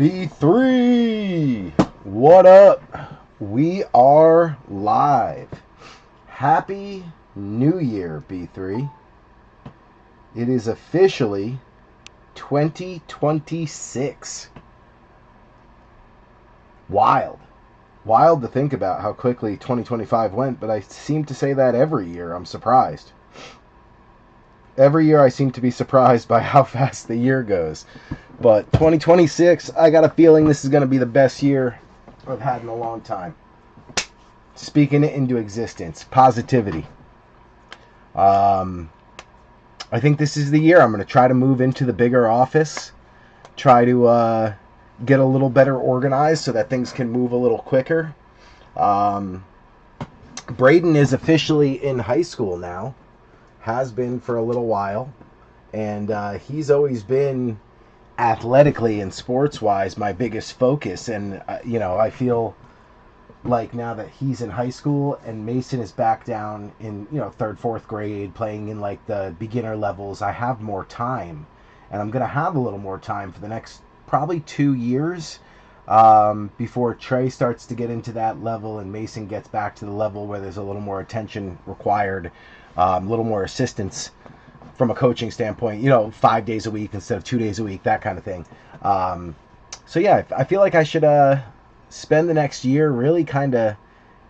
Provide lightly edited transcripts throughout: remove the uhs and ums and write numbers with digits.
B3, what up? We are live. Happy New Year, B3. It is officially 2026. Wild to think about how quickly 2025 went, but I seem to say that every year. I'm surprised. Every year I seem to be surprised by how fast the year goes. But 2026, I got a feeling this is going to be the best year I've had in a long time. Speaking it into existence. Positivity. I think this is the year I'm going to try to move into the bigger office. Try to get a little better organized so that things can move a little quicker. Braden is officially in high school now. Has been for a little while. And he's always been, athletically and sports-wise, my biggest focus. And, I feel like now that he's in high school and Mason is back down in, third, fourth grade, playing in, like, the beginner levels, I have more time. And I'm going to have a little more time for the next probably 2 years before Trey starts to get into that level and Mason gets back to the level where there's a little more attention required, a little more assistance from a coaching standpoint, 5 days a week instead of 2 days a week, that kind of thing. So yeah, I feel like I should spend the next year really kind of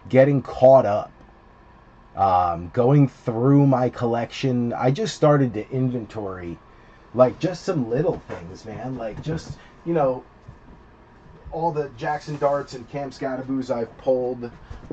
getting caught up, going through my collection. I just started to inventory, like, just some little things, man, like just, all the Jackson Darts and Cam Scadaboos I've pulled,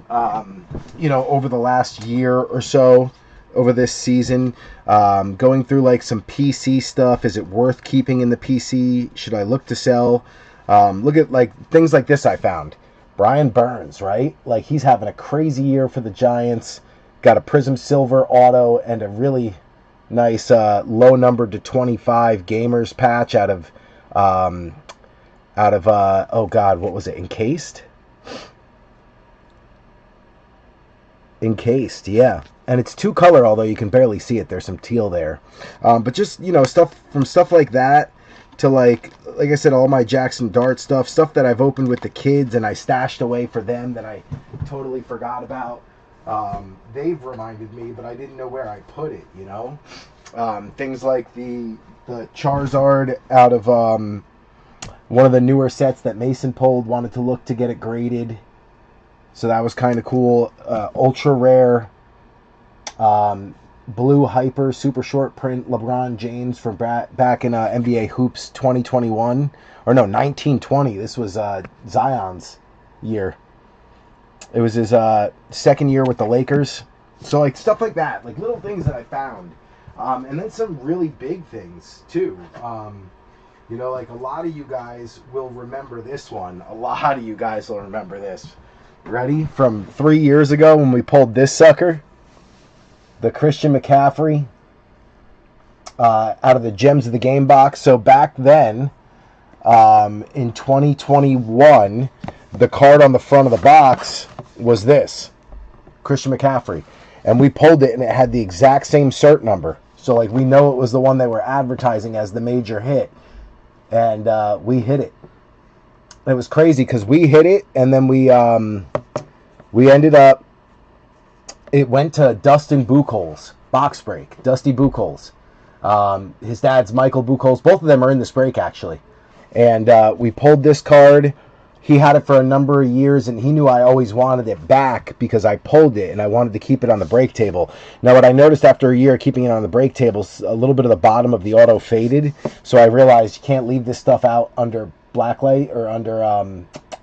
over the last year or so, over this season, going through like some PC stuff. Is it worth keeping in the PC? Should I look to sell? Look at like things like this I found. Brian Burns, right? Like, he's having a crazy year for the Giants. Got a Prism Silver auto and a really nice low number to 25 Gamers patch out of oh god, what was it? Encased, yeah. And it's 2-color, although you can barely see it. There's some teal there. But just, stuff like that to, like I said, all my Jackson Dart stuff that I've opened with the kids and I stashed away for them that I totally forgot about. They've reminded me, but I didn't know where I put it, Things like the Charizard out of one of the newer sets that Mason pulled, wanted to look to get it graded. So that was kind of cool. Ultra rare blue hyper super short print LeBron James from back in NBA Hoops 2021. Or no, 1920. This was Zion's year. It was his second year with the Lakers. So, like, stuff like that. Like, little things that I found. And then some really big things, too. Like, a lot of you guys will remember this one. A lot of you guys will remember this. Ready? From 3 years ago when we pulled this sucker. The Christian McCaffrey out of the Gems of the Game box. So back then, in 2021, the card on the front of the box was this. Christian McCaffrey. And we pulled it and it had the exact same cert number. So, like, we know it was the one they were advertising as the major hit. And we hit it. It was crazy because we hit it and then we ended up, it went to Dustin Buchholz, box break, Dusty Buchholz. His dad's Michael Buchholz. Both of them are in this break, actually. And we pulled this card. He had it for a number of years, and he knew I always wanted it back because I pulled it, and I wanted to keep it on the break table. Now, what I noticed after a year keeping it on the break table, a little bit of the bottom of the auto faded, so I realized you can't leave this stuff out under blacklight or under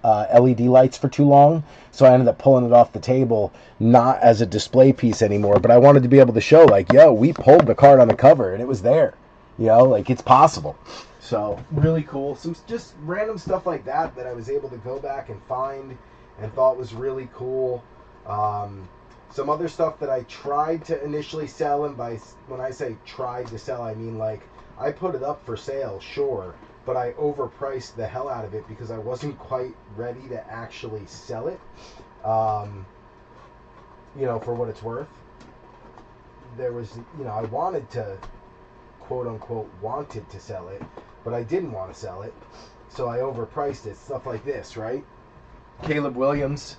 LED lights for too long. So I ended up pulling it off the table, not as a display piece anymore, but I wanted to be able to show, like, yo, we pulled the card on the cover and it was there. Like, it's possible. So, really cool. Some just random stuff like that I was able to go back and find and thought was really cool. Some other stuff that I tried to initially sell, and when I say tried to sell, I mean, like, I put it up for sale, sure, but I overpriced the hell out of it because I wasn't quite ready to actually sell it, for what it's worth. There was, I wanted to, quote unquote, wanted to sell it, but I didn't want to sell it. so I overpriced it. Stuff like this, right? Caleb Williams,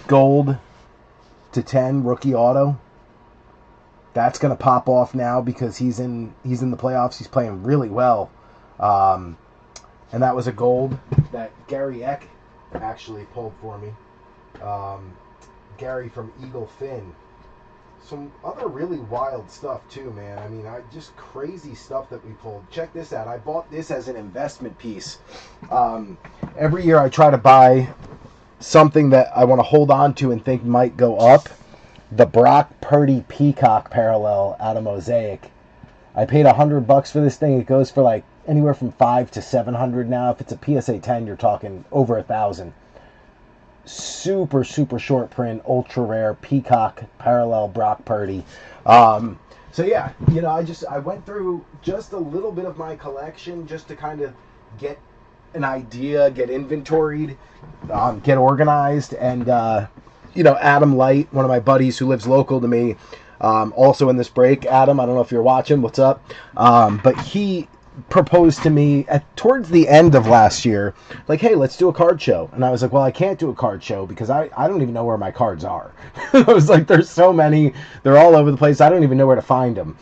gold /10 rookie auto. That's gonna pop off now because he's in the playoffs. He's playing really well, and that was a gold that Gary Eck actually pulled for me. Gary from Eagle Finn. Some other really wild stuff too, man. I mean, just crazy stuff that we pulled. Check this out. I bought this as an investment piece. Every year I try to buy something that I want to hold on to and think might go up. The Brock Purdy Peacock parallel out of Mosaic. I paid $100 for this thing. It goes for like anywhere from $500 to $700 now. If it's a PSA 10, you're talking over $1,000. Super short print, ultra rare Peacock parallel Brock Purdy. So yeah, I went through just a little bit of my collection just to kind of get an idea, get inventoried, get organized, and Adam Light, one of my buddies who lives local to me, also in this break. Adam, I don't know if you're watching. What's up? But he proposed to me towards the end of last year, like, hey, let's do a card show. And I was like, well, I can't do a card show because I don't even know where my cards are. I was like, there's so many. They're all over the place. I don't even know where to find them.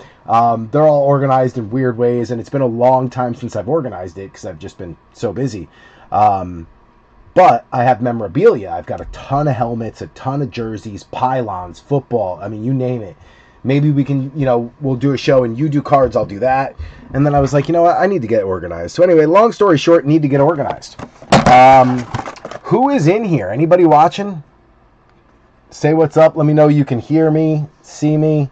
They're all organized in weird ways, and it's been a long time since I've organized it because I've just been so busy. But I have memorabilia. I've got a ton of helmets, a ton of jerseys, pylons, football. I mean, you name it. Maybe we can, we'll do a show and you do cards, I'll do that. And then I was like, you know what? I need to get organized. So anyway, long story short, need to get organized. Who is in here? Anybody watching? Say what's up. Let me know you can hear me, see me.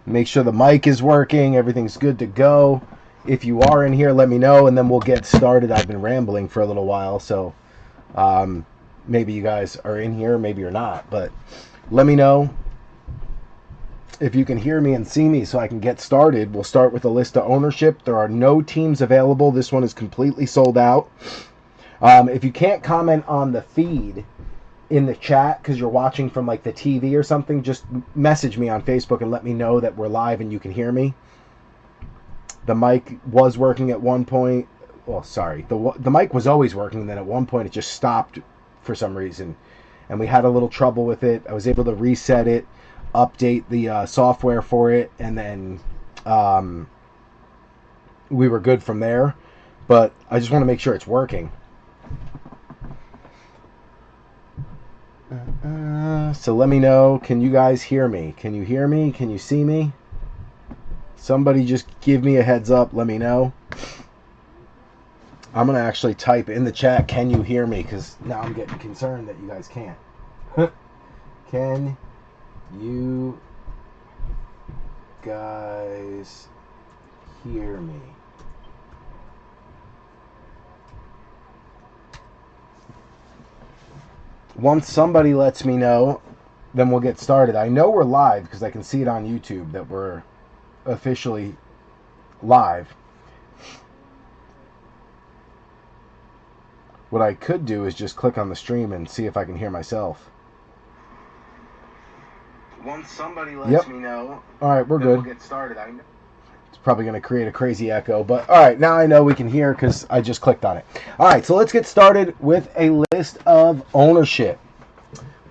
Make sure the mic is working. Everything's good to go. If you are in here, let me know, and then we'll get started. I've been rambling for a little while, so maybe you guys are in here, maybe you're not. But let me know if you can hear me and see me so I can get started. We'll start with a list of ownership. There are no teams available. This one is completely sold out. If you can't comment on the feed in the chat because you're watching from like the TV or something, just message me on Facebook and let me know that we're live and you can hear me. The mic was working at one point. Well, sorry. The mic was always working, and then at one point it just stopped for some reason. And we had a little trouble with it. I was able to reset it, update the software for it, and then we were good from there. But I just want to make sure it's working. So let me know. Can you guys hear me? Can you hear me? Can you see me? Somebody just give me a heads up. Let me know. I'm going to actually type in the chat, can you hear me? Because now I'm getting concerned that you guys can't. Can you guys hear me? Once somebody lets me know, then we'll get started. I know we're live because I can see it on YouTube that we're officially live. What I could do is just click on the stream and see if I can hear myself. Once somebody lets me know, all right, we're good. We'll get started. It's probably going to create a crazy echo, but all right, now I know we can hear because I just clicked on it. All right, so let's get started with a list of ownership.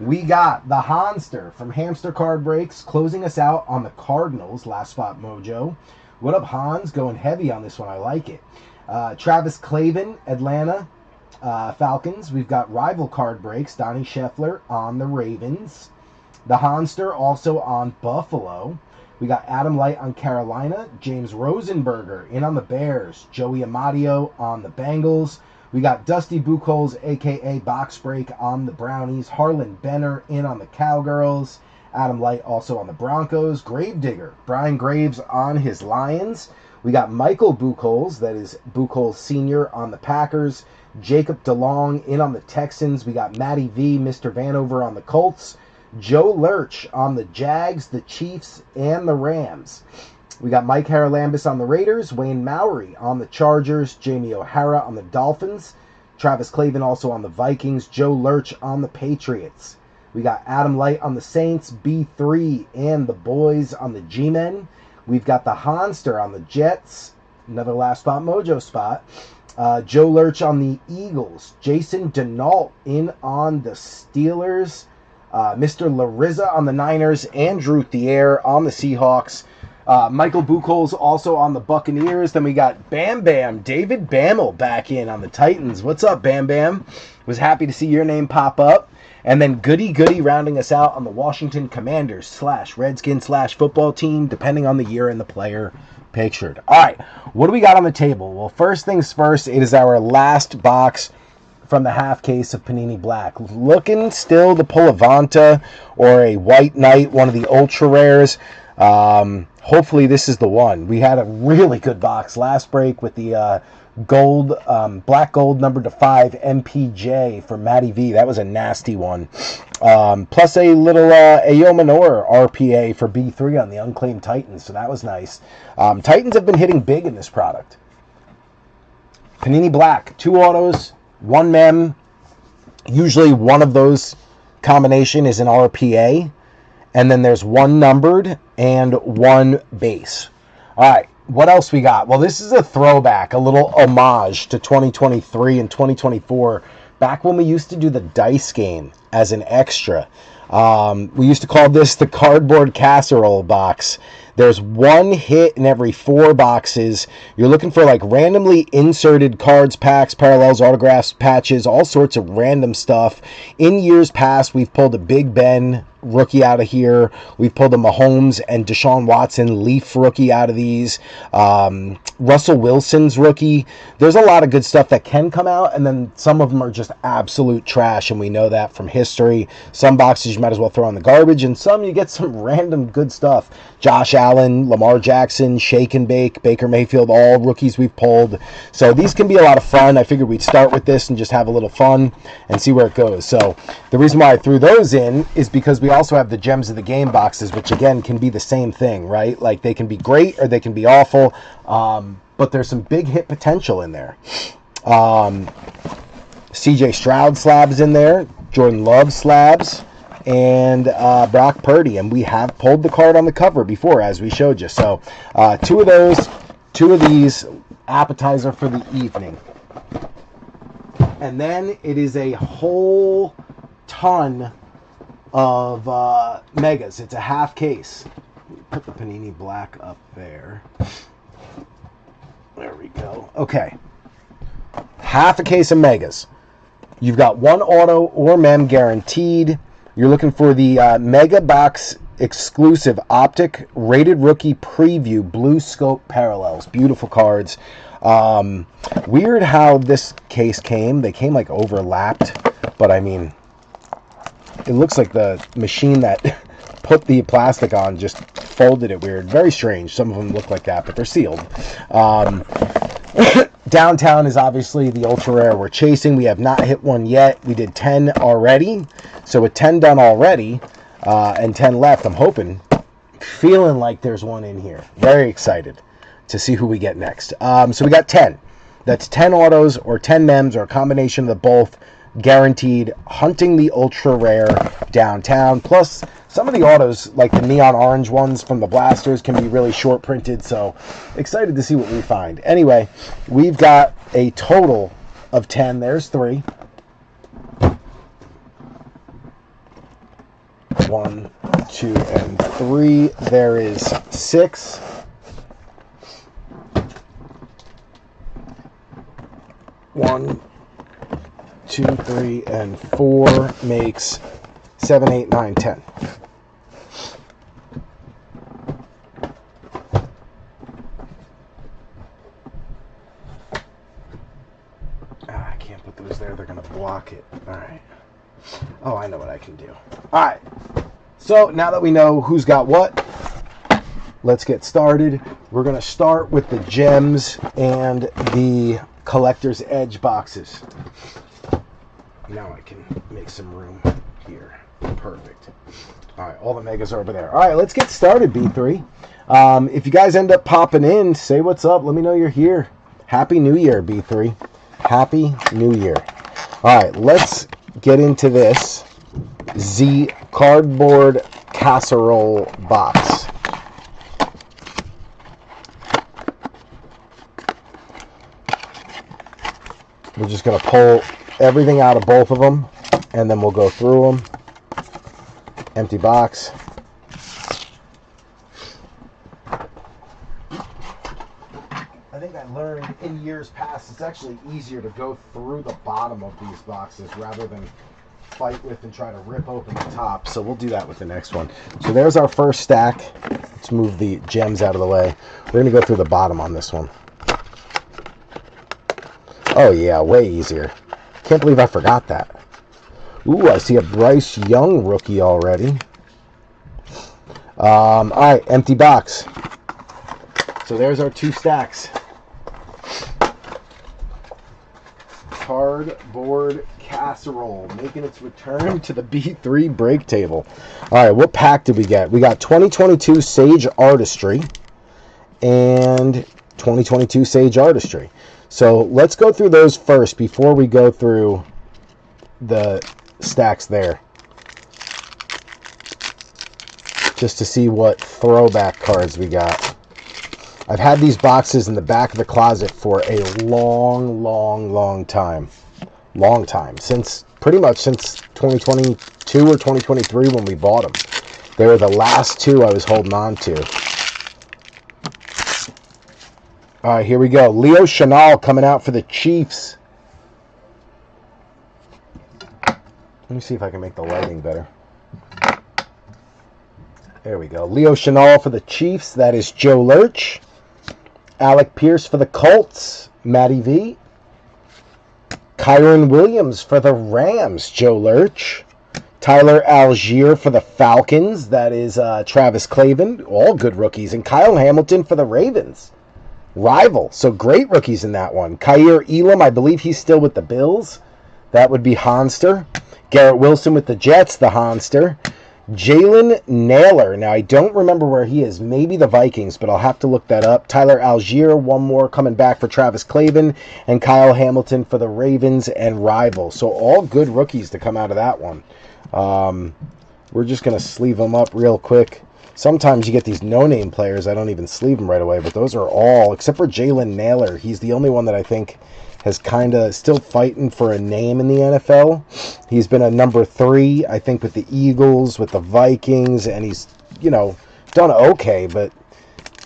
We got the Hanster from Hamster Card Breaks closing us out on the Cardinals, Last Spot Mojo. What up, Hans? Going heavy on this one. I like it. Travis Clavin, Atlanta Falcons. We've got Rival Card Breaks, Donnie Scheffler on the Ravens. The Hanster also on Buffalo. We got Adam Light on Carolina. James Rosenberger in on the Bears. Joey Amadio on the Bengals. We got Dusty Buchholz, a.k.a. Box Break, on the Brownies. Harlan Benner in on the Cowgirls. Adam Light also on the Broncos. Gravedigger, Brian Graves on his Lions. We got Michael Buchholz, that is Buchholz Sr. on the Packers. Jacob DeLong in on the Texans. We got Matty V, Mr. Vanover on the Colts. Joe Lurch on the Jags, the Chiefs, and the Rams. We got Mike Haralambis on the Raiders, Wayne Mowry on the Chargers, Jamie O'Hara on the Dolphins, Travis Clavin also on the Vikings, Joe Lurch on the Patriots. We got Adam Light on the Saints, B3 and the boys on the G-Men. We've got the Hanster on the Jets, another Last Spot Mojo spot. Joe Lurch on the Eagles. Jason Denault in on the Steelers. Mr. Larissa on the Niners. Andrew Thier on the Seahawks. Michael Buchholz also on the Buccaneers. Then we got Bam Bam, David Bammel back in on the Titans. What's up, Bam Bam? Was happy to see your name pop up. And then Goody Goody rounding us out on the Washington Commanders / Redskins / football team, depending on the year and the player pictured. All right, what do we got on the table? Well, first things first, it is our last box from the half case of Panini Black. Looking still the Polavanta or a White Knight, one of the ultra rares. Hopefully this is the one. We had a really good box last break with the gold, black gold number to 5 MPJ for Matty V. That was a nasty one. Plus a little Ayo Manor RPA for B3 on the Unclaimed Titans. So that was nice. Titans have been hitting big in this product. Panini Black, 2 autos, 1 mem. Usually one of those combination is an RPA. And then there's 1 numbered and 1 base. All right, what else we got? Well, this is a throwback, a little homage to 2023 and 2024. Back when we used to do the dice game as an extra. We used to call this the cardboard casserole box. There's 1 hit in every 4 boxes. You're looking for like randomly inserted cards, packs, parallels, autographs, patches, all sorts of random stuff. In years past, we've pulled a Big Ben rookie out of here. We've pulled a Mahomes and Deshaun Watson Leaf rookie out of these. Russell Wilson's rookie. There's a lot of good stuff that can come out, and then some of them are just absolute trash, and we know that from history. Some boxes you might as well throw in the garbage, and some you get some random good stuff. Josh Allen, Lamar Jackson, Shake and Bake, Baker Mayfield, all rookies we've pulled. So these can be a lot of fun. I figured we'd start with this and just have a little fun and see where it goes. So the reason why I threw those in is because we also have the Gems of the Game boxes, which again can be the same thing, right? Like they can be great or they can be awful, but there's some big hit potential in there. CJ Stroud slabs in there, Jordan Love slabs, and Brock Purdy, and we have pulled the card on the cover before, as we showed you. So 2 of those, 2 of these, appetizer for the evening. And then it is a whole ton of megas. It's a half case. Put the Panini Black up there. There we go. Okay. Half a case of megas. You've got 1 auto or mem guaranteed. You're looking for the Mega Box exclusive Optic Rated Rookie Preview Blue Scope Parallels. Beautiful cards. Weird how this case came. They came like overlapped, but I mean, it looks like the machine that put the plastic on just folded it weird. Very strange. Some of them look like that, but they're sealed. Downtown is obviously the ultra rare we're chasing. We have not hit one yet. We did 10 already. So with 10 done already and 10 left, I'm feeling like there's one in here. Very excited to see who we get next. So we got 10. That's 10 autos or 10 mems or a combination of the both. Guaranteed. Hunting the ultra rare downtown. Plus some of the autos, like the neon orange ones from the blasters, can be really short printed. So excited to see what we find. Anyway, we've got a total of 10. There's 3. 1, 2, and 3. There is 6. 1, 2, 3, and 4 makes 7, 8, 9, 10. I can't put those there. They're going to block it. All right. Oh, I know what I can do. All right. So now that we know who's got what, let's get started. We're going to start with the Gems and the Collector's Edge boxes. Now I can make some room here. Perfect. All right, all the megas are over there. All right, let's get started, B3. If you guys end up popping in, say what's up. Let me know you're here. Happy New Year, B3. Happy New Year. All right, let's get into this Z Cardboard Casserole box. We're just going to pull everything out of both of them, and then we'll go through them. Empty box. I think I learned in years past it's actually easier to go through the bottom of these boxes rather than fight with and try to rip open the top. So we'll do that with the next one. So there's our first stack. Let's move the gems out of the way. We're going to go through the bottom on this one. Oh yeah, way easier. Can't believe I forgot that. Ooh, I see a Bryce Young rookie already. Alright, empty box. So there's our two stacks. Cardboard Caserole making its return to the B3 break table. Alright, what pack did we get? We got 2022 Sage Artistry and 2022 Sage Artistry. So let's go through those first before we go through the stacks there. Just to see what throwback cards we got. I've had these boxes in the back of the closet for a long time. Long time. Pretty much since 2022 or 2023 when we bought them. They were the last two I was holding on to. All right, here we go. Leo Chenal coming out for the Chiefs. Let me see if I can make the lighting better. There we go. Leo Chenal for the Chiefs. That is Joe Lurch. Alec Pierce for the Colts. Matty V. Kyron Williams for the Rams. Joe Lurch. Tyler Algier for the Falcons. That is Travis Clavin. All good rookies. And Kyle Hamilton for the Ravens. Rival. So great rookies in that one. Kyer Elam, I believe he's still with the Bills. That would be Honster. Garrett Wilson with the Jets, the Honster. Jalen Naylor. Now, I don't remember where he is. Maybe the Vikings, but I'll have to look that up. Tyler Algier, one more coming back for Travis Clavin. And Kyle Hamilton for the Ravens and Rival. So all good rookies to come out of that one. We're just going to sleeve them up real quick. Sometimes you get these no-name players, I don't even sleeve them right away, but those are all, except for Jalen Naylor. He's the only one that I think has kind of still fighting for a name in the NFL. He's been a number 3, I think, with the Eagles, with the Vikings, and he's, done okay, but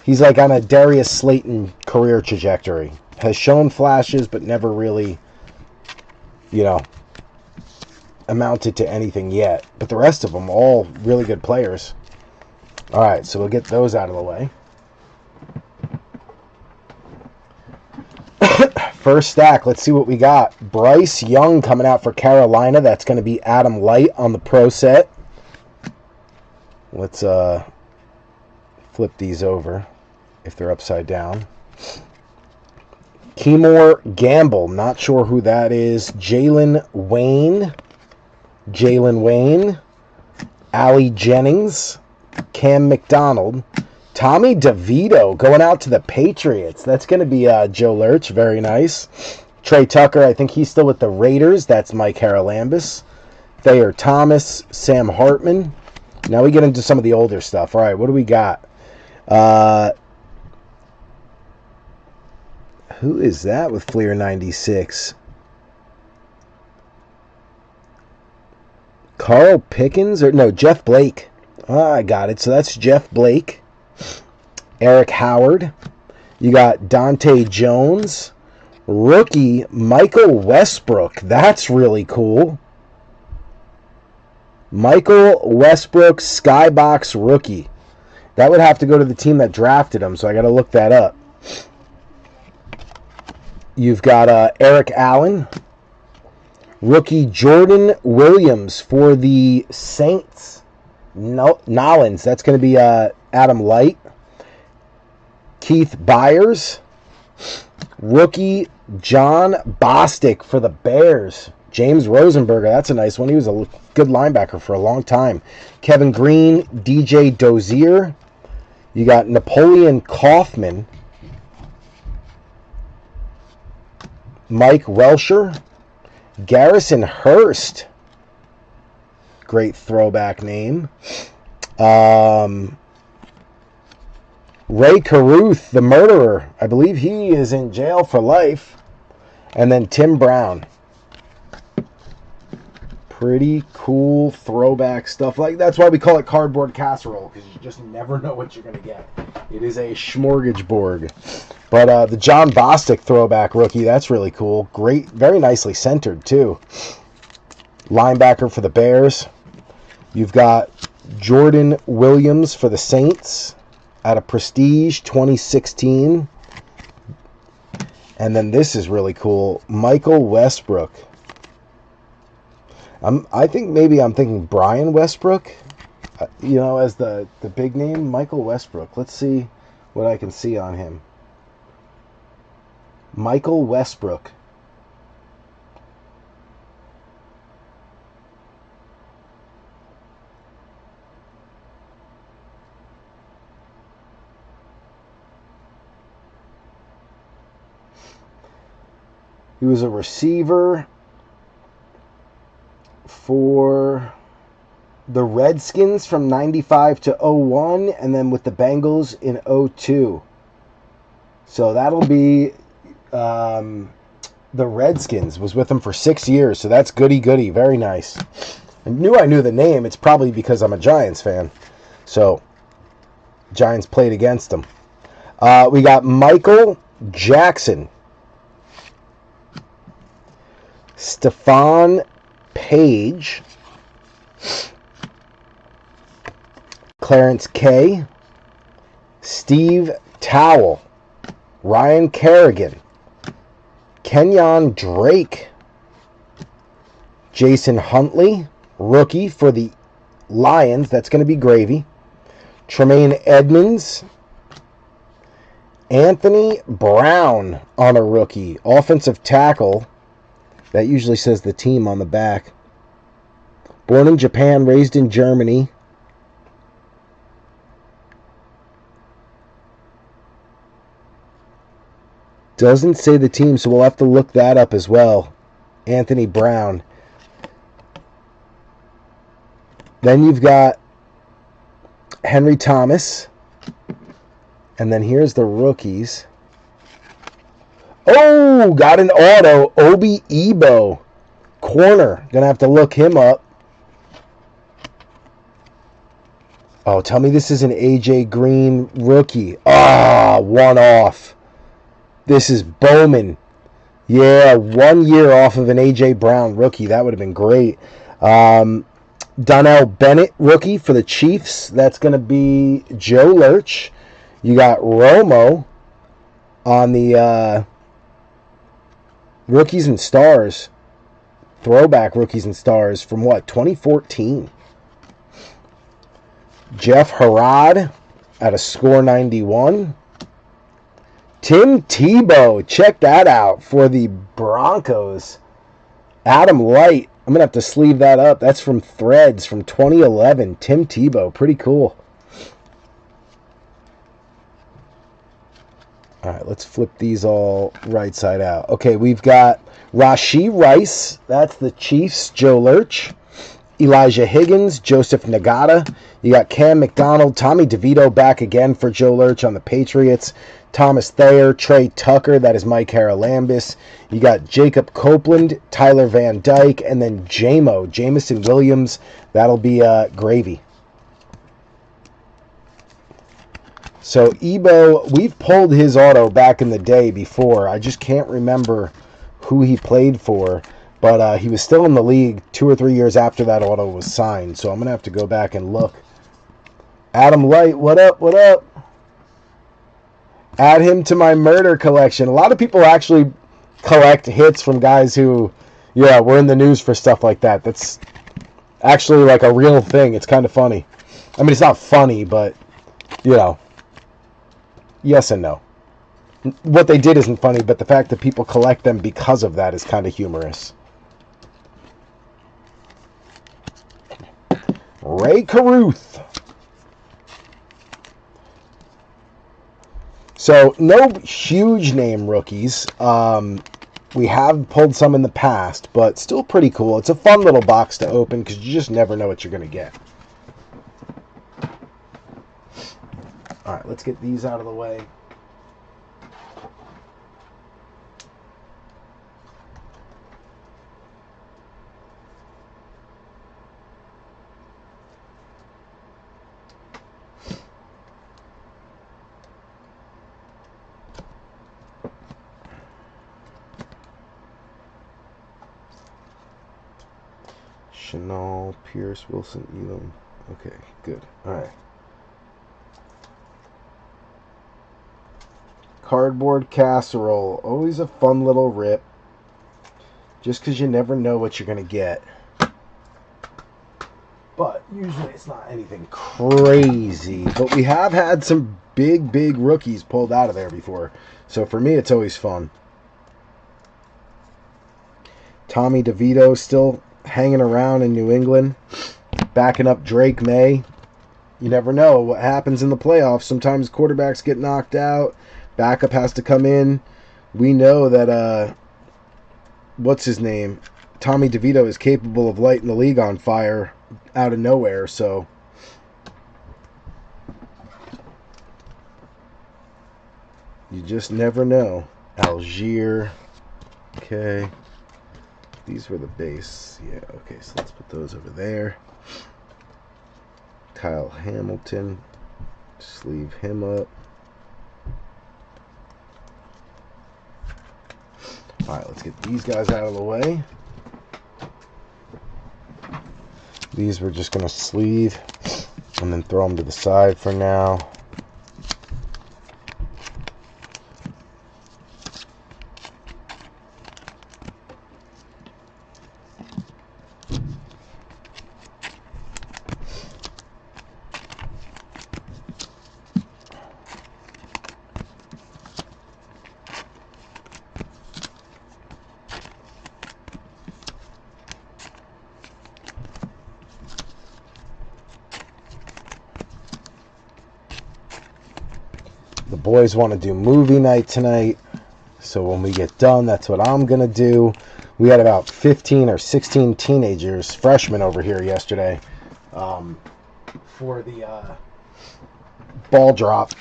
he's like on a Darius Slayton career trajectory. Has shown flashes, but never really, amounted to anything yet. But the rest of them, all really good players. All right, so we'll get those out of the way. First stack, let's see what we got. Bryce Young coming out for Carolina. That's going to be Adam Light on the Pro set. Let's flip these over if they're upside down. Keymore Gamble, not sure who that is. Jalen Wayne. Allie Jennings. Cam McDonald. Tommy DeVito going out to the Patriots. That's going to be Joe Lurch. Very nice. Trey Tucker, I think he's still with the Raiders. That's Mike Haralambis. Thayer Thomas. Sam Hartman. Now we get into some of the older stuff. All right, what do we got? Who is that with Fleer 96? Carl Pickens? Jeff Blake. I got it. So that's Jeff Blake. Eric Howard. You got Dante Jones. Rookie Michael Westbrook. That's really cool. Michael Westbrook Skybox rookie. That would have to go to the team that drafted him, so I got to look that up. You've got Eric Allen. Rookie Jordan Williams for the Saints. Nolans, that's going to be Adam Light. Keith Byers. Rookie John Bostic for the Bears. James Rosenberger, that's a nice one. He was a good linebacker for a long time. Kevin Green, DJ Dozier. You got Napoleon Kaufman. Mike Welcher. Garrison Hurst. Great throwback name. Ray Caruth, the murderer. I believe he is in jail for life. And then Tim Brown. Pretty cool throwback stuff. Like, that's why we call it cardboard casserole, because you just never know what you're going to get. It is a smorgasbord. But the John Bostic throwback rookie, that's really cool. Great, very nicely centered, too. Linebacker for the Bears. You've got Jordan Williams for the Saints out of Prestige 2016. And then this is really cool. Michael Westbrook. I think maybe I'm thinking Brian Westbrook, you know, as the big name. Michael Westbrook. Let's see what I can see on him. Michael Westbrook. He was a receiver for the Redskins from 95 to 01, and then with the Bengals in 02. So that'll be the Redskins. Was with them for 6 years, so that's goody. Very nice. I knew the name. It's probably because I'm a Giants fan. So Giants played against them. We got Michael Jackson. Stephon Page, Clarence K, Steve Towle, Ryan Kerrigan, Kenyon Drake, Jason Huntley, rookie for the Lions, that's going to be gravy, Tremaine Edmonds, Anthony Brown on a rookie, offensive tackle. That usually says the team on the back. Born in Japan, raised in Germany. Doesn't say the team, so we'll have to look that up as well. Anthony Brown. Then you've got Henry Thomas. And then here's the rookies. Oh, got an auto. Obi Ebo. Corner. Gonna have to look him up. Oh, tell me this is an AJ Green rookie. Ah, one off. This is Bowman. Yeah, 1 year off of an AJ Brown rookie. That would have been great. Donnell Bennett rookie for the Chiefs. That's going to be Joe Lurch. You got Romo on the Rookies and Stars. Throwback Rookies and Stars from what? 2014. Jeff Harrod out of Score 91. Tim Tebow, check that out for the Broncos. Adam Light, I'm going to have to sleeve that up. That's from Threads from 2011. Tim Tebow, pretty cool. All right, let's flip these all right side out. Okay, we've got Rashee Rice. That's the Chiefs. Joe Lurch. Elijah Higgins. Joseph Nagata. You got Cam McDonald. Tommy DeVito back again for Joe Lurch on the Patriots. Thomas Thayer. Trey Tucker. That is Mike Haralambis. You got Jacob Copeland. Tyler Van Dyke. And then Jameson Williams. That'll be gravy. So, Ebo, we've pulled his auto back in the day before. I just can't remember who he played for. But he was still in the league 2 or 3 years after that auto was signed. So, I'm going to have to go back and look. Adam Light, what up, what up? Add him to my murder collection. A lot of people actually collect hits from guys who, yeah, were in the news for stuff like that. That's actually like a real thing. It's kind of funny. I mean, it's not funny, but, you know. Yes and no. What they did isn't funny, but the fact that people collect them because of that is kind of humorous. Ray Caruth. So, no huge name rookies. We have pulled some in the past, but still pretty cool. It's a fun little box to open because you just never know what you're going to get. All right, let's get these out of the way. Chanel, Pierce, Wilson, Elam. Okay, good. All right. Cardboard Casserole. Always a fun little rip. Just because you never know what you're going to get. But usually it's not anything crazy. But we have had some big rookies pulled out of there before. So for me, it's always fun. Tommy DeVito still hanging around in New England. Backing up Drake May. You never know what happens in the playoffs. Sometimes quarterbacks get knocked out. Backup has to come in. We know that, what's his name? Tommy DeVito is capable of lighting the league on fire out of nowhere, so. You just never know. Algier. Okay. These were the base. Yeah, okay, so let's put those over there. Kyle Hamilton. Sleeve him up. Alright, let's get these guys out of the way. These we're just going to sleeve and then throw them to the side for now. The boys want to do movie night tonight, so when we get done, that's what I'm going to do. We had about 15 or 16 teenagers, freshmen over here yesterday, for the ball drop,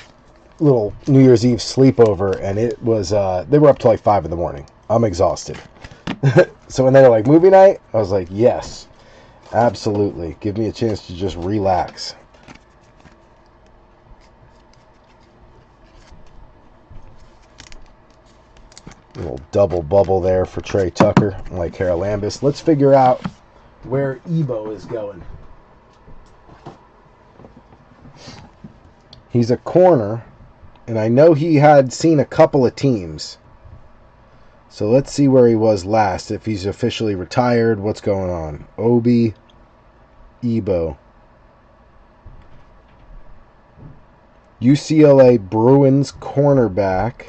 little New Year's Eve sleepover, and it was, they were up till like 5 in the morning. I'm exhausted. So when they were like, movie night, I was like, yes, absolutely. Give me a chance to just relax. A little double bubble there for Trey Tucker, like Harold Lambus. Let's figure out where Ebo is going. He's a corner, and I know he had seen a couple of teams. So let's see where he was last, if he's officially retired, what's going on. Obi, Ebo. UCLA Bruins cornerback.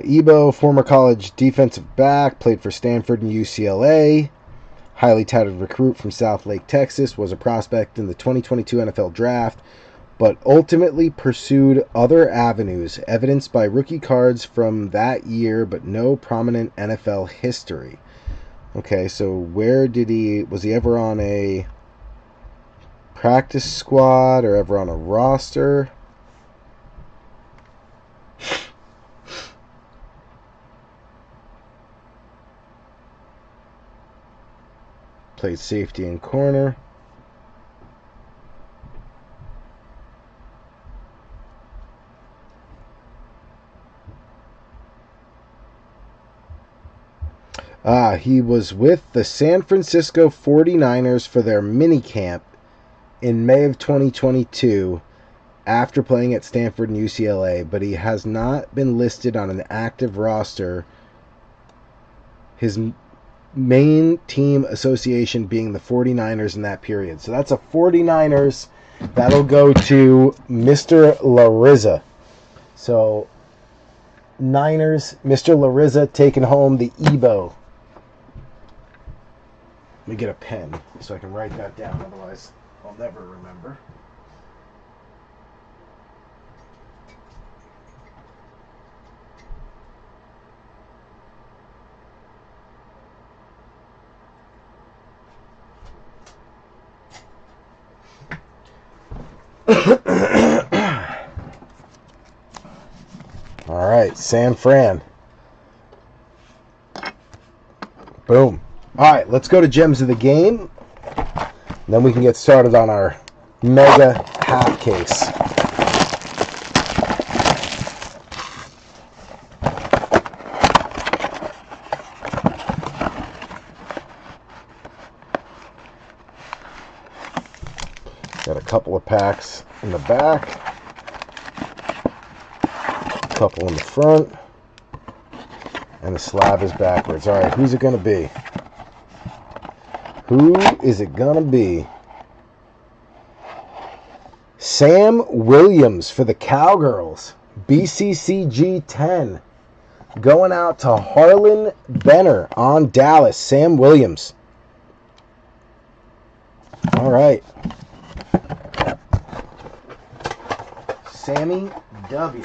Ebo, former college defensive back, played for Stanford and UCLA. Highly touted recruit from South Lake, Texas, was a prospect in the 2022 NFL Draft, but ultimately pursued other avenues, evidenced by rookie cards from that year, but no prominent NFL history. Okay, so where did was he ever on a practice squad or ever on a roster? Played safety and corner. He was with the San Francisco 49ers for their minicamp in May of 2022 after playing at Stanford and UCLA, but he has not been listed on an active roster. His main team association being the 49ers in that period. So that's a 49ers. That'll go to Mr. Larissa. So Niners, Mr. Larissa taking home the Ebo. Let me get a pen so I can write that down, otherwise I'll never remember. right, San Fran. Boom. All right, let's go to Gems of the Game. Then we can get started on our mega half case. Got a couple of packs in the back, a couple in the front, and the slab is backwards. All right, who's it going to be? Who is it going to be? Sam Williams for the Cowgirls. BCCG 10. Going out to Harlan Benner on Dallas. Sam Williams. All right. Sammy W.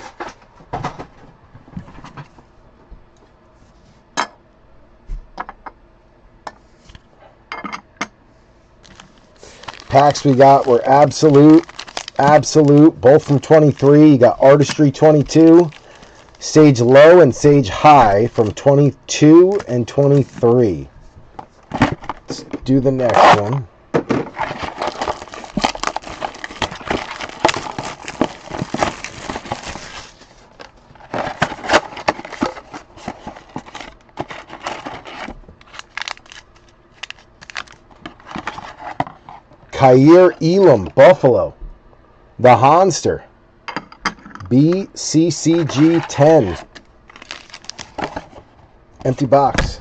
Packs we got were Absolute, both from 23. You got Artistry 22, Sage Low and Sage High from 22 and 23. Let's do the next one. Kyer Elam, Buffalo. The Honster. BCCG 10. Empty box.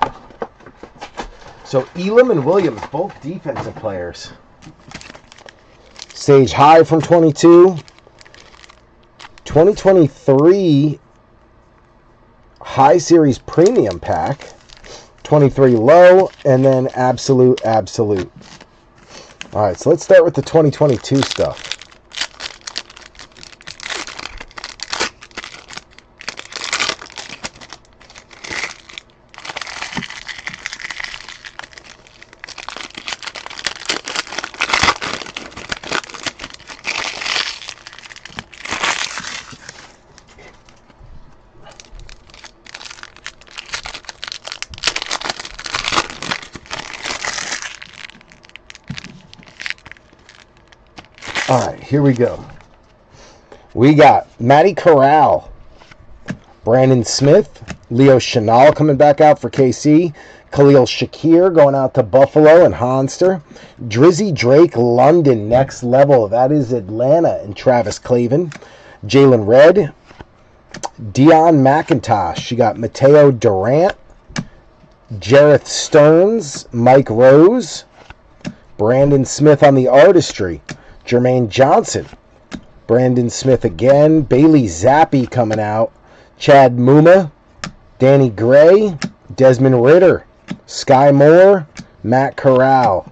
So Elam and Williams, both defensive players. Sage High from 22. 2023 High Series Premium Pack. 23 Low, and then Absolute. All right, so let's start with the 2022 stuff. All right, here we go. We got Matty Corral, Brandon Smith, Leo Chenal coming back out for KC, Khalil Shakir going out to Buffalo and Honster, Drizzy Drake London next level, that is Atlanta and Travis Clavin, Jalen Red, Dion McIntosh, you got Mateo Durant, Jareth Stearns, Mike Rose, Brandon Smith on the Artistry, Jermaine Johnson, Brandon Smith again, Bailey Zappi coming out, Chad Muma, Danny Gray, Desmond Ritter, Sky Moore, Matt Corral.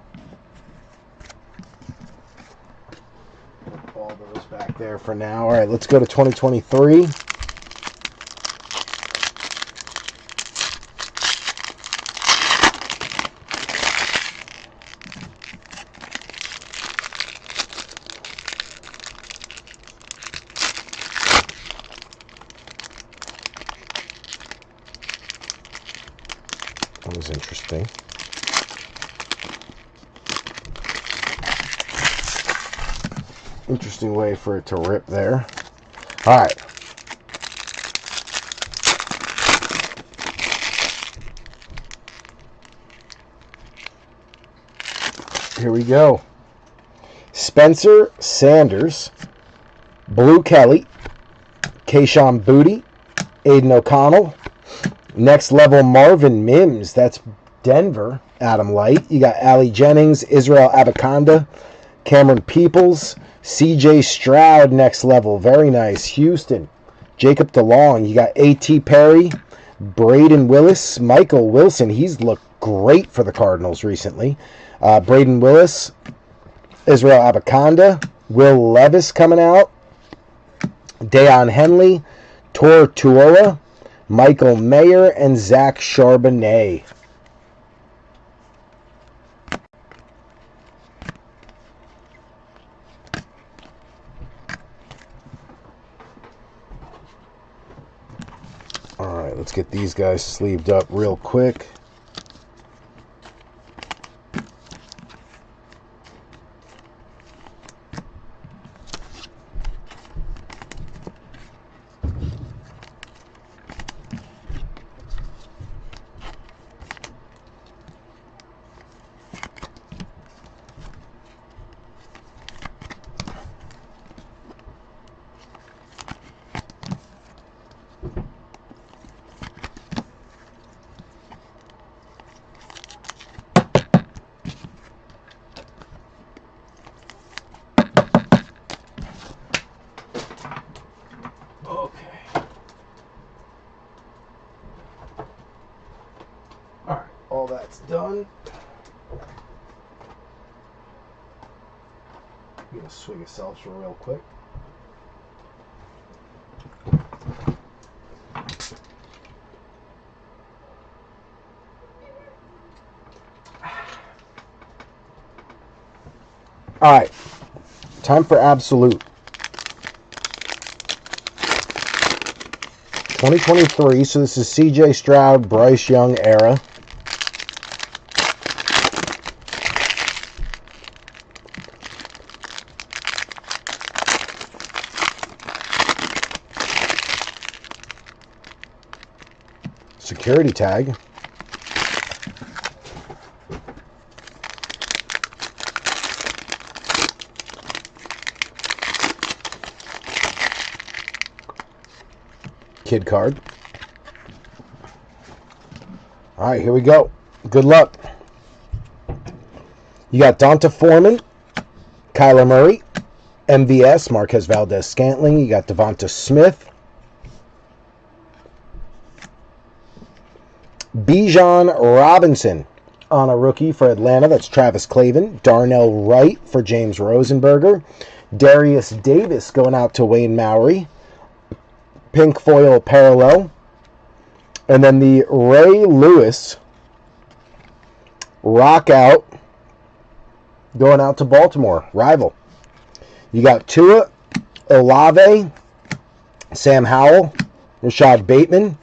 Put all those back there for now. All right, let's go to 2023. That was interesting. Interesting way for it to rip there. All right. Here we go. Spencer Sanders, Blue Kelly, Kayshawn Booty, Aiden O'Connell, next level Marvin Mims, that's Denver, Adam Light. You got Allie Jennings, Israel Abaconda, Cameron Peoples, CJ Stroud, next level, very nice. Houston, Jacob DeLong. You got A.T. Perry, Braden Willis, Michael Wilson. He's looked great for the Cardinals recently. Braden Willis, Israel Abaconda, Will Levis coming out, Deion Henley, Tor Tuola, Michael Mayer, and Zach Charbonnet. Alright, let's get these guys sleeved up real quick. All that's done. I'm going to swing a seltzer real quick. All right, time for Absolute. 2023, so this is CJ Stroud, Bryce Young era. Security tag. Kid card. All right, here we go. Good luck. You got Donta Foreman, Kyler Murray, MVS, Marquez Valdez-Scantling. You got Devonta Smith, Bijan Robinson on a rookie for Atlanta. That's Travis Clavin. Darnell Wright for James Rosenberger. Darius Davis going out to Wayne Maury. Pink foil parallel. And then the Ray Lewis rock out going out to Baltimore. Rival. You got Tua, Olave, Sam Howell, Rashad Bateman,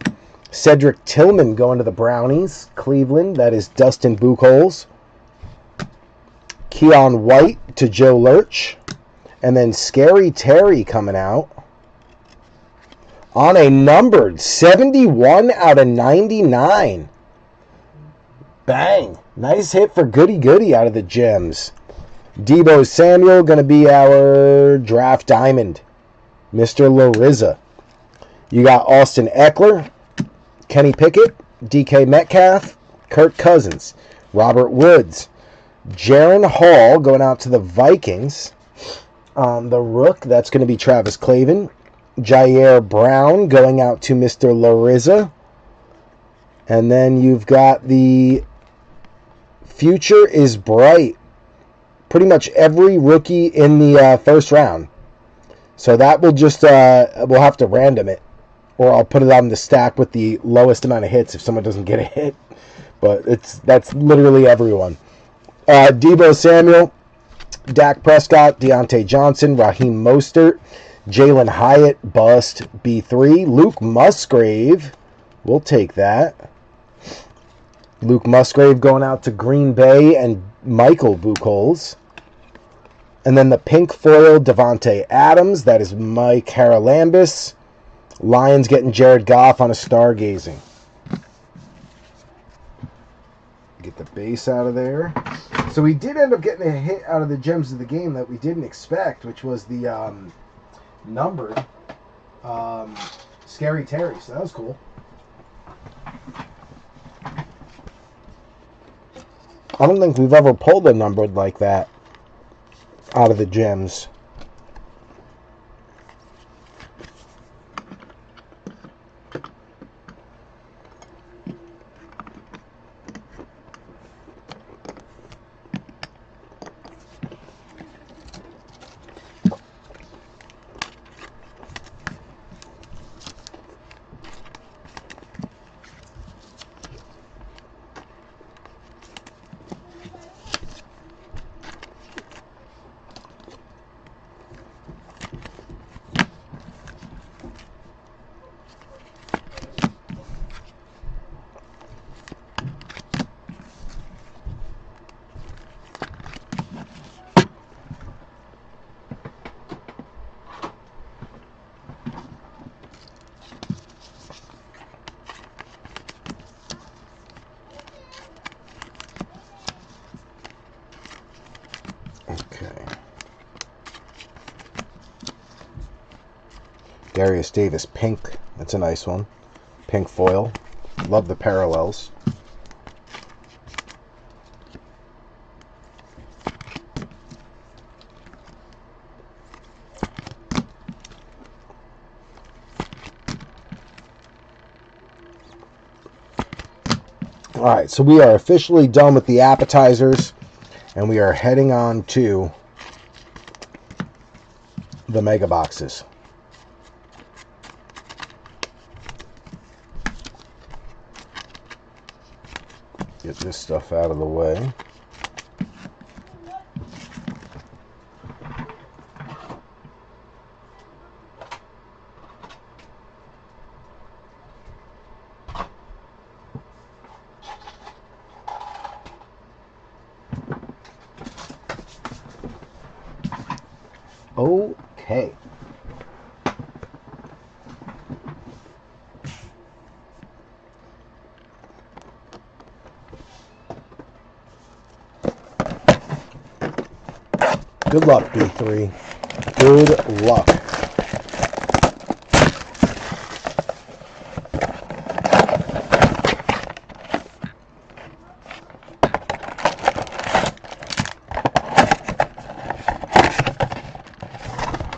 Cedric Tillman going to the Brownies. Cleveland, that is Dustin Buchholz. Keon White to Joe Lurch. And then Scary Terry coming out on a numbered 71 out of 99. Bang. Nice hit for Goody Goody out of the Gems. Deebo Samuel going to be our draft diamond. Mr. Larissa. You got Austin Eckler, Kenny Pickett, DK Metcalf, Kirk Cousins, Robert Woods, Jaron Hall going out to the Vikings. The Rook, that's going to be Travis Clavin. Jair Brown going out to Mr. Larissa. And then you've got the Future is Bright. Pretty much every rookie in the first round. So that will just, we'll have to random it. Or I'll put it on the stack with the lowest amount of hits if someone doesn't get a hit. But that's literally everyone. Deebo Samuel, Dak Prescott, Deontay Johnson, Raheem Mostert, Jalen Hyatt, bust, B3. Luke Musgrave, we'll take that. Luke Musgrave going out to Green Bay and Michael Buchholz. And then the pink foil, Devontae Adams, that is Mike Haralambis. Lions getting Jared Goff on a stargazing. Get the base out of there. So we did end up getting a hit out of the Gems of the Game that we didn't expect, which was the numbered Scary Terry. So that was cool. I don't think we've ever pulled a numbered like that out of the Gems. Darius Davis pink. That's a nice one. Pink foil. Love the parallels. Alright, so we are officially done with the appetizers, and we are heading on to the mega boxes. Get this stuff out of the way. Okay. Good luck, B3. Good luck.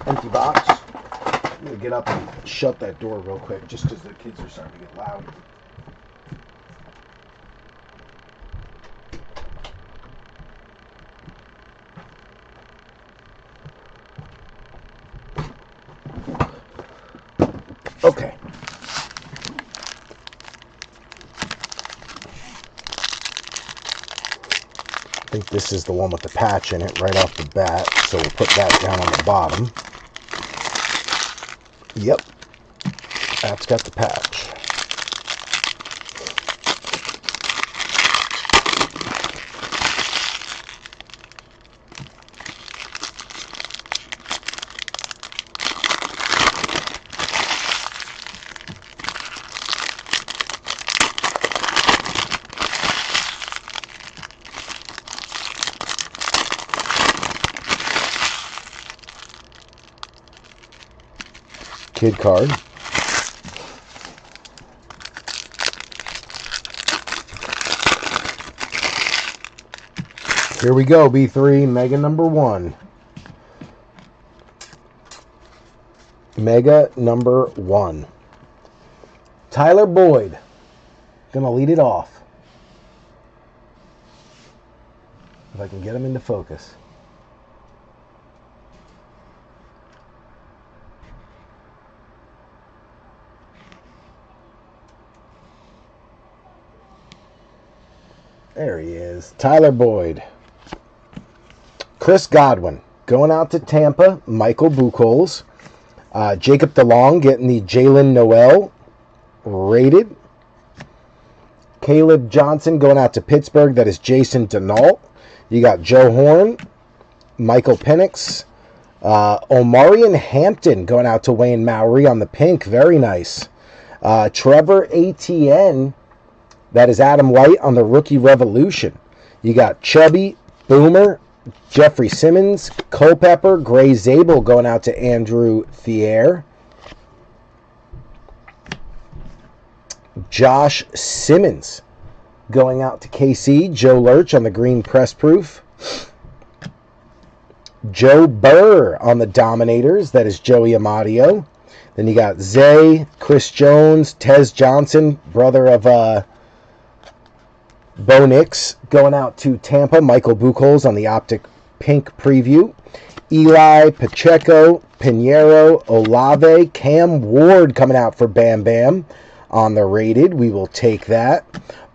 Empty box. I'm going to get up and shut that door real quick just because the kids are starting to get loud. Okay. I think this is the one with the patch in it right off the bat, so we'll put that down on the bottom. Yep, that's got the patch. Kid card. Here we go, B3, Mega number 1. Mega number 1. Tyler Boyd. Gonna lead it off. If I can get him into focus. There he is. Tyler Boyd. Chris Godwin. Going out to Tampa. Michael Buchholz. Jacob DeLong getting the Jalen Noel rated. Caleb Johnson going out to Pittsburgh. That is Jason Denault. You got Joe Horn. Michael Penix. Omarion Hampton going out to Wayne Maury on the pink. Very nice. Trevor Etienne. That is Adam White on the Rookie Revolution. You got Chubby, Boomer, Jeffrey Simmons, Culpepper, Gray Zabel going out to Andrew Thier. Josh Simmons going out to KC. Joe Lurch on the green press proof. Joe Burr on the Dominators. That is Joey Amadio. Then you got Zay, Chris Jones, Tez Johnson, brother of Bo Nix, going out to Tampa. Michael Buchholz on the Optic Pink preview. Eli, Pacheco, Pinheiro, Olave, Cam Ward coming out for Bam Bam on the rated. We will take that.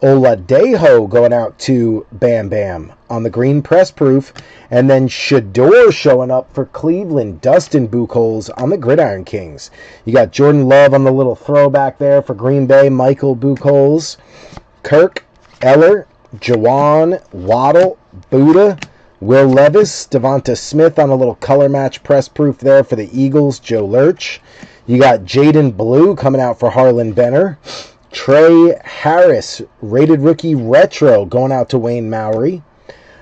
Oladejo going out to Bam Bam on the green press proof. And then Shador showing up for Cleveland. Dustin Buchholz on the Gridiron Kings. You got Jordan Love on the little throwback there for Green Bay. Michael Buchholz. Kirk Eller, Jawan, Waddle, Buddha, Will Levis, Devonta Smith on a little color match press proof there for the Eagles, Joe Lurch. You got Jaden Blue coming out for Harlan Benner. Trey Harris, rated rookie retro, going out to Wayne Maury.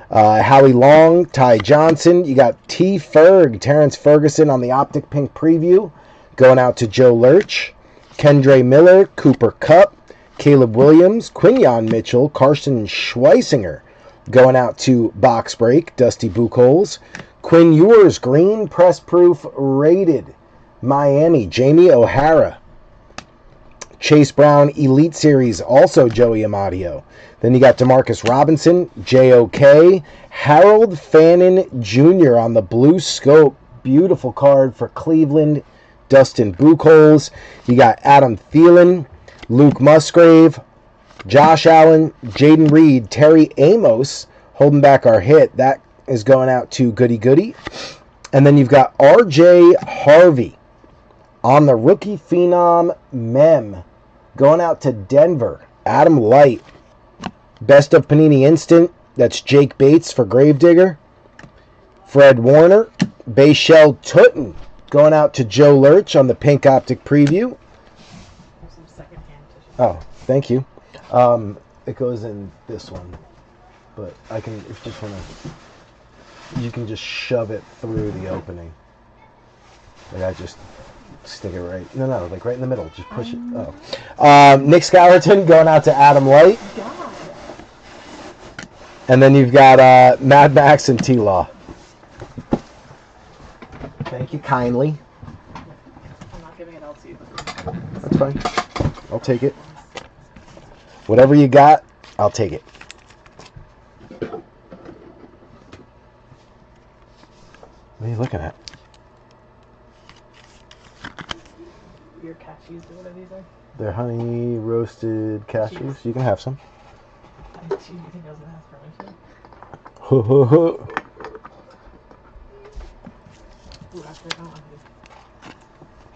Howie Long, Ty Johnson. You got T. Ferg, Terrence Ferguson on the Optic Pink preview. going out to Joe Lurch. Kendre Miller, Cooper Kupp, Caleb Williams, Quinyon Mitchell, Carson Schweisinger, going out to Box Break, Dusty Buchholz. Quinn Ewers, green press proof rated. Miami, Jamie O'Hara. Chase Brown, Elite Series, also Joey Amadio. Then you got Demarcus Robinson, JOK. Harold Fannin Jr. on the blue scope. Beautiful card for Cleveland. Dustin Buchholz. You got Adam Thielen, Luke Musgrave, Josh Allen, Jaden Reed, Terry Amos holding back our hit. That is going out to Goody Goody. And then you've got RJ Harvey on the rookie phenom mem going out to Denver. Adam Light. Best of Panini Instant. That's Jake Bates for Gravedigger. Fred Warner. Bayshell Tutton going out to Joe Lurch on the Pink Optic Preview. Oh, thank you. It goes in this one, but I can, if you just want to, you can just shove it through the opening. Like I just stick it right, no, like right in the middle. Just push it. Oh, Nick Scourton going out to Adam Light. And then you've got Mad Max and T-Law. Thank you kindly. I'm not giving it all to you. That's fine. I'll take it. Whatever you got, I'll take it. What are you looking at? Your cashews, or whatever these are? They're honey roasted cashews. Cheese. You can have some. Do you think I was going to ask permission? Ho ho ho. Ooh, actually, I don't want to.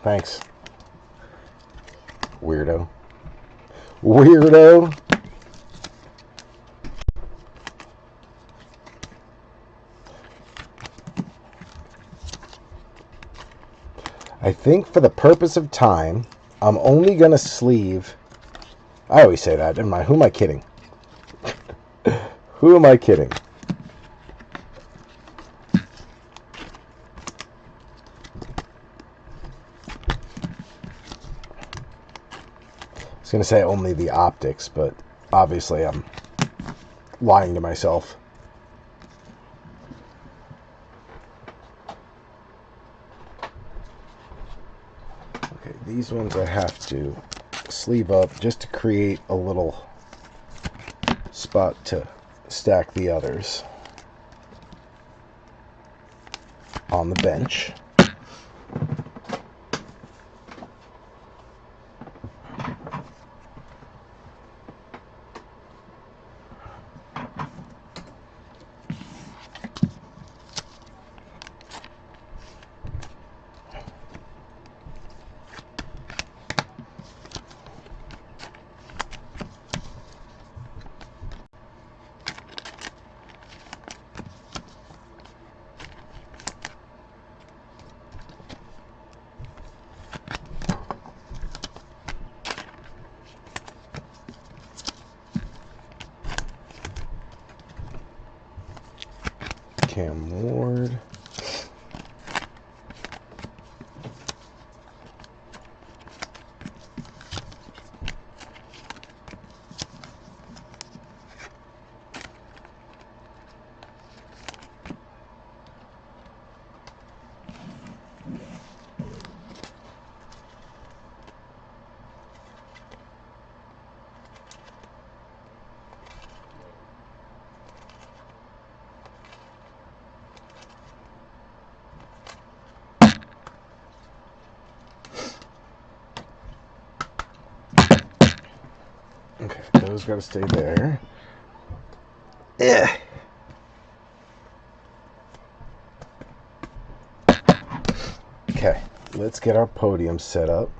Thanks. Weirdo. Weirdo. I think for the purpose of time, I'm only going to sleeve... I always say that. Never mind. Who am I kidding? Who am I kidding? I was going to say only the optics, but obviously I'm lying to myself. Okay, these ones I have to sleeve up just to create a little spot to stack the others on the bench. Cam Ward. Okay, those gotta stay there. Yeah. Okay, let's get our podium set up.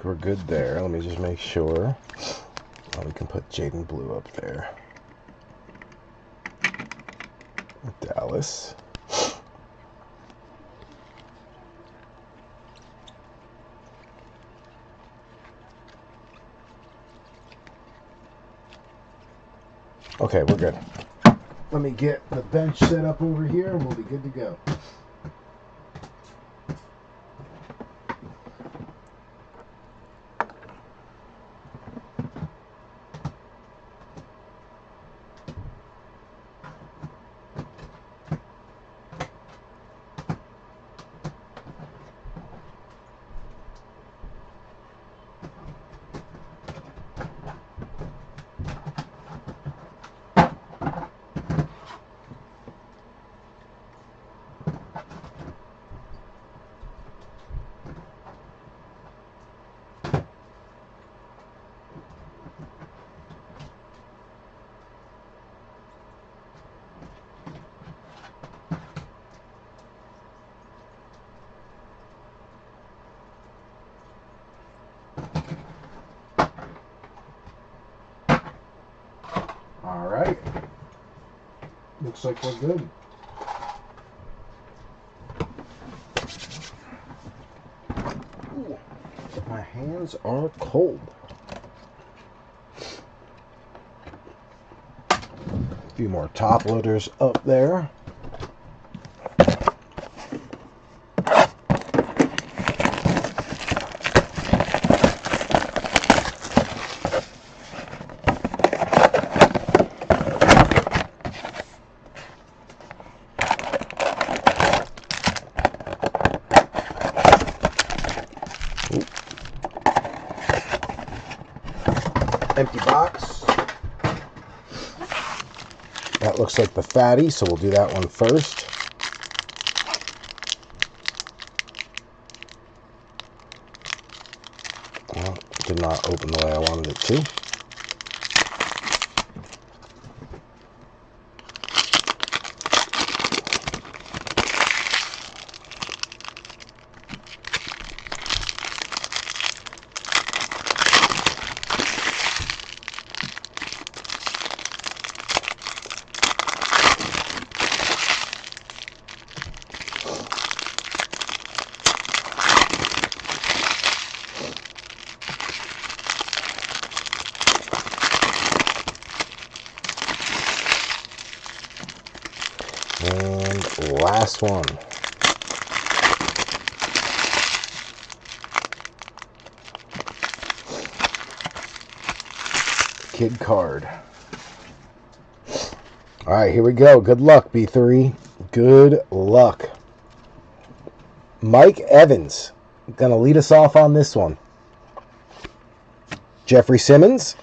we're good there. Let me just make sure. Oh, we can put Jaden Blue up there. Dallas. Okay, we're good. Let me get the bench set up over here and we'll be good to go. All right. Looks like we're good. Ooh, my hands are cold. A few more top loaders up there. Empty box. That looks like the fatty, so we'll do that one first. Well, it did not open the way I wanted it to. And last one. Kid card. All right, here we go. Good luck, B3. Good luck. Mike Evans going to lead us off on this one. Jeffrey Simmons.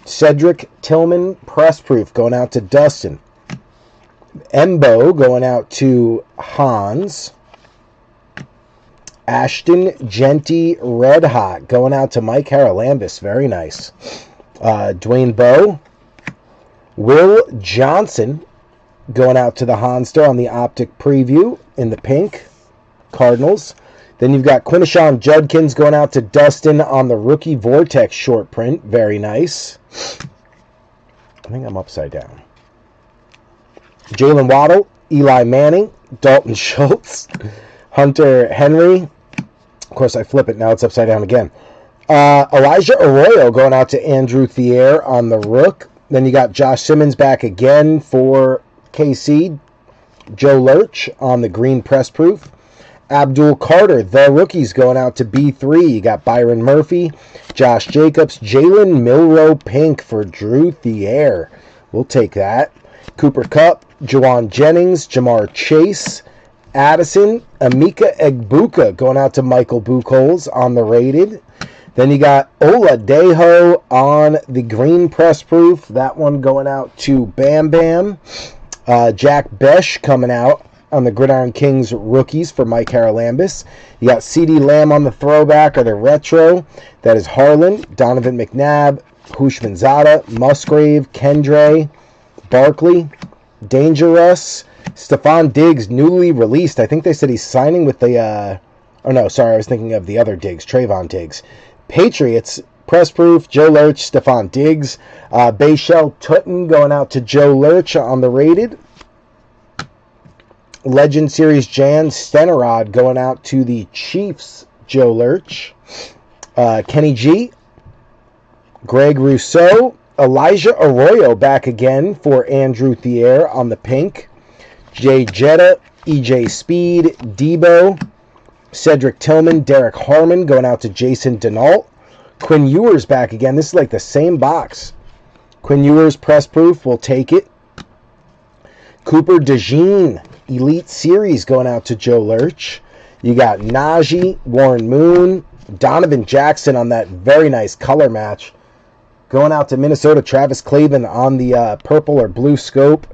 Cedric Tillman, press proof, going out to Dustin. Embo going out to Hans. Ashton Genty Red Hot going out to Mike Haralambis. Very nice. Dwayne Bowe. Will Johnson going out to the Hanster on the Optic Preview in the pink. Cardinals. Then you've got Quinishon Judkins going out to Dustin on the Rookie Vortex short print. Very nice. I think I'm upside down. Jalen Waddle, Eli Manning, Dalton Schultz, Hunter Henry. Of course, I flip it. Now it's upside down again. Elijah Arroyo going out to Andrew Thier on the Rook. Then you got Josh Simmons back again for KC. Joe Lurch on the green press proof. Abdul Carter, the rookies, going out to B3. You got Byron Murphy, Josh Jacobs, Jalen Milroe pink for Drew Thier. We'll take that. Cooper Kupp, Juwan Jennings, Jamar Chase, Addison, Emeka Egbuka going out to Michael Buchholz on the rated. Then you got Oladejo on the green press proof. That one going out to Bam Bam. Jack Besh coming out on the Gridiron Kings rookies for Mike Haralambis. You got CeeDee Lamb on the throwback or the retro. That is Harlan, Donovan McNabb, Hushmanzada, Musgrave, Kendre, Barkley, Dangerous, Stephon Diggs, newly released. I think they said he's signing with the Oh, no, sorry, I was thinking of the other Diggs, Trayvon Diggs. Patriots, press proof, Joe Lurch, Stephon Diggs. Bayshell Tutton going out to Joe Lurch on the rated. Legend Series Jan Stenerod going out to the Chiefs, Joe Lurch. Kenny G, Greg Rousseau, Elijah Arroyo back again for Andrew Thier on the pink. Jay Jetta, EJ Speed, Debo, Cedric Tillman, Derek Harmon going out to Jason Denault. Quinn Ewers back again. This is like the same box. Quinn Ewers press proof, we'll take it. Cooper DeJean, Elite Series going out to Joe Lurch. You got Najee, Warren Moon, Donovan Jackson on that very nice color match. Going out to Minnesota, Travis Clavin on the purple or blue scope.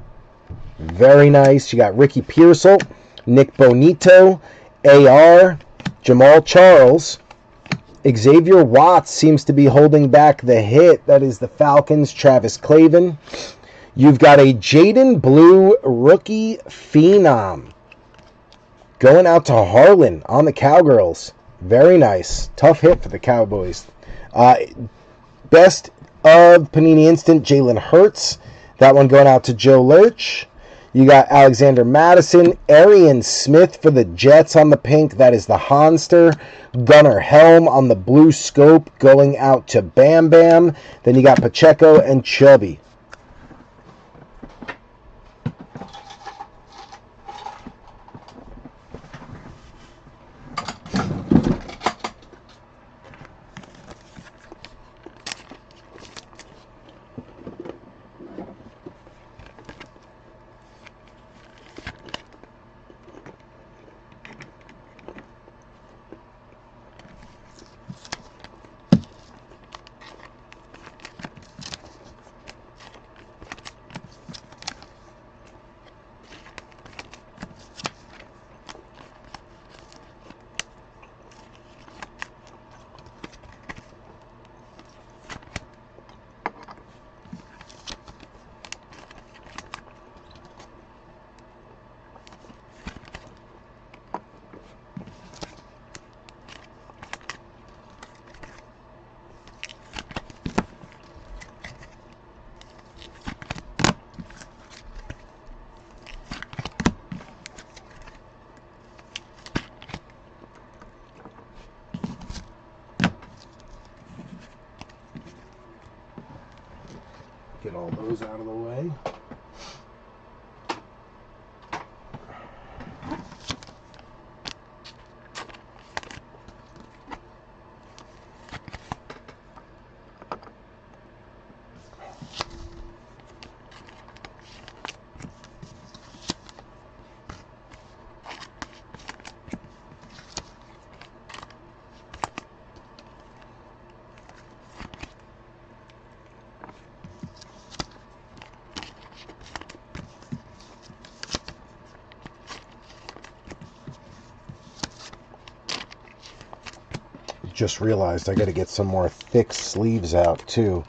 Very nice. You got Ricky Pearsall, Nick Bonito, AR, Jamal Charles. Xavier Watts seems to be holding back the hit. That is the Falcons, Travis Clavin. You've got a Jaden Blue rookie phenom going out to Harlan on the Cowgirls. Very nice. Tough hit for the Cowboys. Best of Panini Instant, Jalen Hurts. That one going out to Joe Lurch. You got Alexander Madison, Arian Smith for the Jets on the pink. That is the Honster. Gunnar Helm on the blue scope going out to Bam Bam. Then you got Pacheco and Chubby. Get all those out of the way. Just realized I got to get some more thick sleeves out too.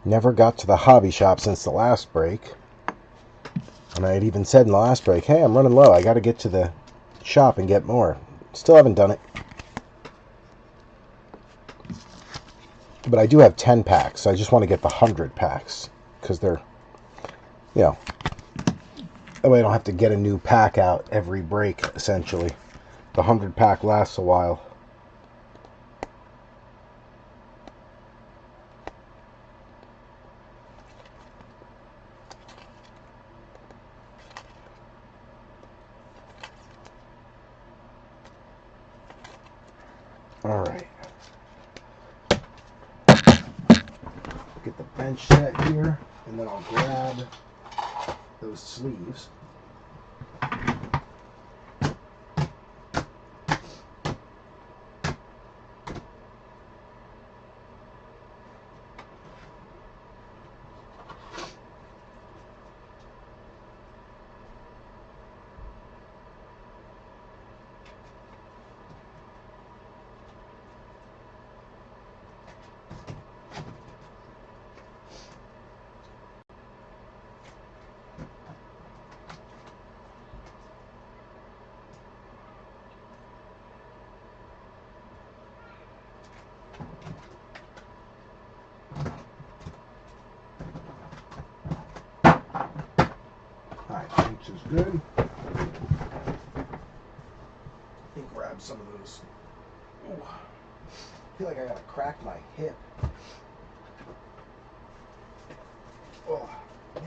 Never got to the hobby shop since the last break. And I had even said in the last break, hey, I'm running low. I got to get to the shop and get more. Still haven't done it. But I do have 10 packs. So I just want to get the 100 packs. Because they're, you know, that way I don't have to get a new pack out every break, essentially. The 100 pack lasts a while. All right. Get the bench set here, and then I'll grab those sleeves. Alright, Hoops is good. Let me grab some of those. Ooh. I feel like I gotta crack my hip. Oh, man.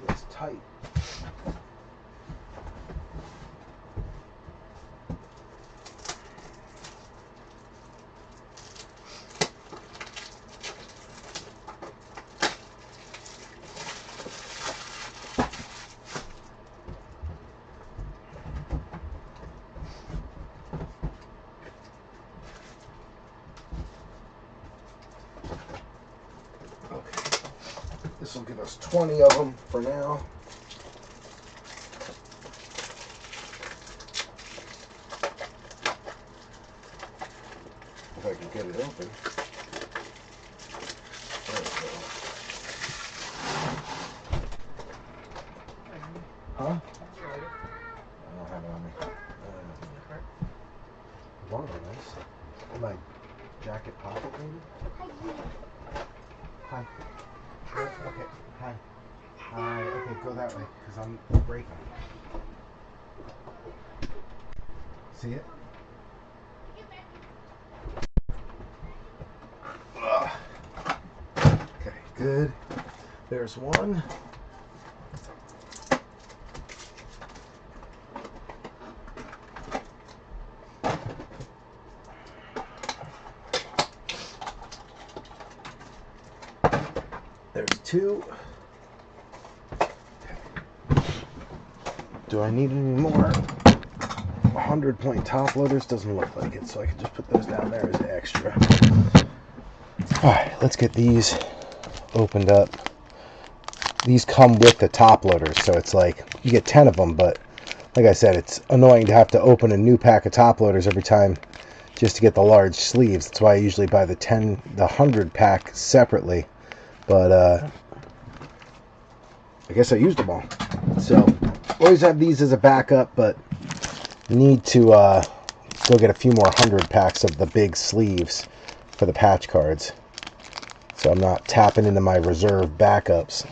It's tight. This will give us 20 of them for now. If I can get it open. There we go. Huh? I don't have it on me. One of them is. In my jacket pocket, maybe? Hi. Okay, hi. Hi, okay, go that way, because I'm breaking. See it? Ugh. Okay, good. There's one. There's two. Do I need any more 100-point top loaders? Doesn't look like it, so I can just put those down there as extra. Alright, let's get these opened up. These come with the top loaders, so it's like you get 10 of them, but like I said, it's annoying to have to open a new pack of top loaders every time just to get the large sleeves. That's why I usually buy the 100 pack separately. But I guess I used them all. So always have these as a backup, but need to go get a few more 100 packs of the big sleeves for the patch cards. So I'm not tapping into my reserve backups.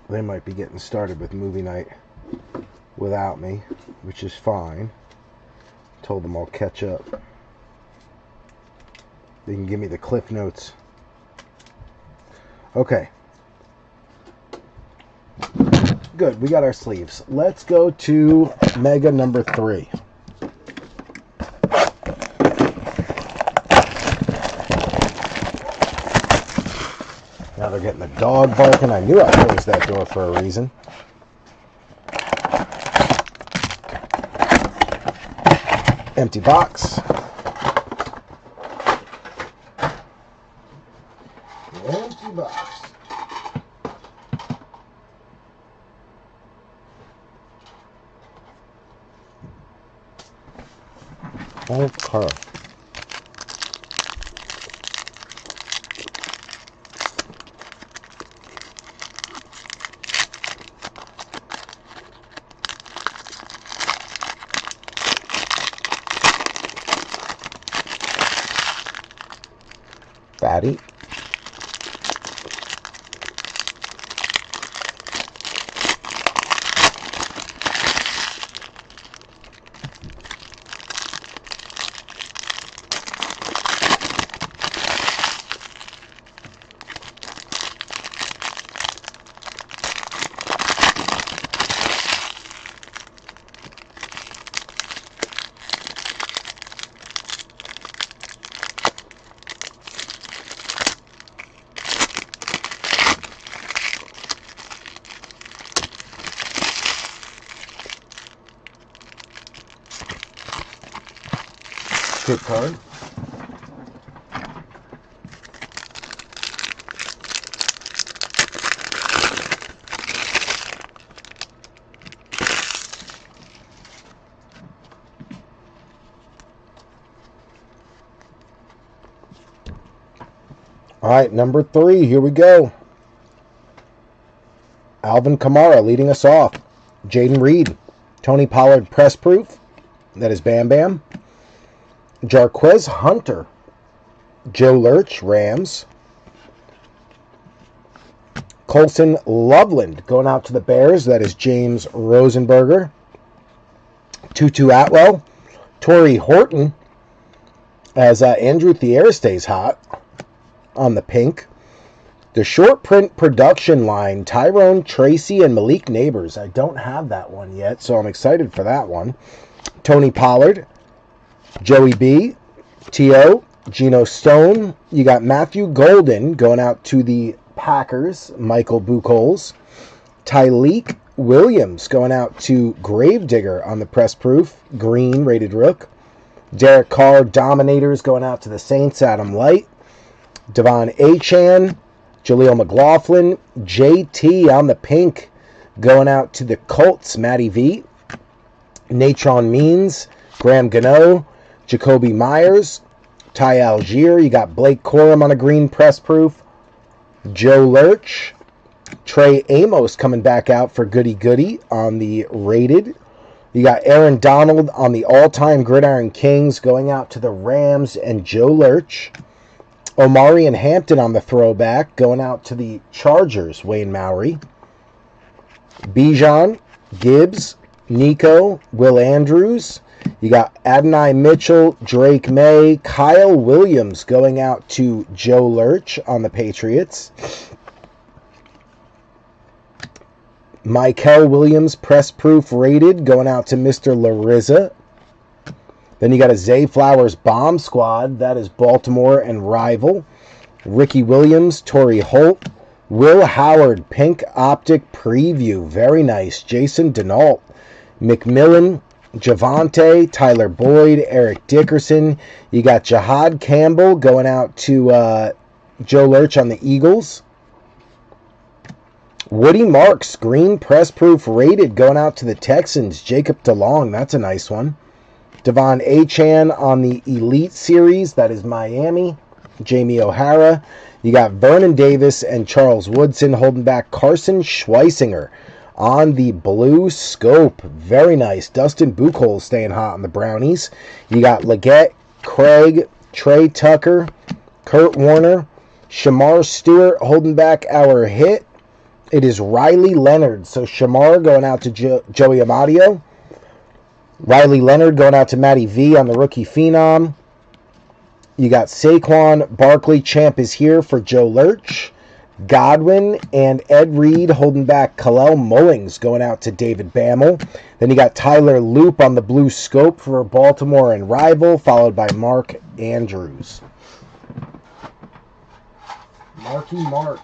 They might be getting started with movie night without me, which is fine. Told them I'll catch up. They can give me the cliff notes. Okay. Good, we got our sleeves. Let's go to Mega number 3. Now they're getting the dog barking. I knew I closed that door for a reason. Empty box. Empty box. Okay. Fatty. Good card. All right, number 3, here we go. Alvin Kamara leading us off. Jaden Reed. Tony Pollard press proof. That is Bam Bam. Jarquez Hunter. Joe Lurch, Rams. Colson Loveland going out to the Bears. That is James Rosenberger. Tutu Atwell. Torrey Horton. As Andrew Thierry stays hot on the pink. The short print production line. Tyrone Tracy and Malik Neighbors. I don't have that one yet, so I'm excited for that one. Tony Pollard. Joey B. T.O. Geno Stone. You got Matthew Golden going out to the Packers. Michael Buchholz. Tyleek Williams going out to Gravedigger on the press proof. Green rated rook. Derek Carr Dominators going out to the Saints. Adam Light. Devon Achane. Jaleel McLaughlin. JT on the pink going out to the Colts. Matty V. Natron Means. Graham Gano. Jacoby Myers. Ty Algier. You got Blake Corum on a green press proof. Joe Lurch. Trey Amos coming back out for Goody Goody on the rated. You got Aaron Donald on the all-time Gridiron Kings going out to the Rams and Joe Lurch. Omari and Hampton on the throwback going out to the Chargers, Wayne Mowry. Bijan, Gibbs, Nico, Will Andrews. You got Adonai Mitchell, Drake May, Kyle Williams going out to Joe Lurch on the Patriots. Michael Williams, press proof rated, going out to Mr. Larissa. Then you got a Zay Flowers bomb squad. That is Baltimore and rival. Ricky Williams, Torrey Holt. Will Howard, pink optic preview. Very nice. Jason Denault. McMillan, Javante, Tyler Boyd, Eric Dickerson. You got Jahad Campbell going out to Joe Lurch on the Eagles. Woody Marks, green press proof rated, going out to the Texans. Jacob DeLong, that's a nice one. Devon Achane on the Elite Series, that is Miami. Jamie O'Hara. You got Vernon Davis and Charles Woodson holding back Carson Schweisinger on the blue scope. Very nice. Dustin Buchholz staying hot on the Brownies. You got Leggett, Craig, Trey Tucker, Kurt Warner, Shamar Stewart holding back our hit. It is Riley Leonard. So Shamar going out to Joey Amadio. Riley Leonard going out to Matty V on the rookie phenom. You got Saquon Barkley. Champ is here for Joe Lurch. Godwin and Ed Reed holding back Kalel Mullings going out to David Bammel. Then you got Tyler Loop on the blue scope for Baltimore and rival, followed by Mark Andrews. Marky Mark.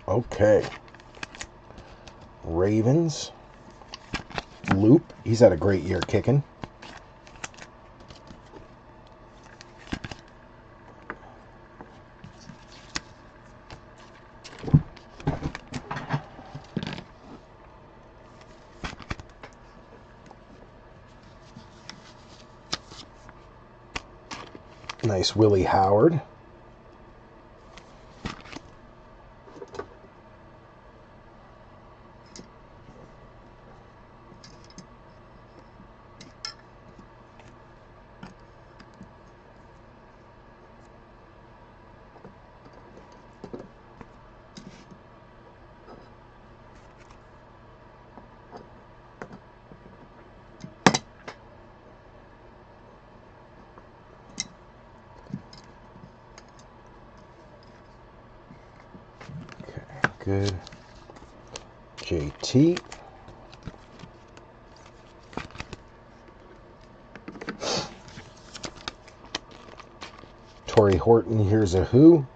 Okay. Ravens. Loop. He's had a great year kicking. Nice Willie Howard. Good. JT. Torrey Horton, here's a who.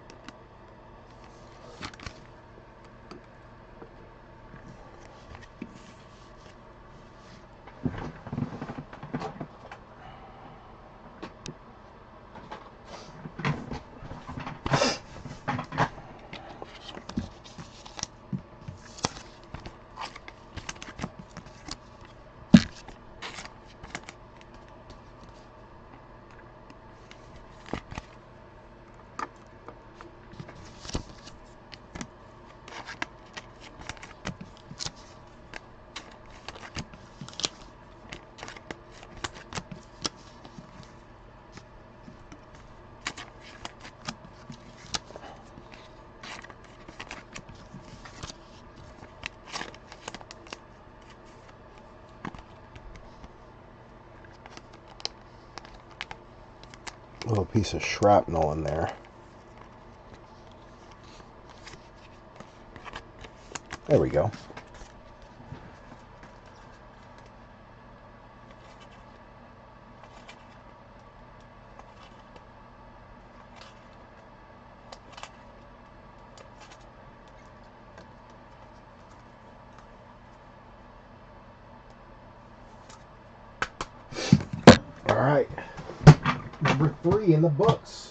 Little piece of shrapnel in there. There we go. All right. Number 3 in the books.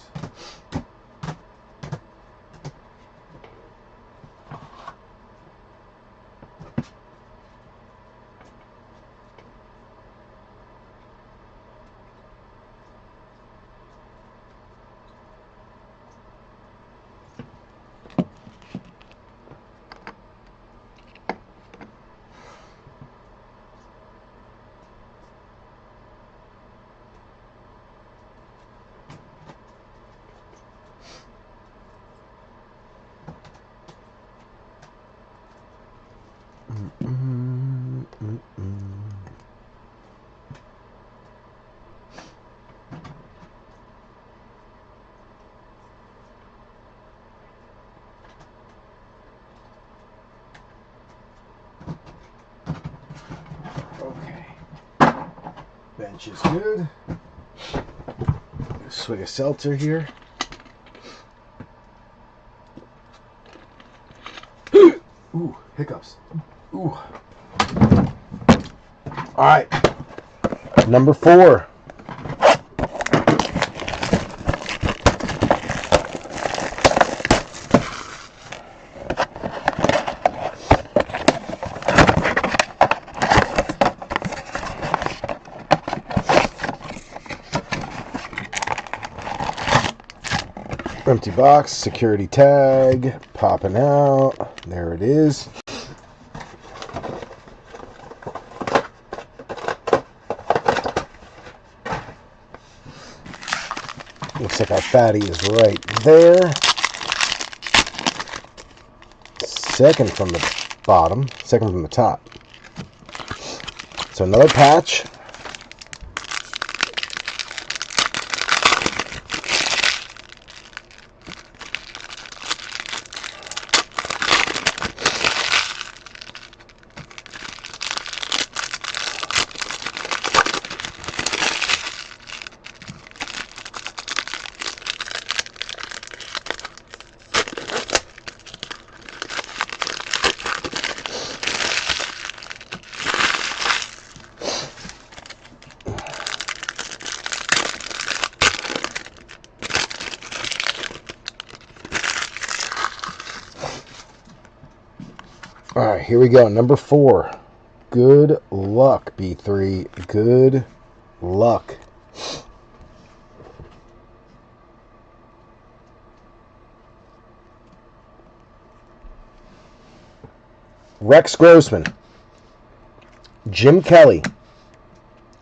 Okay. Bench is good. Swig of seltzer here. Ooh, hiccups. Ooh. All right. Number 4. Empty box, security tag, popping out. There it is. Looks like our fatty is right there. Second from the bottom, second from the top. So another patch. All right, here we go. Number 4. Good luck, B3. Good luck. Rex Grossman. Jim Kelly.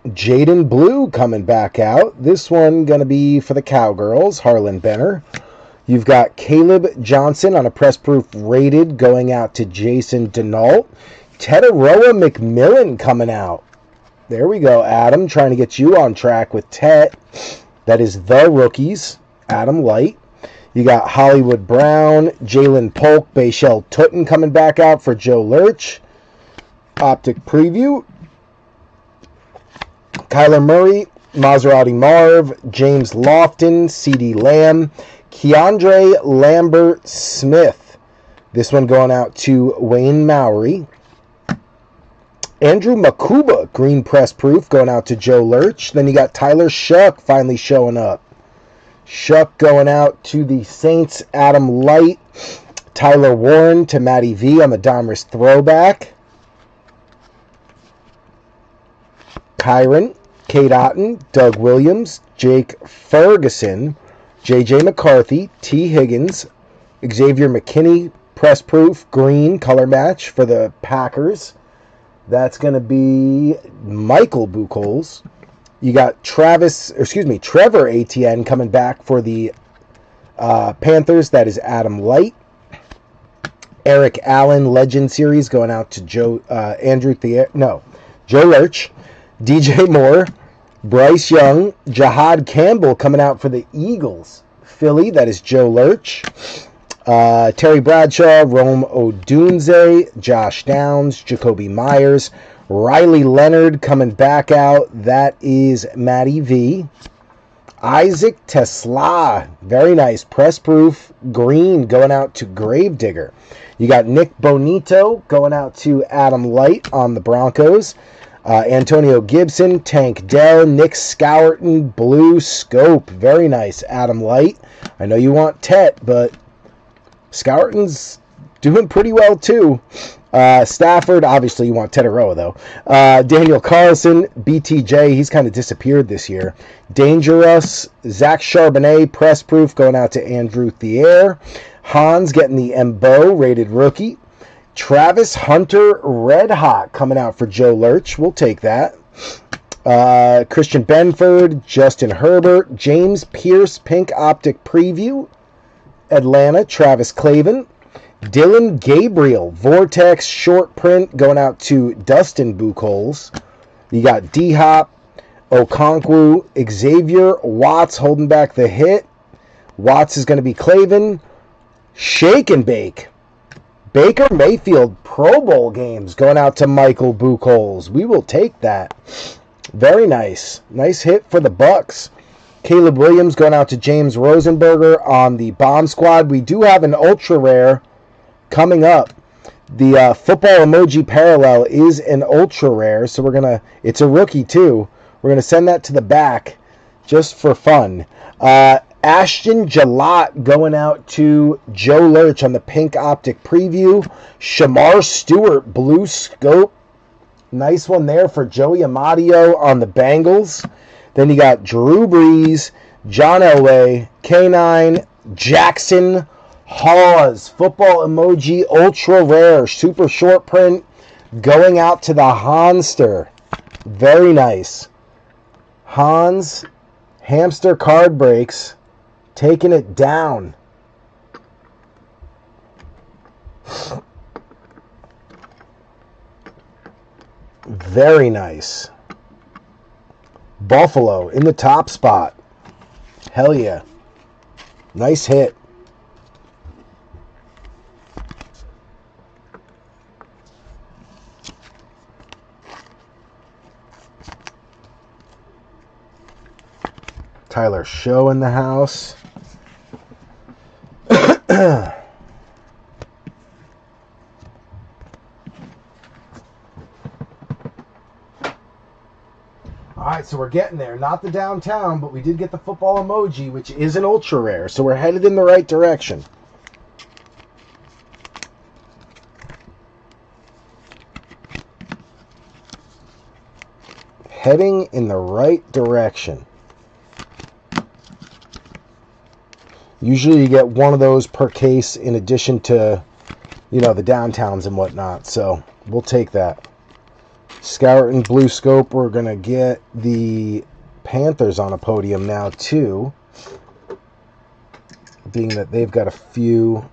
Jaden Blue coming back out. This one going to be for the Cowgirls. Harlan Benner. You've got Caleb Johnson on a press proof rated going out to Jason Denault. Tetaroa McMillan coming out. There we go, Adam, trying to get you on track with Tet. That is the rookies. Adam Light. You got Hollywood Brown, Jalen Polk, Bayshell Tutton coming back out for Joe Lurch. Optic preview. Kyler Murray, Maserati Marv, James Lofton, CD Lamb, Keandre Lambert Smith. This one going out to Wayne Mowry. Andrew Makuba, green press proof, going out to Joe Lurch. Then you got Tyler Shuck finally showing up. Shuck going out to the Saints, Adam Light. Tyler Warren to Matty V on the Donruss throwback. Kyron, Kate Otten, Doug Williams, Jake Ferguson, J.J. McCarthy, T. Higgins, Xavier McKinney, press proof, green, color match for the Packers. That's going to be Michael Buchholz. You got Trevor Etienne coming back for the Panthers. That is Adam Light. Eric Allen, Legend Series, going out to Joe Lurch. DJ Moore, Bryce Young, Jahad Campbell coming out for the Eagles. Philly, that is Joe Lurch. Terry Bradshaw, Rome Odunze, Josh Downs, Jacoby Myers, Riley Leonard coming back out. That is Matty V. Isaac Tesla, very nice. Press proof, green, going out to Gravedigger. You got Nick Bonito going out to Adam Light on the Broncos. Antonio Gibson, Tank Dell, Nick Scourton, Blue Scope. Very nice, Adam Light. I know you want Tet, but Scourton's doing pretty well too. Stafford, obviously you want Tetaroa though. Daniel Carlson, BTJ, he's kind of disappeared this year. Dangerous, Zach Charbonnet, press proof, going out to Andrew Thier. Hans getting the Embo, rated rookie. Travis Hunter, red hot, coming out for Joe Lurch. We'll take that. Christian Benford, Justin Herbert, James Pierce, pink optic preview. Atlanta, Travis Clavin. Dylan Gabriel, Vortex short print, going out to Dustin Buchholz. You got D-Hop, Okonkwo, Xavier Watts holding back the hit. Watts is going to be Clavin. Shake and Bake. Baker Mayfield Pro Bowl games going out to Michael Buchholz. We will take that. Very nice. Nice hit for the Bucks. Caleb Williams going out to James Rosenberger on the Bomb Squad. We do have an ultra rare coming up. The football emoji parallel is an ultra rare, so it's a rookie too. We're gonna send that to the back just for fun. Ashton Jalot going out to Joe Lurch on the pink optic preview. Shamar Stewart, blue scope. Nice one there for Joey Amadio on the Bengals. Then you got Drew Brees, John Elway, K9, Jackson Hawes. Football emoji, ultra rare, super short print, going out to the Hanster. Very nice. Hans, hamster card breaks. Taking it down. Very nice. Buffalo in the top spot. Hell yeah. Nice hit. Tyler Show in the house. Alright, so we're getting there. Not the downtown, but we did get the football emoji, which is an ultra rare. So we're headed in the right direction. Heading in the right direction. Usually you get one of those per case in addition to, the downtowns and whatnot. So we'll take that. Scout and Blue Scope, we're going to get the Panthers on a podium now too. Being that they've got a few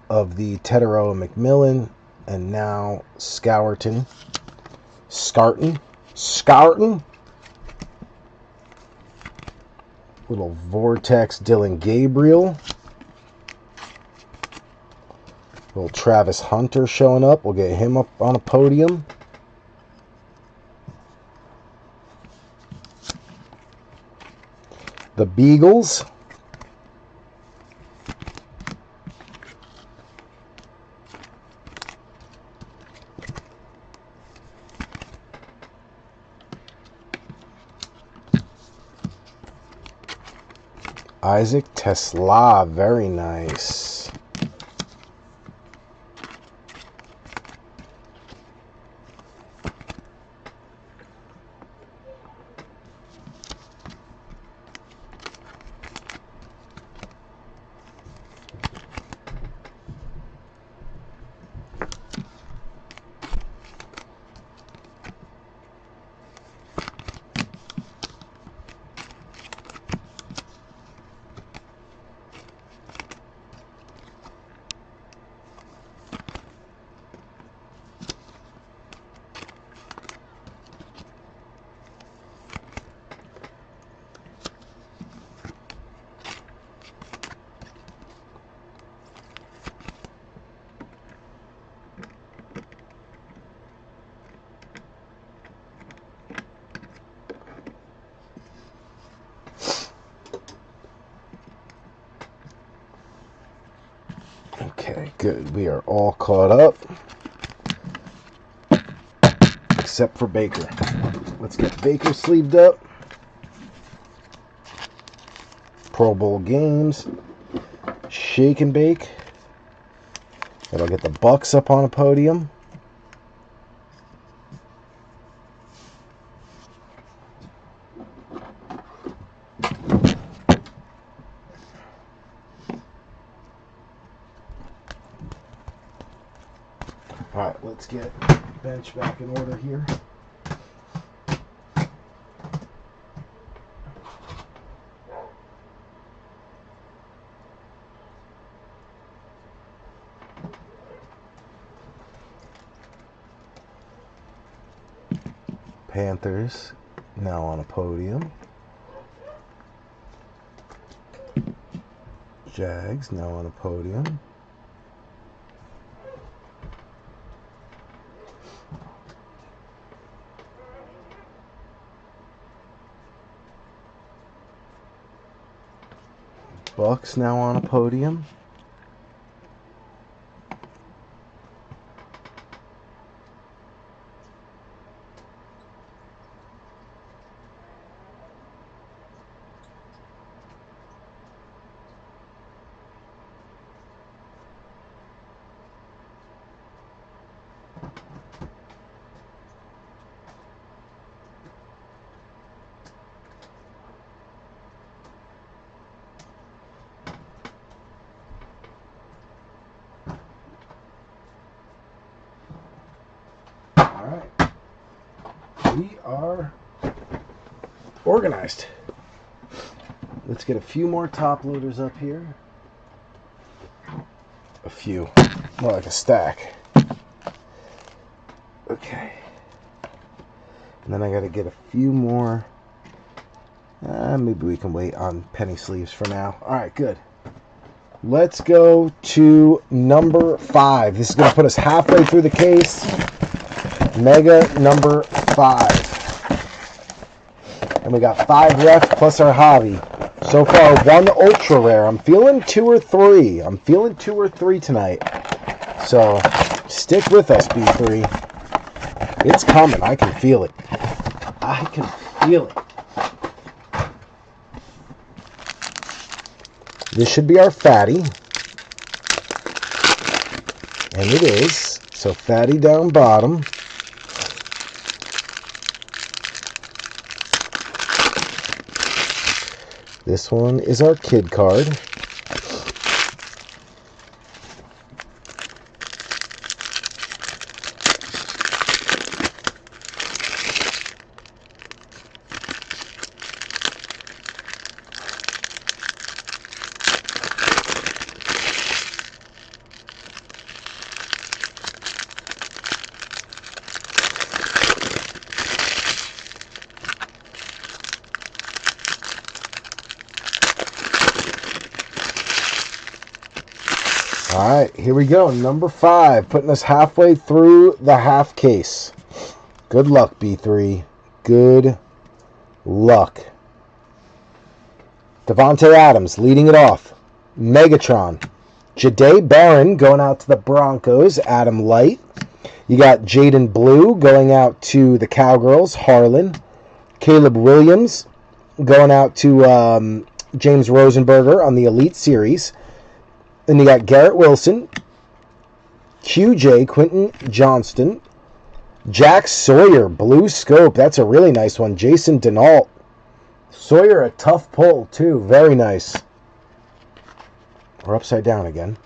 of the Tetaroa McMillan and now Scourton. Little Vortex Dylan Gabriel. Little Travis Hunter showing up. We'll get him up on a podium. The Beagles. Isaac Tesla, very nice. Okay, good. We are all caught up. Except for Baker. Let's get Baker sleeved up. Pro Bowl games. Shake and bake. That'll get the Bucks up on a podium. Alright, let's get bench back in order here. Panthers now on a podium. Jags now on a podium. Bucks now on a podium. We are organized. Let's get a few more top loaders up here. A few. More like a stack. Okay. And then I got to get a few more. Maybe we can wait on penny sleeves for now. Alright, good. Let's go to number 5. This is going to put us halfway through the case. Mega number 5. And we got 5 left plus our hobby. So far, 1 ultra rare. I'm feeling 2 or 3. I'm feeling 2 or 3 tonight. So stick with us, B3. It's coming. I can feel it. I can feel it. This should be our fatty. And it is. So fatty down bottom. This one is our kid card. All right, here we go. Number 5, putting us halfway through the half case. Good luck, B3. Good luck. Devontae Adams leading it off. Megatron. Jahdae Barron going out to the Broncos. Adam Light. You got Jaden Blue going out to the Cowgirls. Harlan. Caleb Williams going out to James Rosenberger on the Elite Series. Then you got Garrett Wilson. QJ Quentin Johnston. Jack Sawyer, Blue Scope. That's a really nice one. Jason Denault. Sawyer, a tough pull, too. Very nice. We're upside down again.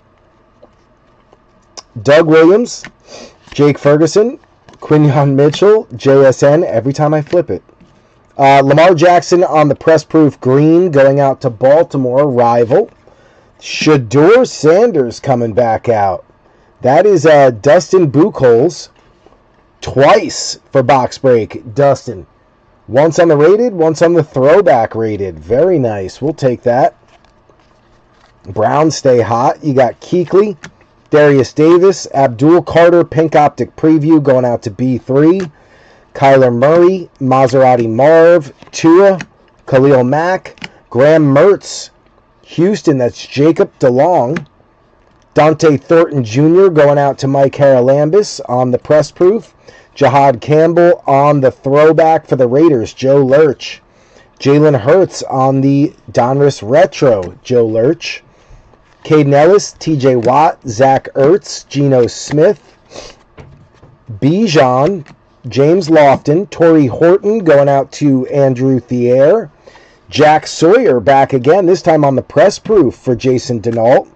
Doug Williams. Jake Ferguson. Quinyon Mitchell. JSN. Every time I flip it. Lamar Jackson on the press-proof green going out to Baltimore. Rival. Shador Sanders coming back out. That is Dustin Buchholz. Twice for box break, Dustin. Once on the rated, once on the throwback rated. Very nice. We'll take that. Browns stay hot. You got Kuechly, Darius Davis, Abdul Carter, Pink Optic Preview going out to B3. Kyler Murray, Maserati Marv, Tua, Khalil Mack, Graham Mertz, Houston, that's Jacob DeLong. Dante Thornton Jr. going out to Mike Haralambis on the press proof. Jahad Campbell on the throwback for the Raiders, Joe Lurch. Jalen Hurts on the Donruss Retro, Joe Lurch. Caden Ellis, TJ Watt, Zach Ertz, Geno Smith. Bijan, James Lofton, Torrey Horton going out to Andrew Thier. Jack Sawyer back again, this time on the press proof for Jason Denault.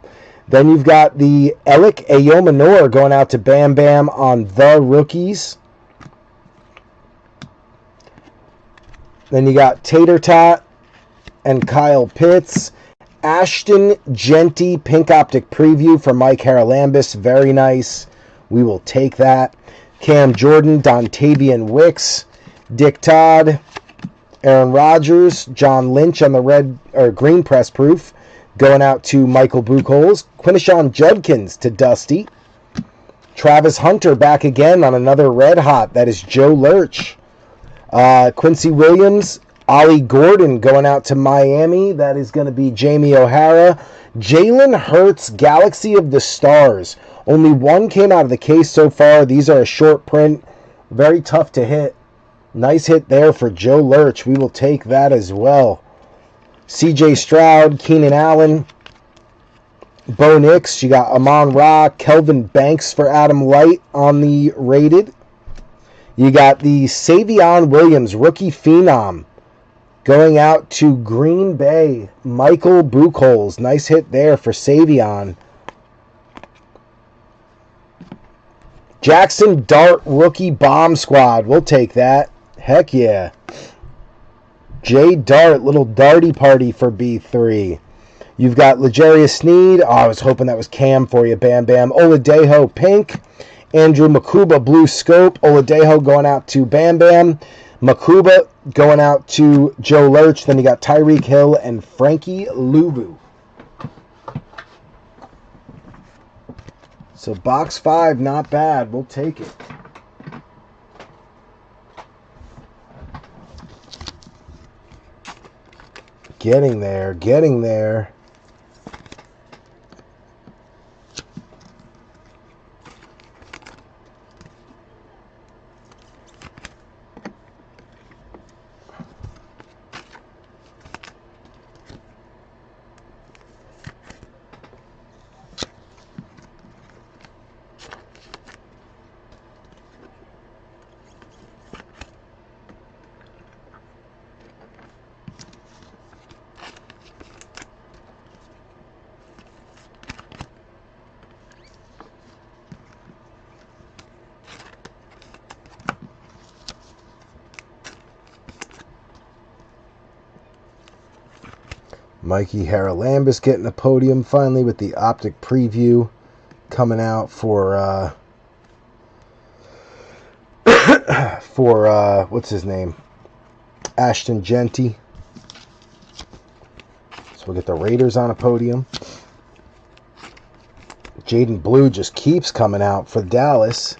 Then you've got the Alec Ayomanor going out to Bam Bam on the rookies. Then you got Tater Tot and Kyle Pitts. Ashton Genty, Pink Optic Preview for Mike Haralambis. Very nice. We will take that. Cam Jordan, Dontavian Wicks. Dick Todd. Aaron Rodgers. John Lynch on the red or green press proof. Going out to Michael Buchholz. Quinishon Judkins to Dusty. Travis Hunter back again on another red hot. That is Joe Lurch. Quincy Williams, Ollie Gordon going out to Miami. That is going to be Jamie O'Hara. Jalen Hurts, Galaxy of the Stars. Only one came out of the case so far. These are a short print. Very tough to hit. Nice hit there for Joe Lurch. We will take that as well. CJ Stroud, Keenan Allen, Bo Nix. You got Amon Ra, Kelvin Banks for Adam Light on the rated. You got the Savion Williams, rookie phenom, going out to Green Bay. Michael Buchholz. Nice hit there for Savion. Jackson Dart, rookie bomb squad. We'll take that. Heck yeah. Jay Dart, little darty party for B3. You've got L'Jarius Sneed. Oh, I was hoping that was Cam for you, Bam Bam. Oladejo, pink. Andrew Makuba, blue scope. Oladejo going out to Bam Bam. Makuba going out to Joe Lurch. Then you got Tyreek Hill and Frankie Luvu. So box 5, not bad. We'll take it. Getting there, getting there. Mikey Haralambis getting a podium finally with the optic preview coming out for what's his name? Ashton Genty. So we'll get the Raiders on a podium. Jaden Blue just keeps coming out for Dallas.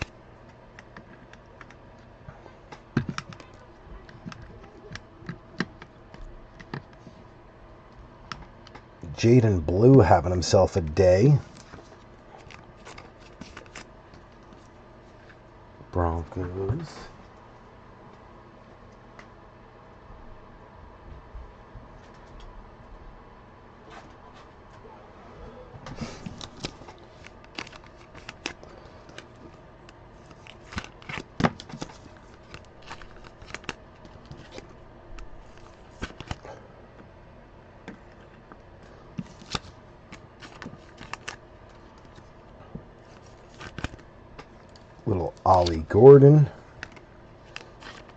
Jaden Blue having himself a day. Broncos. Little Ollie Gordon.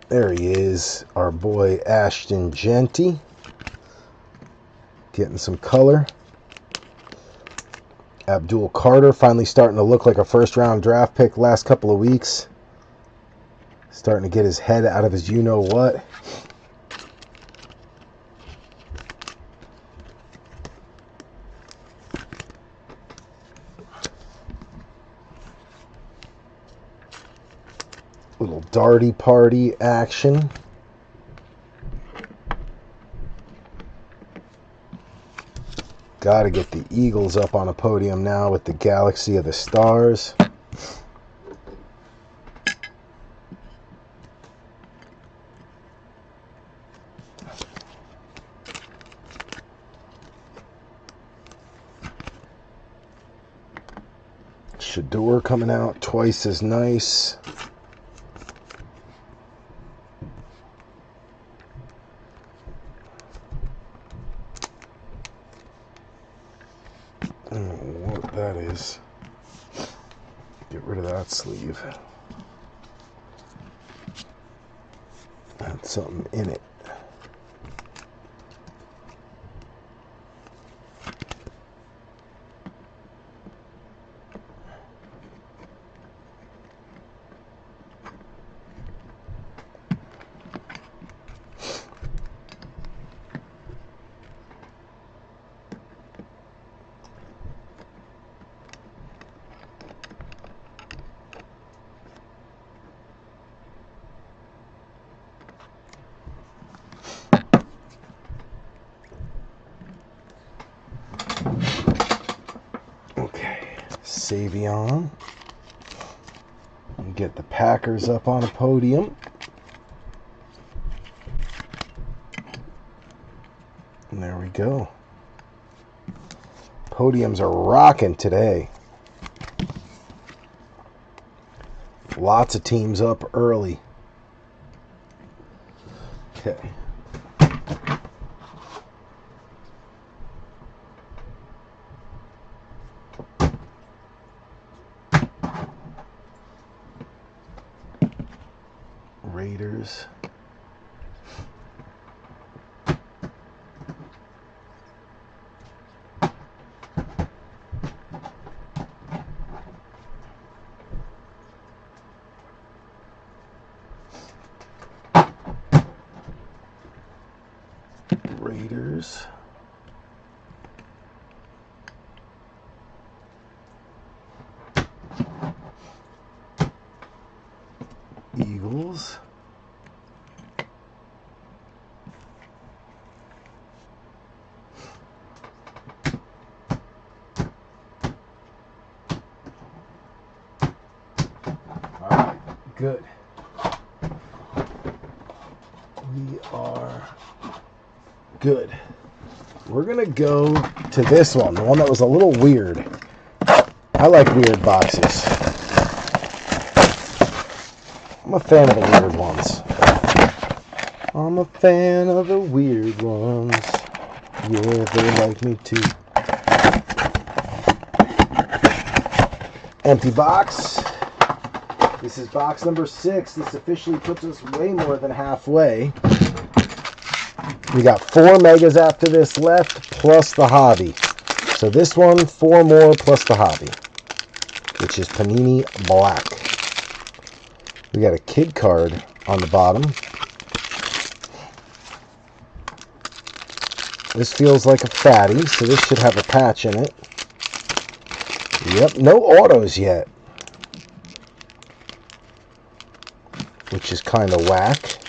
There he is, our boy Ashton Genty. Getting some color. Abdul Carter finally starting to look like a first-round draft pick last couple of weeks. Starting to get his head out of his you-know-what. Little Darty Party action. Got to get the Eagles up on a podium now with the Galaxy of the Stars. Shador coming out twice as nice. I don't know what that is. Get rid of that sleeve. Had something in it. Savion. Get the Packers up on a podium. And there we go. Podiums are rocking today. Lots of teams up early. Okay. Raiders. Raiders. Eagles. All right, good. We are good. We're going to go to this one, the one that was a little weird. I like weird boxes. I'm a fan of the weird ones. I'm a fan of the weird ones. Yeah, they like me too. Empty box. This is box number 6. This officially puts us way more than halfway. We got 4 megas after this left, plus the hobby. So this one, 4 more plus the hobby, which is Panini Black. We got a kid card on the bottom. This feels like a fatty, so this should have a patch in it. Yep, no autos yet, which is kind of whack.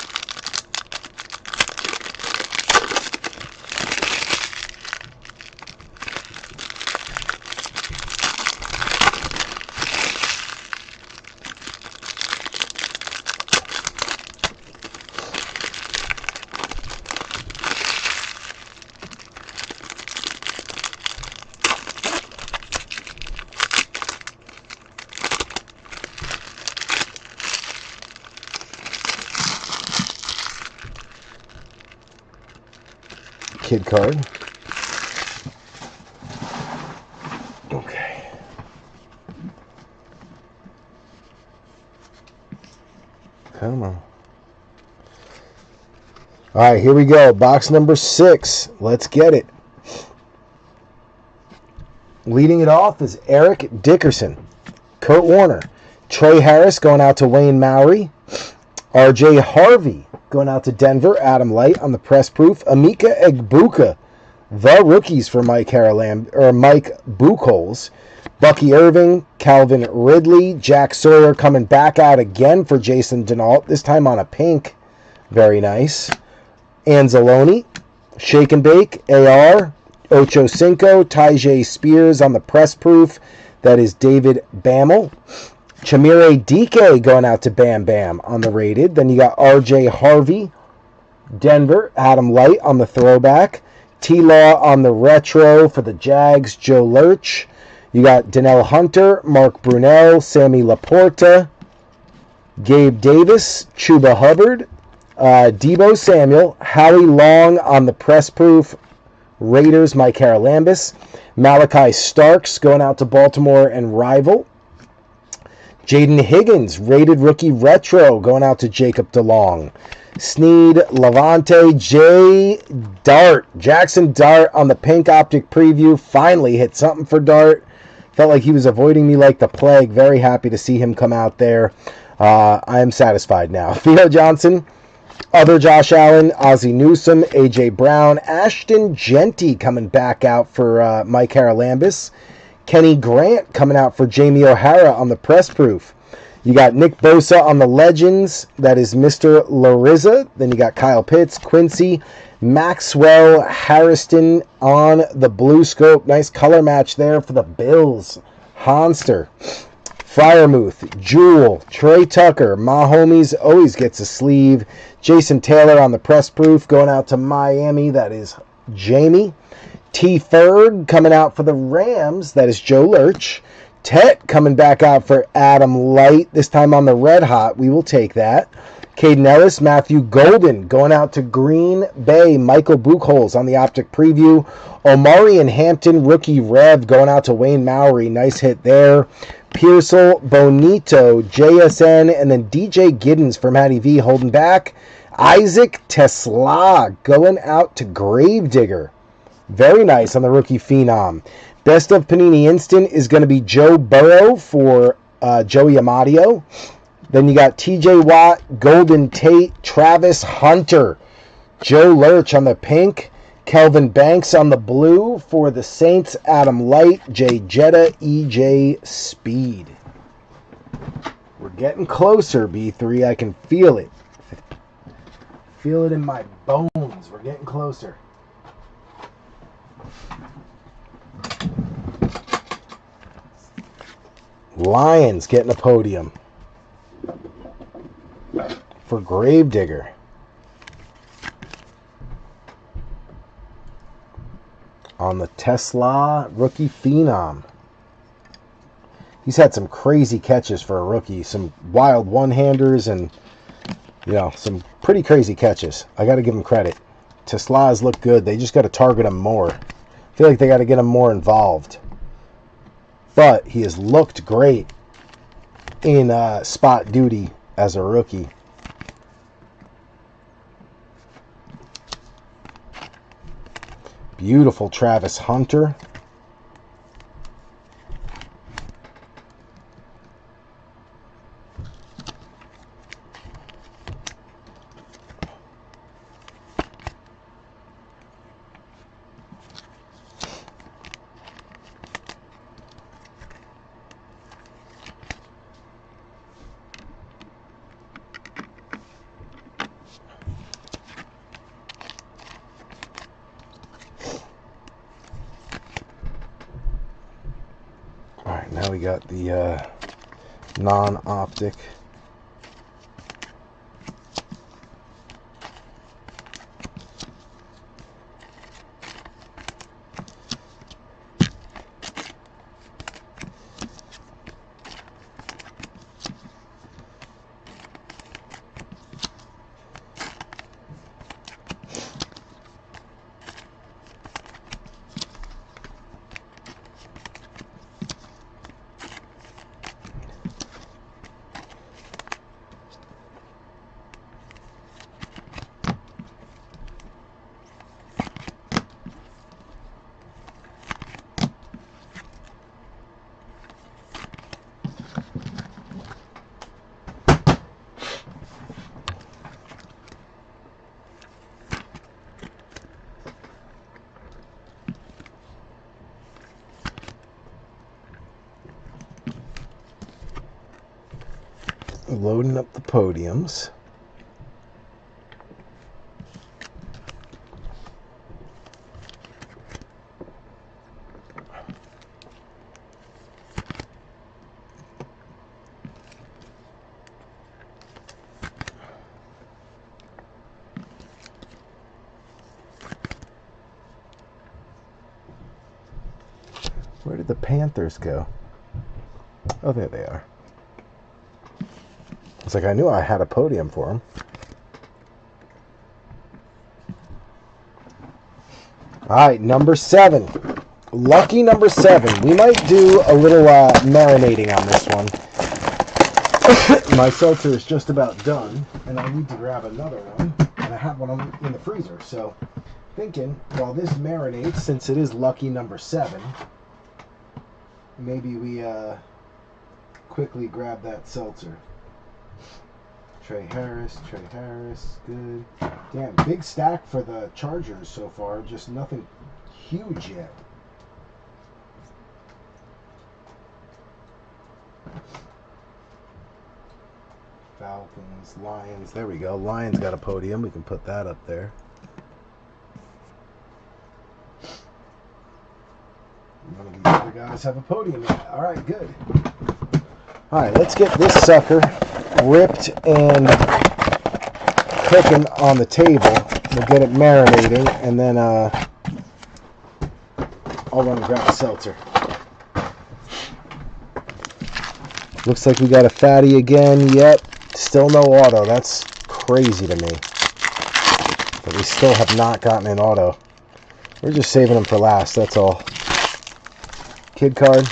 Kid card. Okay. Come on. All right, here we go. Box number 6. Let's get it. Leading it off is Eric Dickerson, Kurt Warner, Trey Harris going out to Wayne Mowry, R.J. Harvey going out to Denver, Adam Light on the press proof, Emeka Egbuka, the rookies for Mike Buchholz, Bucky Irving, Calvin Ridley, Jack Sawyer coming back out again for Jason Denault, this time on a pink. Very nice. Anzalone, Shake and Bake, AR, Ocho Cinco, Tyjae Spears on the press proof. That is David Bammel. Chamire DK going out to Bam Bam on the rated. Then you got RJ Harvey, Denver, Adam Light on the throwback. T-Law on the retro for the Jags, Joe Lurch. You got Donnell Hunter, Mark Brunell, Sammy Laporta, Gabe Davis, Chuba Hubbard, Debo Samuel, Howie Long on the press proof, Raiders, Mike Haralambis, Malachi Starks going out to Baltimore and Rival. Jaden Higgins, rated rookie retro, going out to Jacob DeLong. Sneed, Levante, Jackson Dart on the pink optic preview. Finally hit something for Dart. Felt like he was avoiding me like the plague. Very happy to see him come out there. I am satisfied now. Theo Johnson, other Josh Allen, Ozzie Newsome, A.J. Brown, Ashton Genty coming back out for Mike Haralambis. Kenny Grant coming out for Jamie O'Hara on the press proof. You got Nick Bosa on the Legends. That is Mr. Larissa. Then you got Kyle Pitts, Quincy, Maxwell, Harrison on the blue scope. Nice color match there for the Bills. Honster, Fryermuth, Jewel, Trey Tucker, Mahomes always gets a sleeve. Jason Taylor on the press proof going out to Miami. That is Jamie. T. Ferg coming out for the Rams. That is Joe Lurch. Tet coming back out for Adam Light. This time on the Red Hot. We will take that. Caden Ellis, Matthew Golden going out to Green Bay. Michael Buchholz on the optic preview. Omari and Hampton, rookie Rev going out to Wayne Mowry. Nice hit there. Pearsall, Bonito, JSN, and then DJ Giddens from Matty V holding back. Isaac Tesla going out to Gravedigger. Very nice on the rookie phenom. Best of Panini Instant is going to be Joe Burrow for Joey Amadio. Then you got TJ Watt, Golden Tate, Travis Hunter, Joe Lurch on the pink, Kelvin Banks on the blue for the Saints, Adam Light, Jay Jetta, EJ Speed. We're getting closer, B3. I can feel it. Feel it in my bones. We're getting closer. Lions getting a podium for Gravedigger. On the Tesla rookie phenom. He's had some crazy catches for a rookie. Some wild one-handers and, some pretty crazy catches. I got to give him credit. Tesla's look good. They just got to target him more. I feel like they got to get him more involved. But he has looked great in spot duty as a rookie. Beautiful Travis Hunter. now we got the non-optic. Loading up the podiums. Where did the Panthers go? Oh, there they are. It's like I knew I had a podium for them. All right, number 7. Lucky number 7. We might do a little marinating on this one. My seltzer is just about done, and I need to grab another one. And I have one in the freezer. So, thinking, while this marinates, since it is lucky number 7, maybe we quickly grab that seltzer. Trey Harris, good. Damn, big stack for the Chargers so far, just nothing huge yet. Falcons, Lions, there we go. Lions got a podium, we can put that up there. None of these other guys have a podium yet. Alright, good. Alright, let's get this sucker ripped and cooking on the table. We'll get it marinating, and then I'll run and grab a seltzer. Looks like we got a fatty again. Yep, still no auto. That's crazy to me. But we still have not gotten an auto. We're just saving them for last, that's all. Kid card.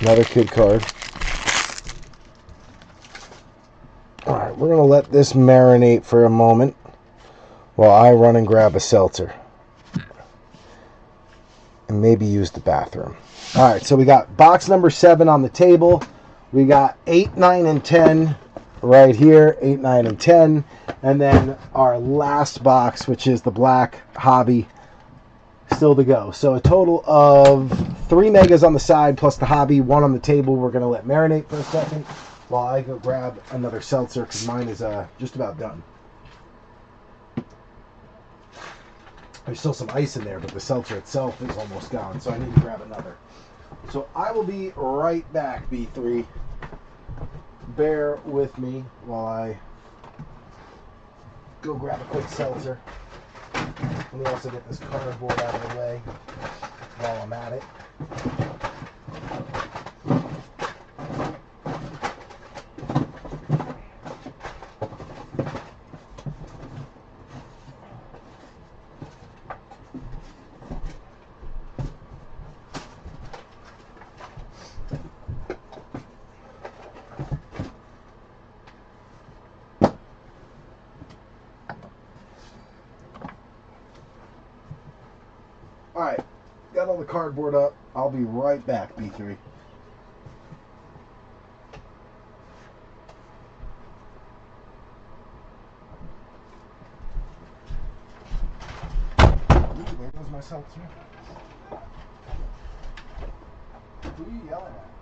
Another kid card. Alright, we're going to let this marinate for a moment while I run and grab a seltzer. And maybe use the bathroom. Alright, so we got box number 7 on the table. We got 8, 9, and 10 right here. 8, 9, and 10. And then our last box, which is the black hobby, still to go. So a total of 3 megas on the side plus the hobby, 1 on the table. We're going to let marinate for a second while I go grab another seltzer because mine is just about done. There's still some ice in there, but the seltzer itself is almost gone, so I need to grab another. So I will be right back, B3. Bear with me while I go grab a quick seltzer. Let me also get this cardboard out of the way while I'm at it. Alright, got all the cardboard up. I'll be right back, B3. Ooh, there goes my seltzer. Who are you yelling at?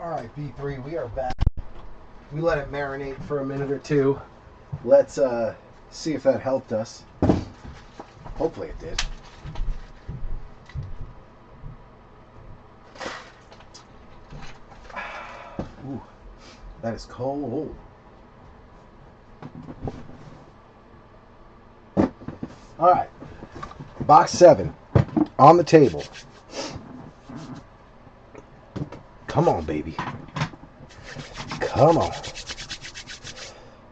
All right, B3, we are back. We let it marinate for a minute or two. Let's see if that helped us. Hopefully it did. Ooh, that is cold. All right, box 7 on the table. Come on, baby. Come on.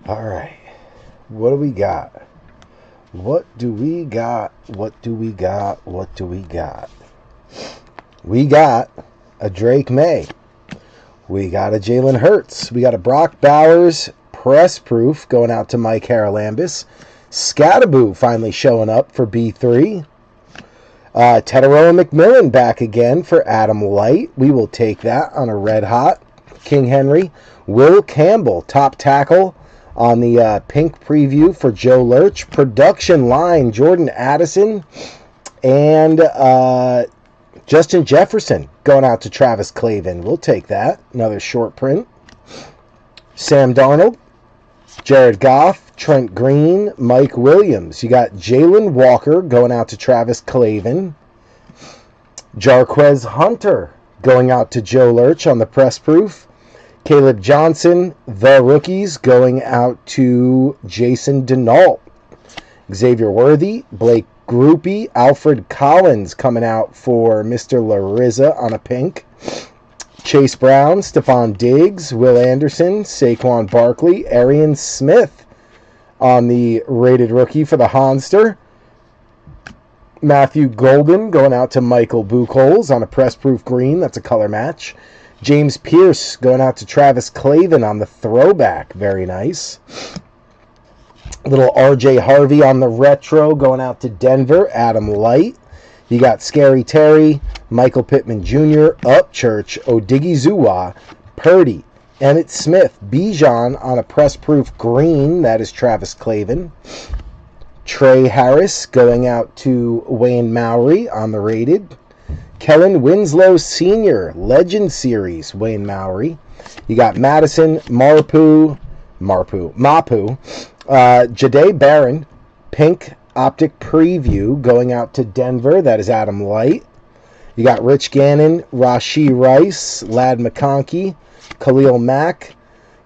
All right. What do we got? What do we got? What do we got? What do we got? We got a Drake May. We got a Jalen Hurts. We got a Brock Bowers press proof going out to Mike Haralambis. Scattaboo finally showing up for B3. Teteroa McMillan back again for Adam Light. We will take that on a red hot. King Henry. Will Campbell, top tackle on the pink preview for Joe Lurch. Production line, Jordan Addison. And Justin Jefferson going out to Travis Clavin. We'll take that. Another short print. Sam Darnold. Jared Goff, Trent Green, Mike Williams. You got Jalen Walker going out to Travis Clavin. Jarquez Hunter going out to Joe Lurch on the press proof. Caleb Johnson, the rookies, going out to Jason Denault. Xavier Worthy, Blake Groupie, Alfred Collins coming out for Mr. Larissa on a pink. Chase Brown, Stephon Diggs, Will Anderson, Saquon Barkley, Arian Smith on the rated rookie for the Honster. Matthew Golden going out to Michael Buchholz on a press-proof green. That's a color match. James Pierce going out to Travis Clavin on the throwback. Very nice. Little RJ Harvey on the retro going out to Denver. Adam Light. You got Scary Terry, Michael Pittman Jr., Upchurch, Odighizuwa, Purdy, Emmitt Smith, Bijan on a press-proof green. That is Travis Clavin. Trey Harris going out to Wayne Maury on the rated. Kellen Winslow Sr., Legend Series, Wayne Maury. You got Madison, Mapu, Jahdae Barron, pink optic preview going out to Denver. That is Adam Light. You got Rich Gannon, Rashee Rice, Ladd McConkey, Khalil Mack,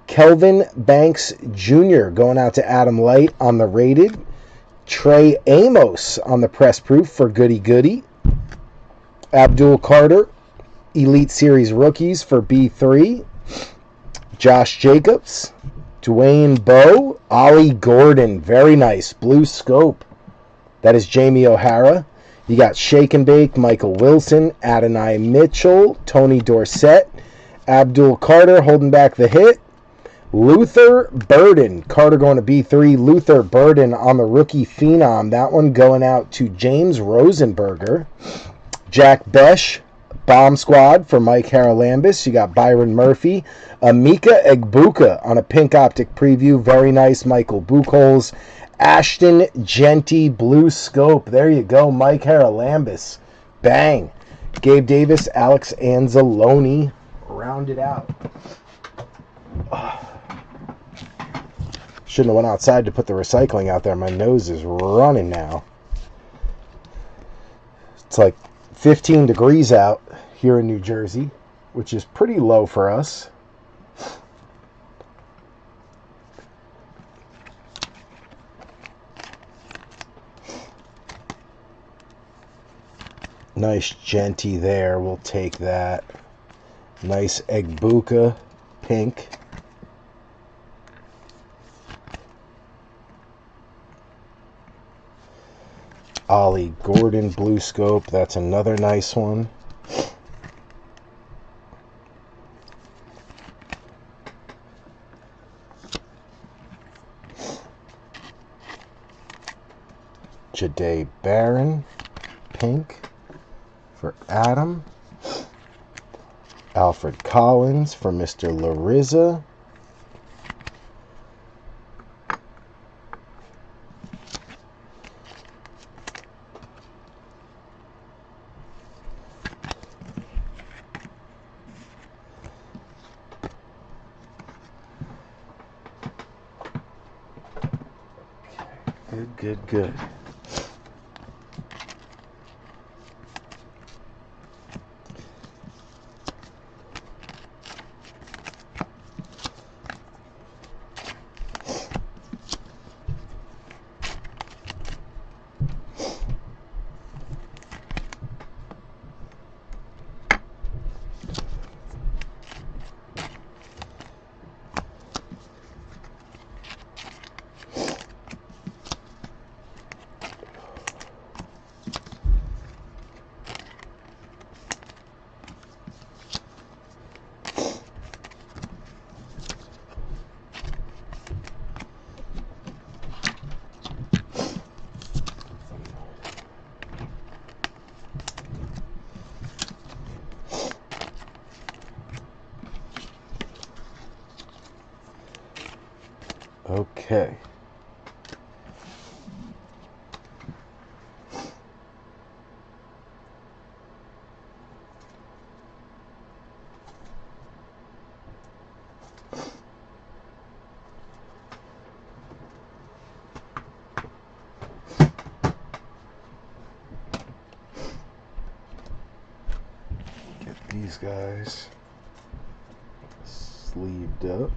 Kelvin Banks Jr. going out to Adam Light on the rated. Trey Amos on the press proof for Goody Goody. Abdul Carter, Elite Series rookies for B3. Josh Jacobs, Dwayne Bowe, Ollie Gordon, very nice, blue scope. That is Jamie O'Hara. You got Shake and Bake, Michael Wilson, Adonai Mitchell, Tony Dorsett, Abdul Carter holding back the hit. Luther Burden, Carter going to B3. Luther Burden on the rookie phenom. That one going out to James Rosenberger. Jack Besh, Bomb Squad for Mike Haralambis. You got Byron Murphy. Amika Egbuka on a pink optic preview. Very nice, Michael Buchholz. Ashton Genty, blue scope. There you go, Mike Haralambis. Bang. Gabe Davis, Alex Anzalone. Rounded out. Shouldn't have went outside to put the recycling out there. My nose is running now. It's like 15 degrees out here in New Jersey, which is pretty low for us. Nice Genty there. We'll take that. Nice Egbuka pink. Ollie Gordon blue scope. That's another nice one. Jahdae Barron pink for Adam. Alfred Collins for Mr. Larissa. Good, good, good. Okay. Get these guys sleeved up.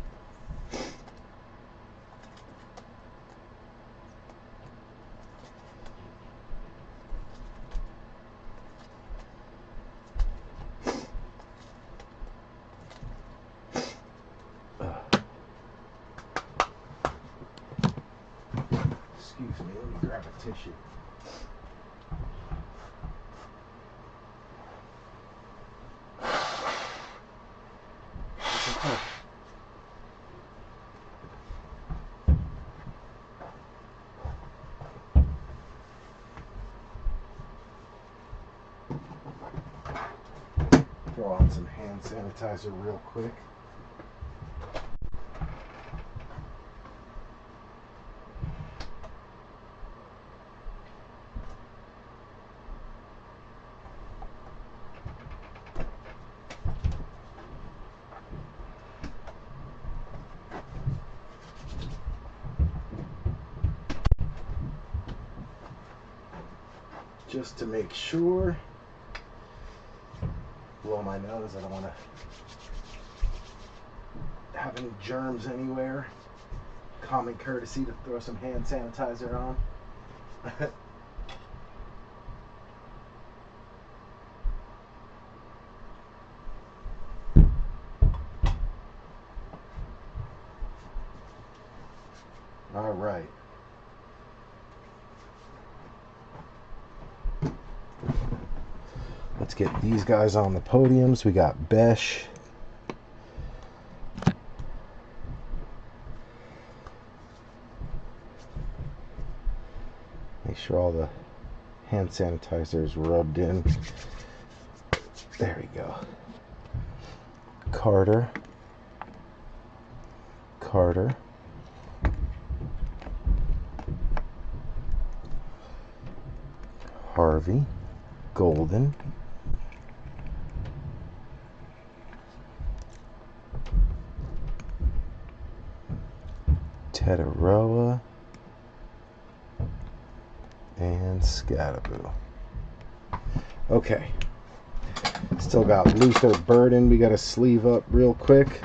Excuse me, let me grab a tissue. Okay. Throw on some hand sanitizer real quick. Just to make sure. Blow my nose, I don't want to have any germs anywhere. Common courtesy to throw some hand sanitizer on. All right. Let's get these guys on the podiums. We got Besh. Make sure all the hand sanitizer is rubbed in. There we go. Carter. Carter. Harvey. Golden. Tetaroa. And Scataboo. Okay. Still got Luther Burden. We got to sleeve up real quick.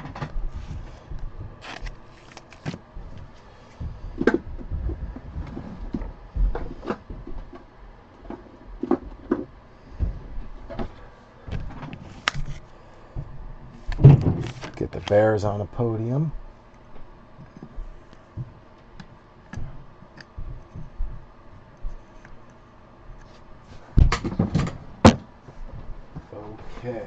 Get the Bears on a podium. Okay.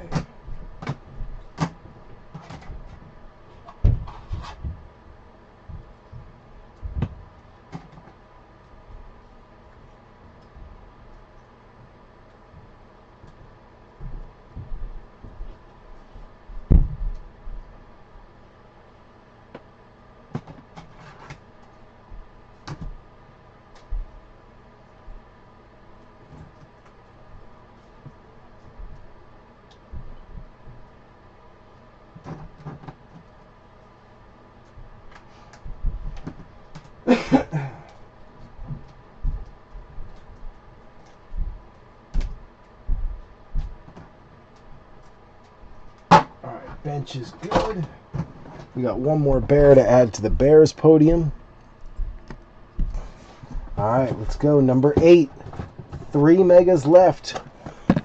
which is good. We got one more bear to add to the Bears podium. All right, let's go. Number 8. 3 megas left.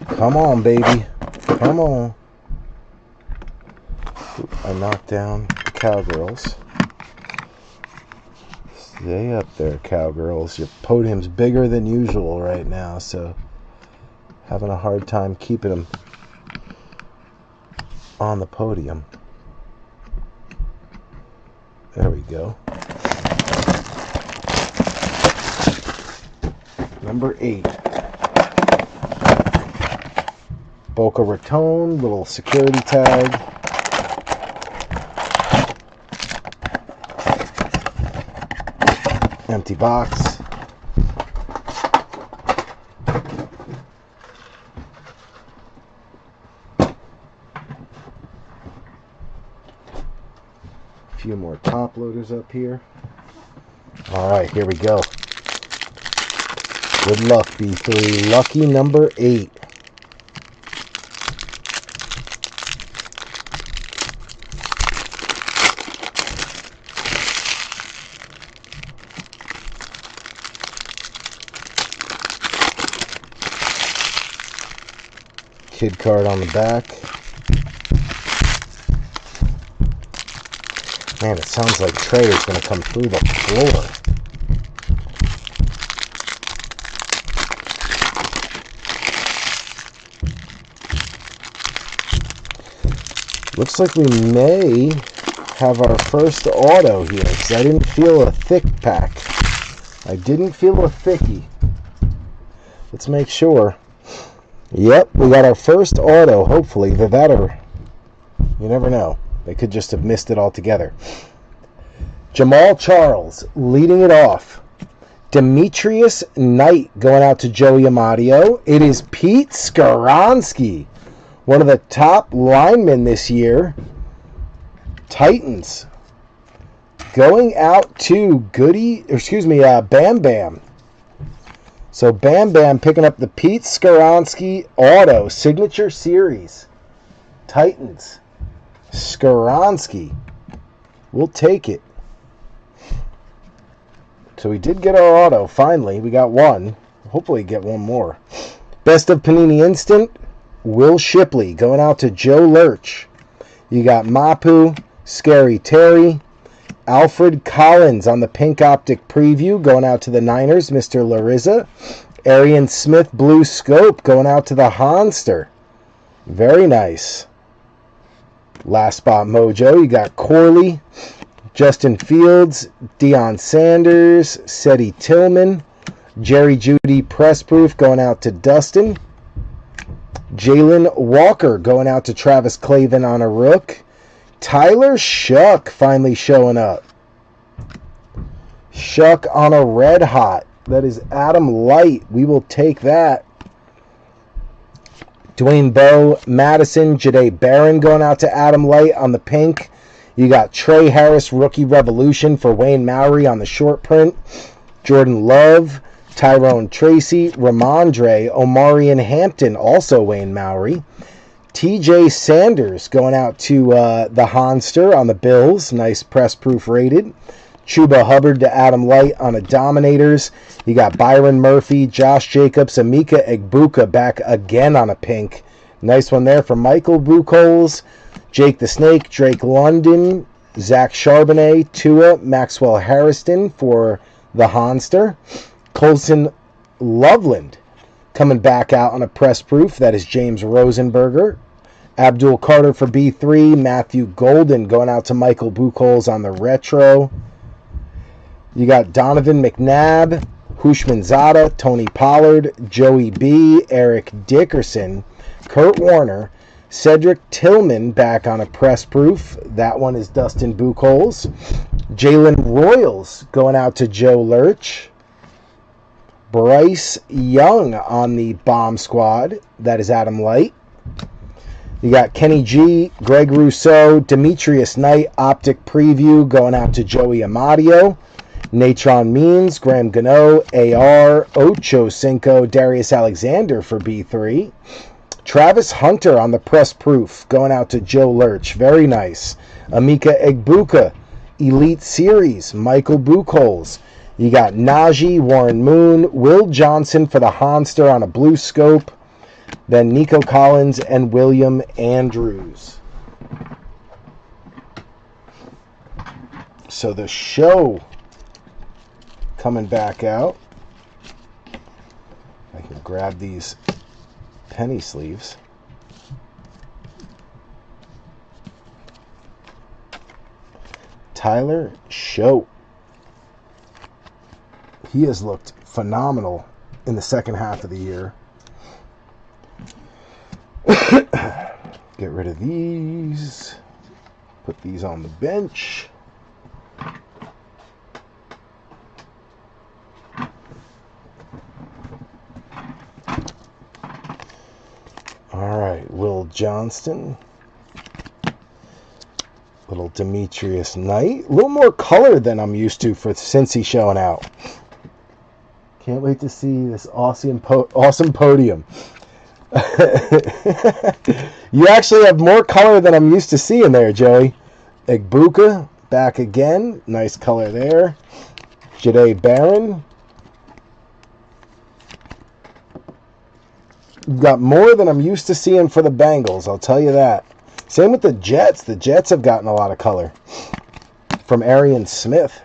Come on, baby. Come on. I knocked down the Cowgirls. Stay up there, Cowgirls. Your podium's bigger than usual right now, so having a hard time keeping them on the podium. There we go. Number 8. Boca Raton, little security tag. Empty box. A few more top loaders up here. All right, here we go. Good luck, B3. Lucky number 8. Kid card on the back. Man, it sounds like Trey is going to come through the floor. Looks like we may have our first auto here, because I didn't feel a thick pack. I didn't feel a thickie. Let's make sure. Yep, we got our first auto, hopefully. The veteran. You never know. They could just have missed it altogether. Jamal Charles leading it off. Demetrius Knight going out to Joey Amadio. It is Pete Skoronsky, one of the top linemen this year. Titans going out to Bam Bam. So Bam Bam picking up the Pete Skoronsky Auto Signature Series. Titans. Skoronsky. We'll take it. So we did get our auto, finally. We got one. Hopefully get one more. Best of Panini Instant. Will Shipley going out to Joe Lurch. You got Mapu, Scary Terry, Alfred Collins on the Pink Optic Preview going out to the Niners, Mr. Larissa. Arian Smith Blue Scope going out to the Honster. Very nice. Last spot mojo. You got Corley, Justin Fields, Deion Sanders, Seti Tillman, Jerry Jeudy Press Proof going out to Dustin. Jalen Walker going out to Travis Clavin on a Rook. Tyler Shuck finally showing up. Shuck on a red hot. That is Adam Light. We will take that. Dwayne Bowe, Madison, Jade Barron going out to Adam Light on the pink. You got Trey Harris, Rookie Revolution for Wayne Maury on the short print. Jordan Love, Tyrone Tracy, Ramondre, Omarion Hampton, also Wayne Maury. TJ Sanders going out to the Honster on the Bills. Nice press proof rated. Chuba Hubbard to Adam Light on a Dominators. You got Byron Murphy, Josh Jacobs, Amika Egbuka back again on a pink. Nice one there from Michael Buchholz. Jake the Snake, Drake London, Zach Charbonnet, Tua, Maxwell Harrison for the Honster. Colson Loveland coming back out on a press proof. That is James Rosenberger. Abdul Carter for B3. Matthew Golden going out to Michael Buchholz on the retro. You got Donovan McNabb, Hushman Zada, Tony Pollard, Joey B, Eric Dickerson, Kurt Warner, Cedric Tillman back on a press proof. That one is Dustin Buchholz. Jalen Royals going out to Joe Lurch. Bryce Young on the bomb squad. That is Adam Light. You got Kenny G, Greg Rousseau, Demetrius Knight, Optic Preview going out to Joey Amadio. Natron Means, Graham Gano, AR, Ocho Cinco, Darius Alexander for B3. Travis Hunter on the press proof, going out to Joe Lurch. Very nice. Amika Egbuka, Elite Series, Michael Buchholz. You got Najee, Warren Moon, Will Johnson for the Honster on a blue scope. Then Nico Collins and William Andrews. So the show coming back out. I can grab these penny sleeves. Tyler Show. He has looked phenomenal in the second half of the year. Get rid of these. Put these on the bench. All right, Will Johnston. Little Demetrius Knight. A little more color than I'm used to for Cincy showing out. Can't wait to see this awesome podium. You actually have more color than I'm used to seeing there, Joey. Egbuka, back again. Nice color there. Jahdae Barron. You've got more than I'm used to seeing for the Bengals, I'll tell you that. Same with the Jets. The Jets have gotten a lot of color. From Arian Smith.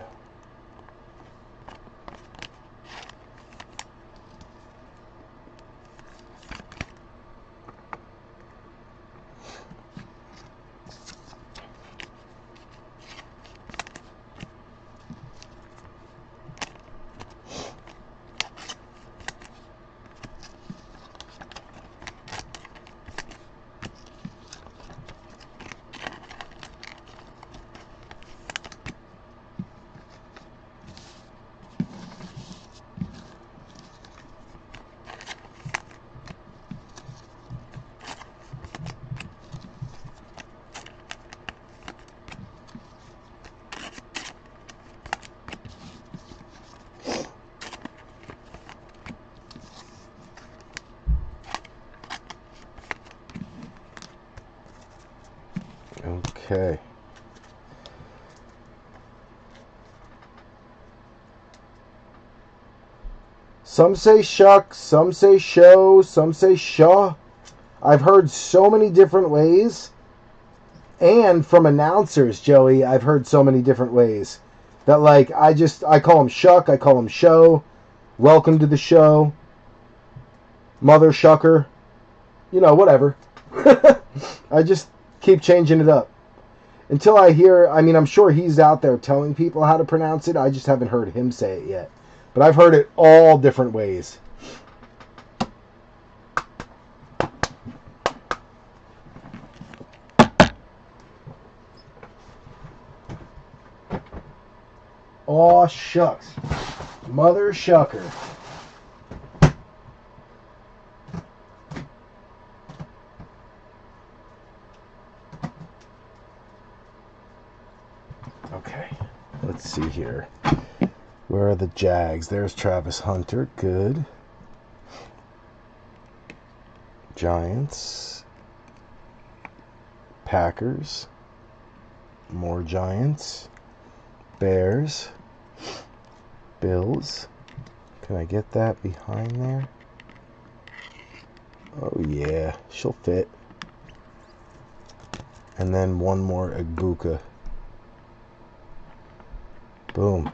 Okay. Some say shuck, some say show, some say shaw. I've heard so many different ways. And from announcers, Joey, I've heard so many different ways. That I call him shuck, I call him show. Welcome to the show. Mother shucker. You know, whatever. I just keep changing it up. Until I hear, I'm sure he's out there telling people how to pronounce it. I just haven't heard him say it yet. But I've heard it all different ways. Aw, shucks. Mother shucker. Okay, let's see here. Where are the Jags? There's Travis Hunter. Good. Giants. Packers. More Giants. Bears. Bills. Can I get that behind there? Oh yeah, she'll fit. And then one more Egbuka. Boom.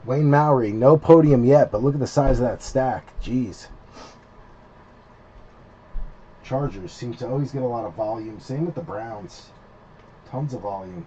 Wayne Mowry, no podium yet, but look at the size of that stack. Jeez. Chargers seem to always get a lot of volume. Same with the Browns. Tons of volume.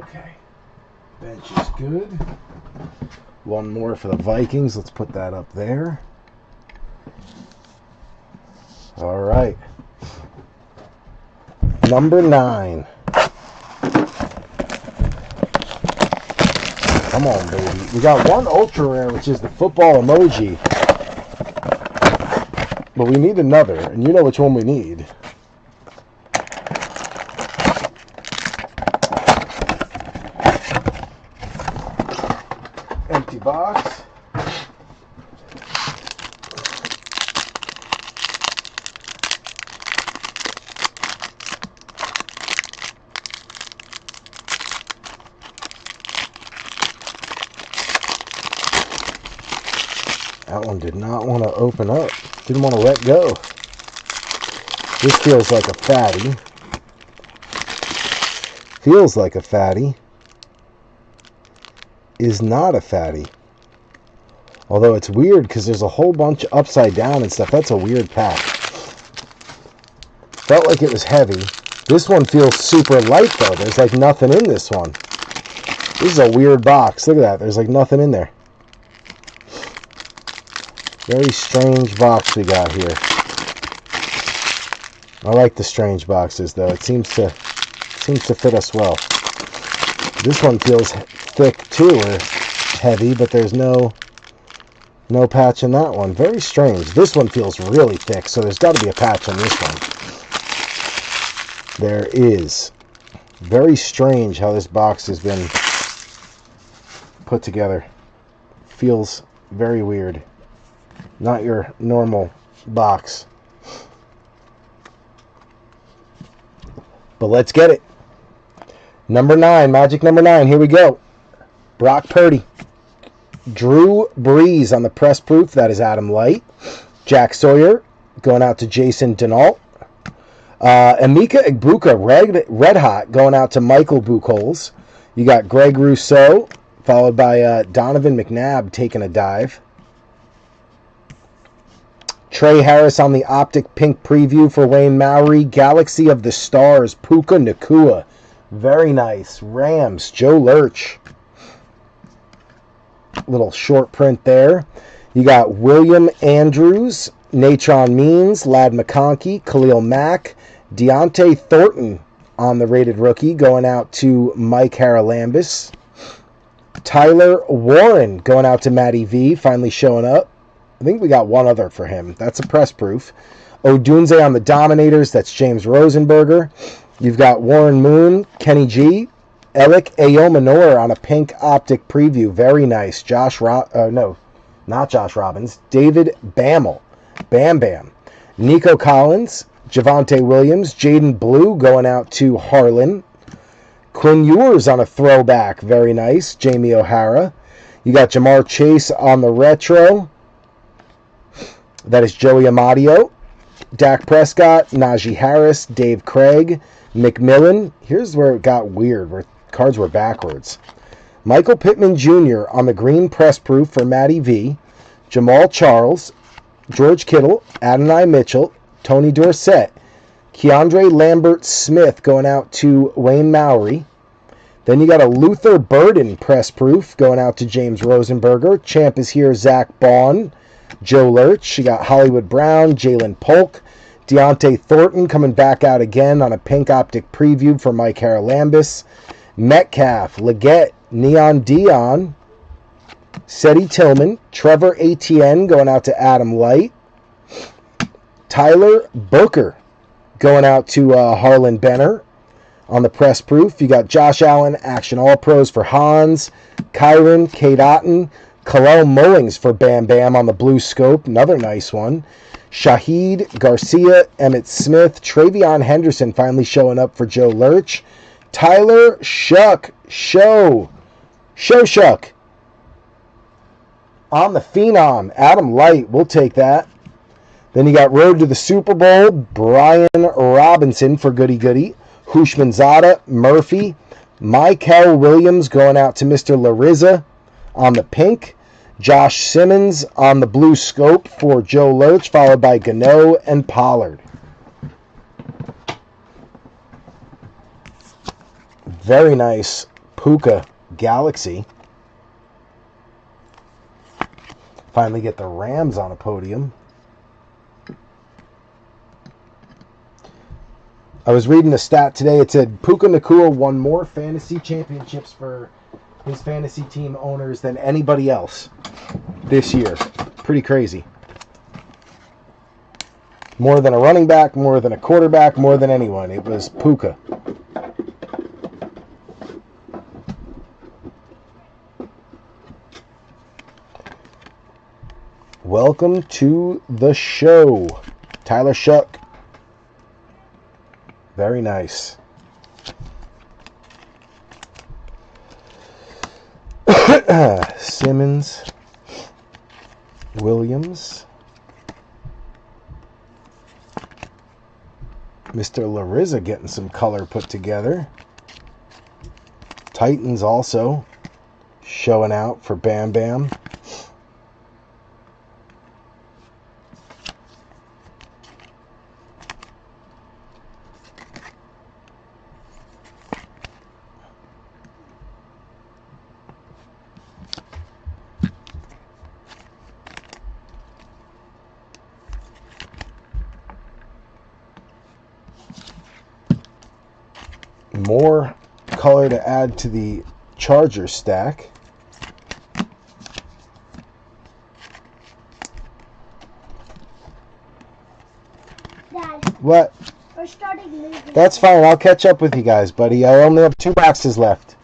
Okay. Bench is good. One more for the Vikings. Let's put that up there. All right. Number 9. Come on, baby. We got one ultra rare, which is the football emoji. But we need another, and you know which one we need. Empty box. That one did not want to open up. Didn't want to let go. This feels like a fatty. Feels like a fatty. Is not a fatty. Although it's weird because there's a whole bunch upside down and stuff. That's a weird pack. Felt like it was heavy. This one feels super light though. There's like nothing in this one. This is a weird box. Look at that. There's like nothing in there. Very strange box we got here. I like the strange boxes though. It seems to fit us well. This one feels thick too, or heavy, but there's no patch in that one. Very strange. This one feels really thick, so there's got to be a patch on this one. There is. Very strange how this box has been put together. Feels very weird. Not your normal box. But let's get it. Number 9, Magic number 9. Here we go. Brock Purdy. Drew Brees on the press proof. That is Adam Light. Jack Sawyer going out to Jason Denault. Emeka Egbuka, red hot, going out to Michael Buchholz. You got Greg Rousseau, followed by Donovan McNabb taking a dive. Trey Harris on the Optic Pink preview for Wayne Maury. Galaxy of the Stars, Puka Nacua. Very nice. Rams, Joe Lurch. Little short print there. You got William Andrews, Natron Means, Ladd McConkey, Khalil Mack, Deontay Thornton on the rated rookie, going out to Mike Haralambis. Tyler Warren going out to Matty V, finally showing up. I think we got one other for him. That's a press proof. Odunze on the Dominators. That's James Rosenberger. You've got Warren Moon, Kenny G, Alec Ayomanor on a pink Optic preview. Very nice. Not Josh Robbins. David Bammel. Bam Bam. Nico Collins, Javonte Williams, Jaden Blue going out to Harlan. Quinn Ewers on a throwback. Very nice. Jamie O'Hara. You got Jamar Chase on the retro. That is Joey Amadio. Dak Prescott, Najee Harris, Dave Craig, McMillan. Here's where it got weird, where cards were backwards. Michael Pittman Jr. on the green press proof for Matty V. Jamal Charles, George Kittle, Adonai Mitchell, Tony Dorsett, Keandre Lambert Smith going out to Wayne Maury. Then you got a Luther Burden press proof going out to James Rosenberger. Champ is here, Zach Bond. Joe Lurch. You got Hollywood Brown, Jalen Polk, Deontay Thornton coming back out again on a pink Optic preview for Mike Haralambis. Metcalf, Leggett, Neon Dion, Seti Tillman, Trevor Etienne going out to Adam Light. Tyler Booker going out to Harlan Benner on the press proof. You got Josh Allen, Action All Pros for Hans, Kyron, Kate Otten, Kalel Mullings for Bam Bam on the blue scope. Another nice one. Shahid Garcia, Emmett Smith, Travion Henderson finally showing up for Joe Lurch. Tyler Shuck, Shuck on the Phenom. Adam Light, we'll take that. Then you got Road to the Super Bowl, Brian Robinson for Goody Goody. Hushmanzada, Murphy, Michael Williams going out to Mr. Larissa on the pink. Josh Simmons on the blue scope for Joe Lurch, followed by Gano and Pollard. Very nice Puka Galaxy. Finally get the Rams on a podium. I was reading a stat today. It said Puka Nacua won more fantasy championships for his fantasy team owners than anybody else this year. Pretty crazy. More than a running back, more than a quarterback, more than anyone. It was Puka. Welcome to the show, Tyler Shuck. Very nice. Simmons, Williams, Mr. Larissa getting some color put together. Titans also showing out for Bam Bam. More color to add to the Charger stack. Dad, What? we're starting losing. That's fine. I'll catch up with you guys, buddy. I only have 2 boxes left.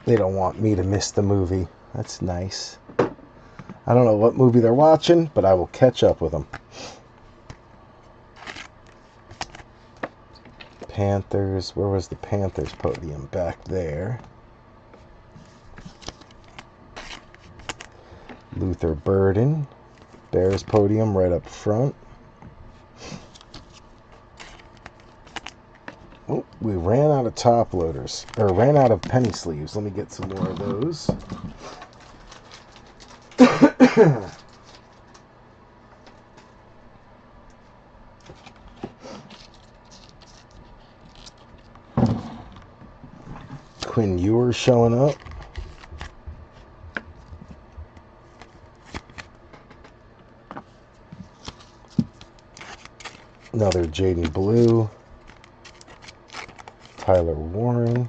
They don't want me to miss the movie. That's nice. I don't know what movie they're watching, but I will catch up with them. Panthers. Where was the Panthers podium? Back there. Luther Burden. Bears podium right up front. Oh, we ran out of top loaders, or ran out of penny sleeves. Let me get some more of those. Quinn Ewers showing up. Another Jaden Blue. Tyler Warren.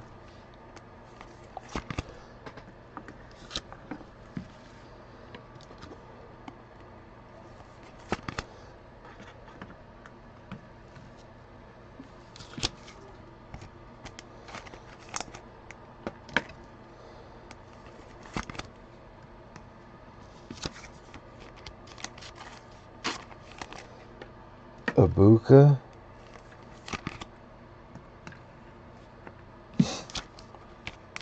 Abuka.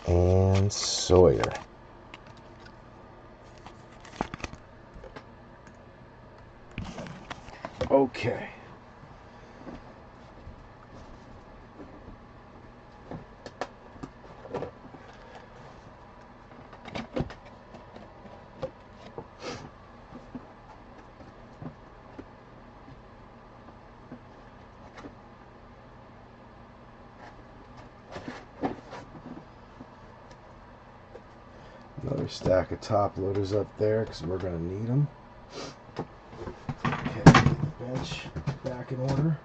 And Sawyer. Okay. Another stack of top loaders up there because we're going to need them. Okay, get the bench back in order.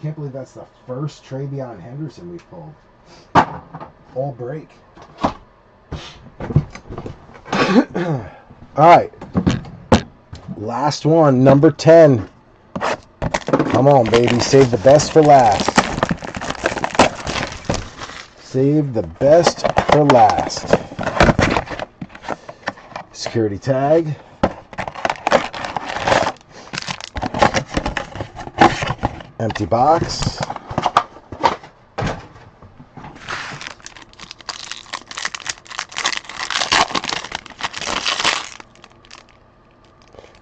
Can't believe that's the first Travion Henderson we've pulled. All break. Alright. Last one, number 10. Come on, baby. Save the best for last. Save the best for last. Security tag. Empty box.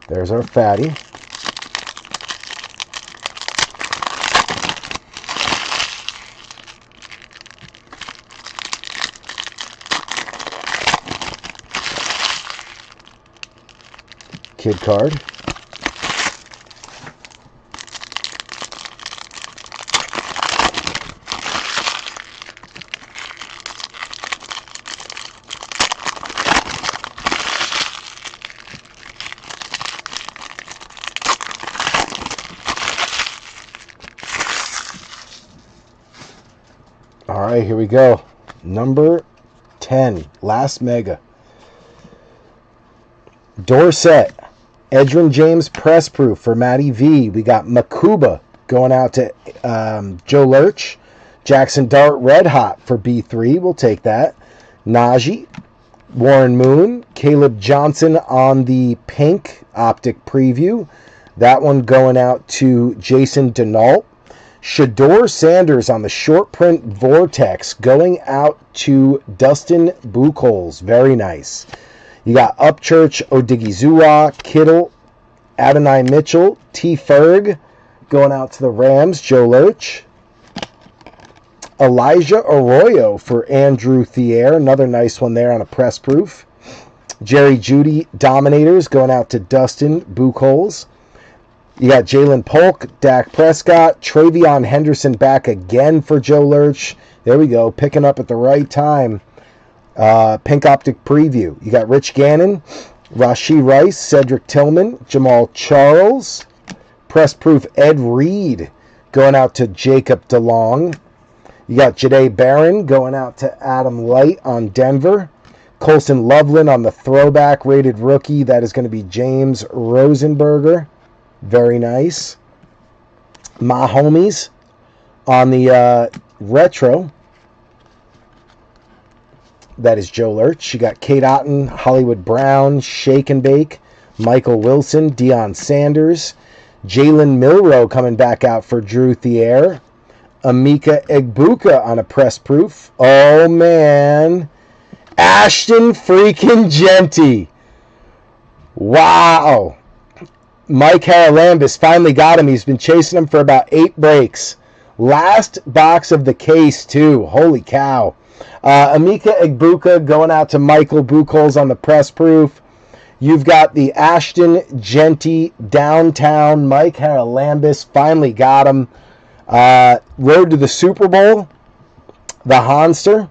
There's our fatty. Kid card. All right, here we go. Number 10, last mega. Dorset, Edgerrin James press proof for Matty V. We got Makuba going out to Joe Lurch. Jackson Dart red hot for B3. We'll take that. Najee, Warren Moon, Caleb Johnson on the pink optic preview. That one going out to Jason Denault. Shador Sanders on the short print Vortex going out to Dustin Buchholz. Very nice. You got Upchurch, Odigizua, Kittle, Adonai Mitchell, T. Ferg going out to the Rams, Joe Lurch. Elijah Arroyo for Andrew Thier. Another nice one there on a press proof. Jerry Jeudy Dominators going out to Dustin Buchholz. You got Jalen Polk, Dak Prescott, Travion Henderson back again for Joe Lurch. There we go, picking up at the right time. Pink optic preview. You got Rich Gannon, Rashee Rice, Cedric Tillman, Jamal Charles. Press proof Ed Reed going out to Jacob DeLong. You got Jahdae Barron going out to Adam Light on Denver. Colson Loveland on the throwback rated rookie. That is going to be James Rosenberger. Very nice. My homies on the retro. That is Joe Lurch. You got Kate Otten, Hollywood Brown, Shake and Bake, Michael Wilson, Deion Sanders, Jalen Milroe coming back out for Drew Thier, Emeka Egbuka on a press proof. Oh man, Ashton freaking Genty. Wow. Mike Haralambis finally got him. He's been chasing him for about 8 breaks. Last box of the case, too. Holy cow. Emeka Egbuka going out to Michael Buchholz on the press proof. You've got the Ashton Genty downtown. Mike Haralambis finally got him. Road to the Super Bowl. The Honster.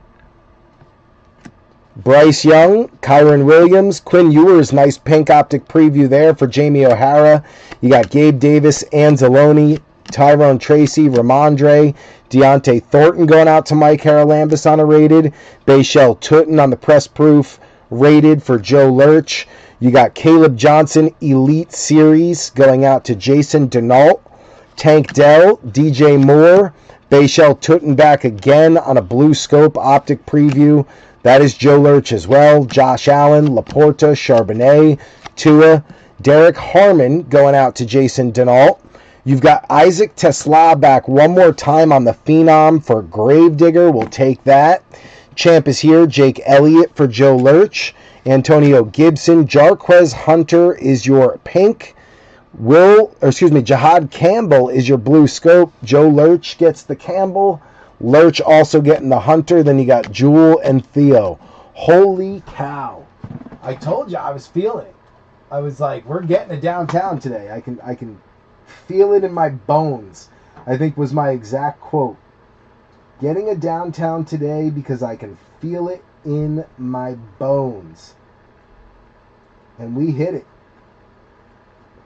Bryce Young, Kyron Williams, Quinn Ewers, nice pink optic preview there for Jamie O'Hara. You got Gabe Davis, Anzalone, Tyrone Tracy, Ramondre, Deontay Thornton going out to Mike Haralambis on a rated. Bayshell Tutton on the press proof, rated for Joe Lurch. You got Caleb Johnson, Elite Series going out to Jason Denault. Tank Dell, DJ Moore, Bayshell Tutton back again on a blue scope optic preview. That is Joe Lurch as well. Josh Allen, Laporta, Charbonnet, Tua, Derek Harmon going out to Jason Denault. You've got Isaac Tesla back one more time on the Phenom for Gravedigger. We'll take that. Champ is here. Jake Elliott for Joe Lurch. Antonio Gibson. Jarquez Hunter is your pink. Jahad Campbell is your blue scope. Joe Lurch gets the Campbell. Lurch also getting the Hunter. Then you got Jewel and Theo. Holy cow. I told you I was feeling it. I was like, we're getting a downtown today. I can feel it in my bones. I think was my exact quote. Getting a downtown today because I can feel it in my bones. And we hit it.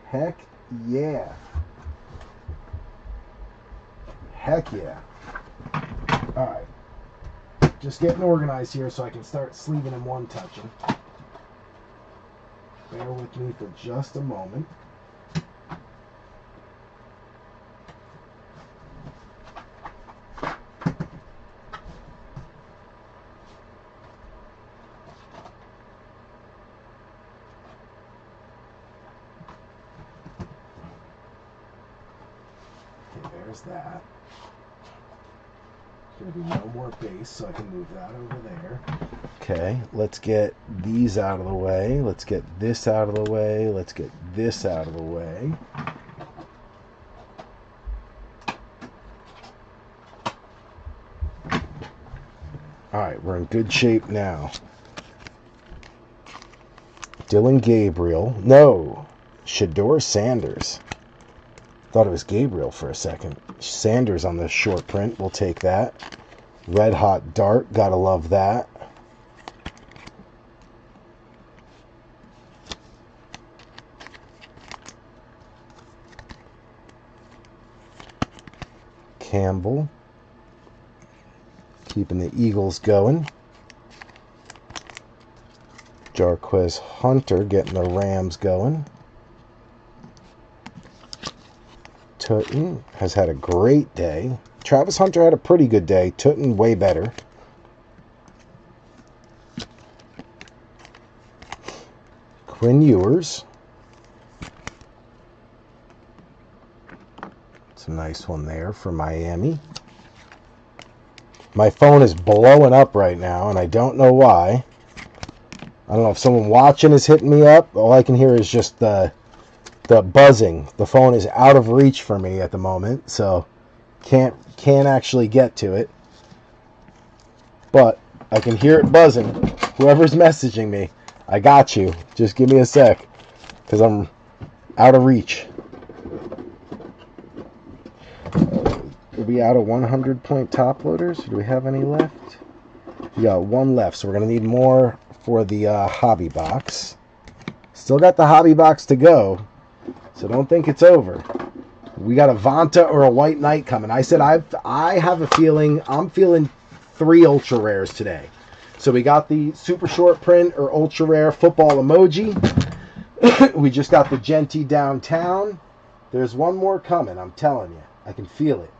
Heck yeah. Heck yeah. Alright. Just getting organized here so I can start sleeving and one touching. bear with me for just a moment. Okay, there's that. There's going to be no more base, so I can move that over there. Okay, let's get these out of the way. Let's get this out of the way. Let's get this out of the way. All right, we're in good shape now. Dylan Gabriel. No, Shador Sanders. Thought it was Gabriel for a second. Sanders on the short print. We'll take that. Red Hot Dart. Gotta love that. Campbell. Keeping the Eagles going. Jarquez Hunter getting the Rams going. Tutton has had a great day. Travis Hunter had a pretty good day. Tutton way better. Quinn Ewers. It's a nice one there for Miami. My phone is blowing up right now, and I don't know why. I don't know if someone watching is hitting me up. All I can hear is just the buzzing. The phone is out of reach for me at the moment, so can't actually get to it. But I can hear it buzzing. Whoever's messaging me, I got you. Just give me a sec, because I'm out of reach. Are we out of 100-point top loaders? Do we have any left? We got one left, so we're going to need more for the hobby box. Still got the hobby box to go, so don't think it's over. We got a Vanta or a White Knight coming. I said I have a feeling, I'm feeling 3 ultra rares today. So we got the super short print or ultra rare football emoji. We just got the Genty downtown. There's one more coming, I'm telling you. I can feel it.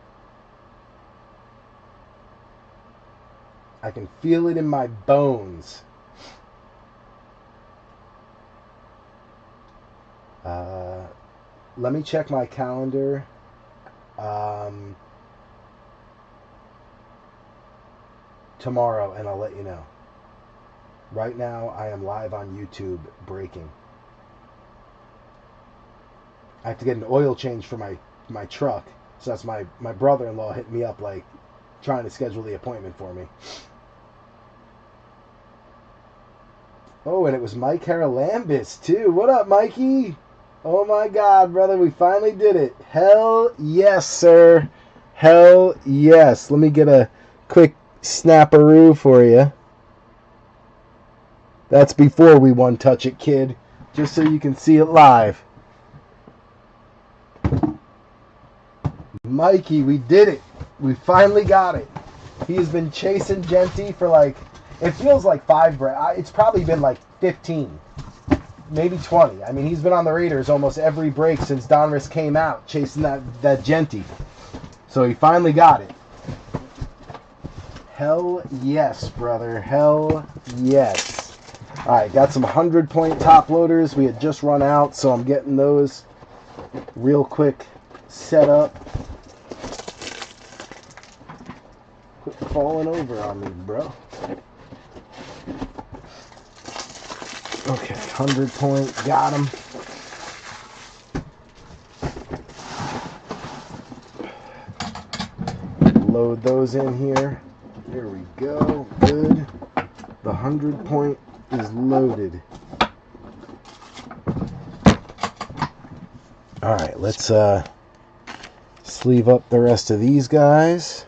I can feel it in my bones. Let me check my calendar. Tomorrow, and I'll let you know. Right now, I am live on YouTube breaking. I have to get an oil change for my truck. So that's my brother-in-law hitting me up, like, trying to schedule the appointment for me. Oh, and it was Mike Haralambis, too. What up, Mikey? Oh, my God, brother. We finally did it. Hell yes, sir. Hell yes. Let me get a quick snapperoo for you. That's before we one touch it, kid. Just so you can see it live. Mikey, we did it. We finally got it. He's been chasing Genty for like, it feels like 5 breaks. It's probably been like 15, maybe 20. I mean, he's been on the Raiders almost every break since Donruss came out, chasing that Genty. So he finally got it. Hell yes, brother. Hell yes. All right, got some 100-point top loaders. We had just run out, so I'm getting those real quick set up. Quit falling over on me, bro. Okay, 100-point, got him. Load those in here. There we go, good. The 100-point is loaded. Alright, let's sleeve up the rest of these guys.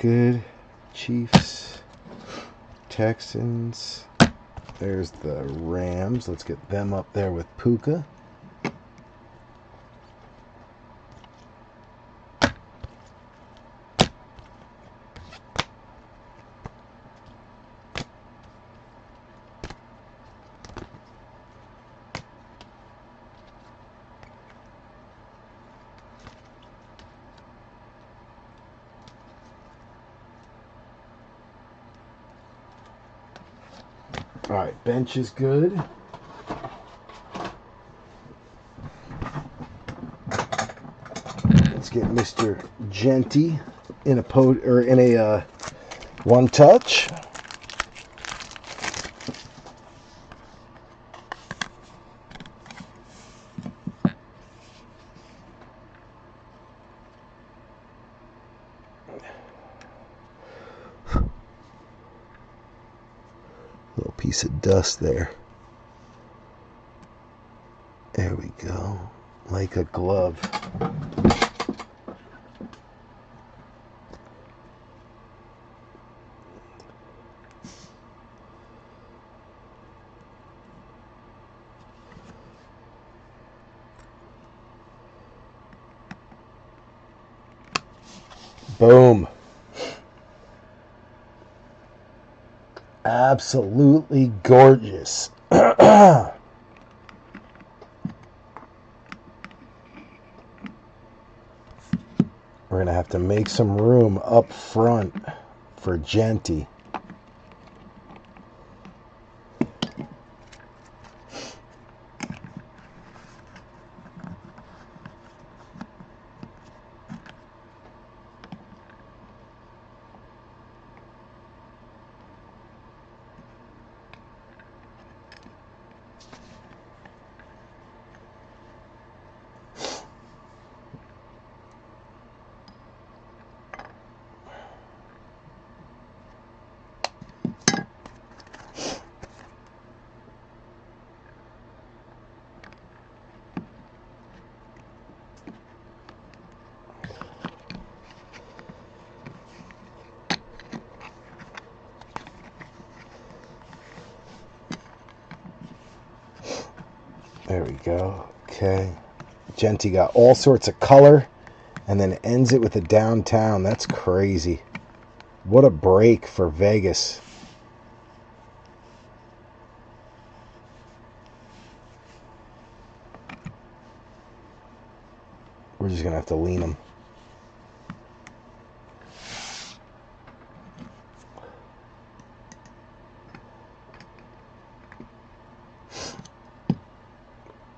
good. Chiefs, Texans. There's the Rams. Let's get them up there with Puka. All right, bench is good. Let's get Mr. Genty in a one touch. Little piece of dust there. There we go. Like a glove. Boom. Absolutely gorgeous. We're going to have to make some room up front for Genty. There we go. Okay. Genty got all sorts of color and then ends it with a downtown. That's crazy. What a break for Vegas. We're just going to have to lean them.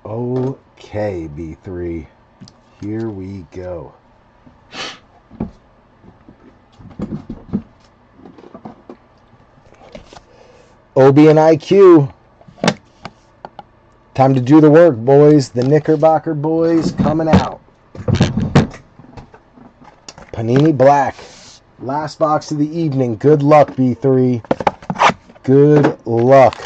Okay, B3. Here we go. OB and IQ. Time to do the work, boys. The Knickerbocker boys coming out. Panini Black. Last box of the evening. Good luck, B3. Good luck.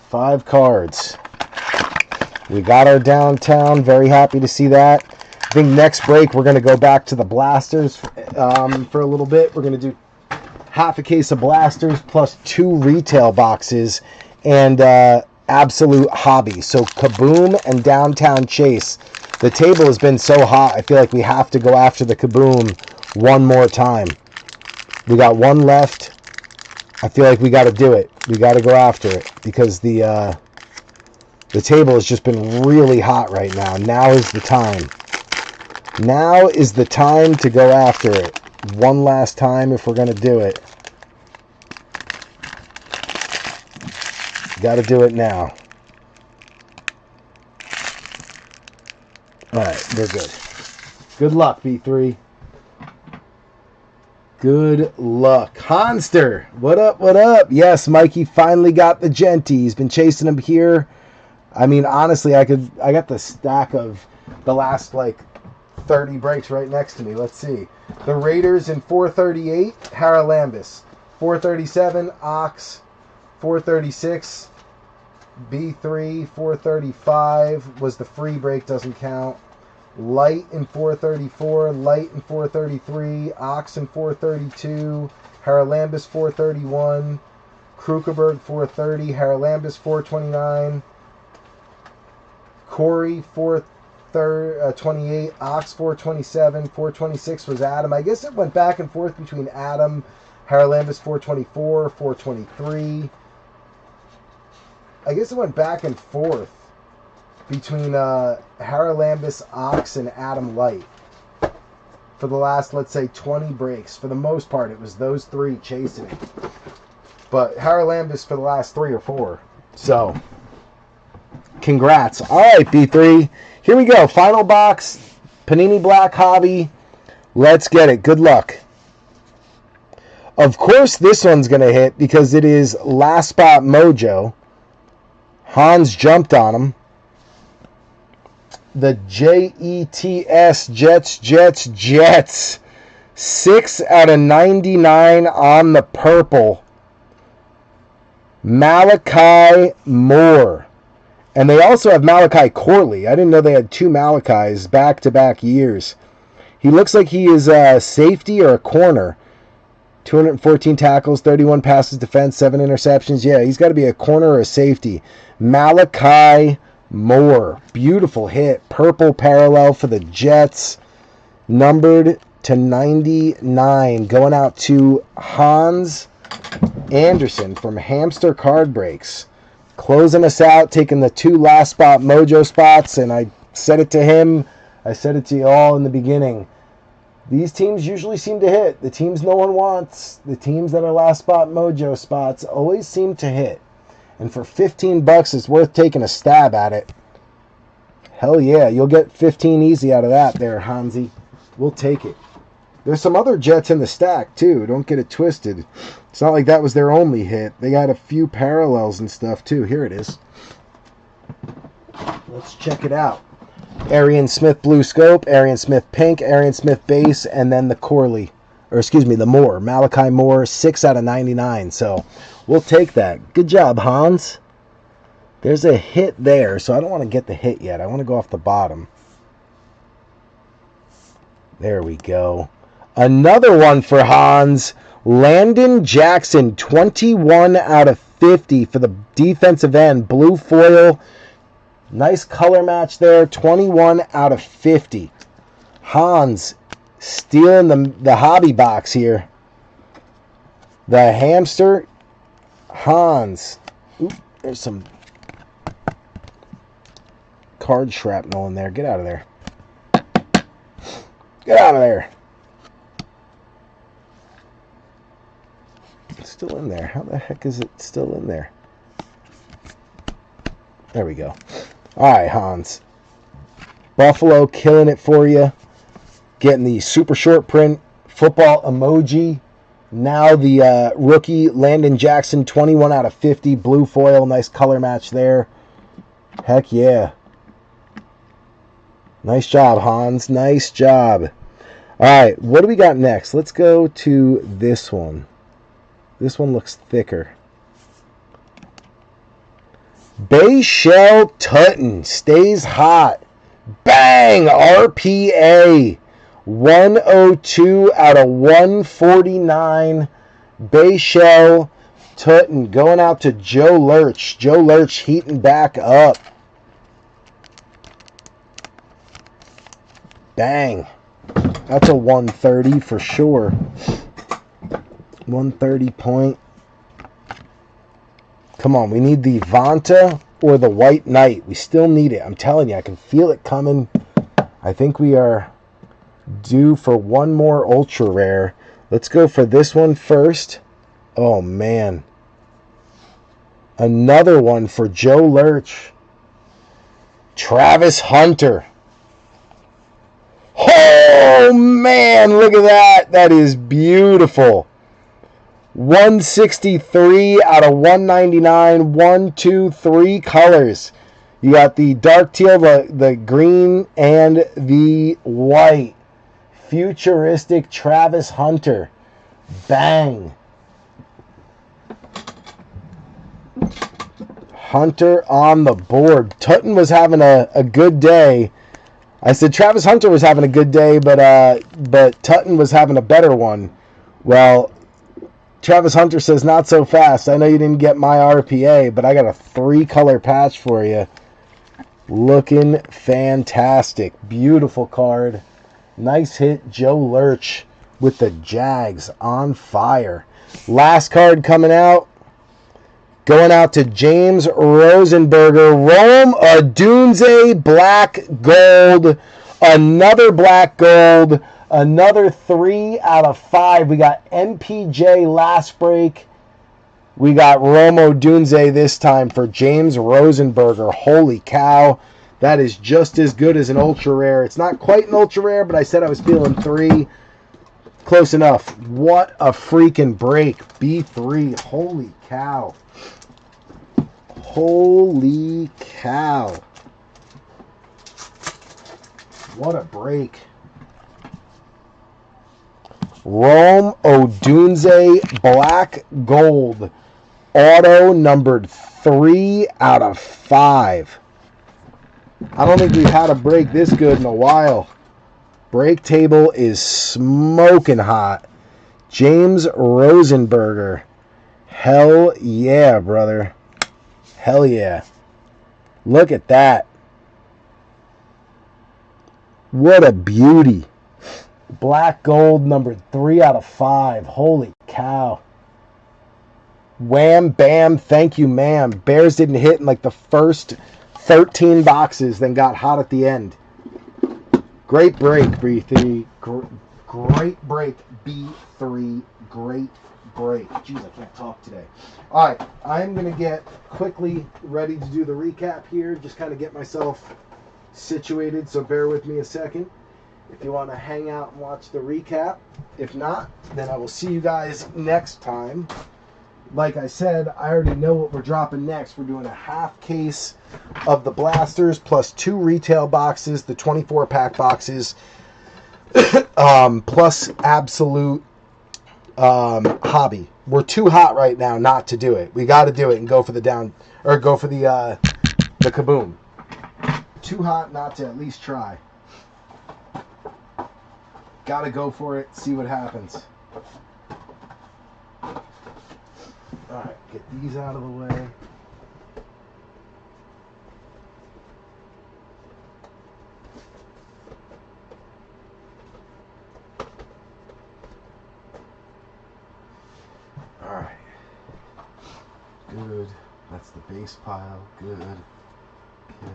5 cards. We got our downtown. Very happy to see that. I think next break we're going to go back to the blasters for a little bit. We're going to do half a case of blasters plus 2 retail boxes and absolute hobby. So Kaboom and Downtown Chase. The table has been so hot. I feel like we have to go after the Kaboom one more time. We got one left. I feel like we got to do it. We got to go after it because the table has just been really hot right now. Now is the time. Now is the time to go after it. One last time if we're going to do it. Got to do it now. All right, we're good. Good luck, B3. Good luck. Hanster, what up, what up? Yes, Mikey finally got the Genty. He's been chasing him here. I mean, honestly, I got the stack of the last, 30 breaks right next to me. Let's see. The Raiders in 438, Haralambis. 437, Ox. 436, B3. 435 was the free break, doesn't count. Light in 434, Light in 433, Ox in 432, Haralambus 431, Krukerberg 430, Haralambus 429, Corey 428, Ox 427, 426 was Adam. I guess it went back and forth between Adam, Haralambus 424, 423. I guess it went back and forth between Haralambus, Ox, and Adam Light for the last, let's say, 20 breaks. For the most part, it was those three chasing it. But Haralambus for the last 3 or 4. So, congrats. All right, B3. Here we go. Final box. Panini Black Hobby. Let's get it. Good luck. Of course, this one's going to hit because it is Last Spot Mojo. Hans jumped on him. The Jets, Jets. 6 out of 99 on the purple. Malachi Moore. And they also have Malachi Corley. I didn't know they had 2 Malachis back-to-back years. He looks like he is a safety or a corner. 214 tackles, 31 passes defense, 7 interceptions. Yeah, he's got to be a corner or a safety. Malachi Moore. Beautiful hit. Purple parallel for the Jets. Numbered to 99. Going out to Hans Anderson from Hamster Card Breaks. Closing us out, taking the 2 Last Spot Mojo spots. And I said it to him. I said it to you all in the beginning. These teams usually seem to hit. The teams no one wants, the teams that are Last Spot Mojo spots, always seem to hit. And for $15, it's worth taking a stab at it. Hell yeah, you'll get 15 easy out of that there, Hansi. We'll take it. There's some other Jets in the stack, too. Don't get it twisted. It's not like that was their only hit. They got a few parallels and stuff, too. Here it is. Let's check it out. Arian Smith Blue Scope, Arian Smith Pink, Arian Smith Base, and then the Corley. Or excuse me, the Moore. Malachi Moore, 6 out of 99. So we'll take that. Good job, Hans. There's a hit there, so I don't want to get the hit yet. I want to go off the bottom. There we go. Another one for Hans. Landon Jackson, 21 out of 50 for the defensive end. Blue foil. Nice color match there. 21 out of 50. Hans stealing the hobby box here. The hamster. Hans. Oop, there's some card shrapnel in there. Get out of there. Get out of there. It's still in there. How the heck is it still in there? There we go. All right, Hans. Buffalo killing it for you. Getting the super short print football emoji. Now the rookie Landon Jackson, 21 out of 50. Blue foil. Nice color match there. Heck yeah. Nice job, Hans. Nice job. All right, what do we got next? Let's go to this one. This one looks thicker. Bayshell Tutton stays hot. Bang! RPA. 102 out of 149. Bayshell Tutton going out to Joe Lurch. Joe Lurch heating back up. Bang. That's a 130 for sure. 130 point. Come on, we need the Vanta or the White Knight. We still need it. I'm telling you, I can feel it coming. I think we are due for one more ultra rare. Let's go for this one first. Oh, man. Another one for Joe Lurch. Travis Hunter. Oh, man, look at that. That is beautiful. 163 out of 199. 1, 2, 3 colors. You got the dark teal, the green, and the white. Futuristic Travis Hunter. Bang. Hunter on the board. Tutton was having a good day. I said Travis Hunter was having a good day, but Tutton was having a better one. Well, Travis Hunter says not so fast. I know you didn't get my RPA, but I got a 3-color patch for you. Looking fantastic. Beautiful card. Nice hit, Joe Lurch with the Jags on fire. Last card coming out. Going out to James Rosenberger. Rome Odunze black gold. Another black gold. Another 3 out of 5. We got MPJ last break. We got Rome Odunze this time for James Rosenberger. Holy cow. That is just as good as an ultra rare. It's not quite an ultra rare, but I said I was feeling 3. Close enough. What a freaking break. B3. Holy cow. Holy cow. What a break. Rome Odunze black gold. Auto numbered 3 out of 5. I don't think we've had a break this good in a while. Break table is smoking hot. James Rosenberger. Hell yeah, brother. Hell yeah. Look at that. What a beauty. Black gold numbered 3 out of 5. Holy cow. Wham, bam, thank you, ma'am. Bears didn't hit in like the first 13 boxes, then got hot at the end. Great break, B3. Great break, B3. Great break. Jeez, I can't talk today. All right, I'm going to get quickly ready to do the recap here. Just kind of get myself situated, so bear with me a second. If you want to hang out and watch the recap. If not, then I will see you guys next time. Like I said, I already know what we're dropping next. We're doing a half case of the blasters plus 2 retail boxes, the 24-pack boxes, plus absolute hobby. We're too hot right now not to do it. We got to do it and go for the kaboom. Too hot not to at least try. Got to go for it. See what happens. Alright, get these out of the way. Alright. Good. That's the base pile. Good. Okay.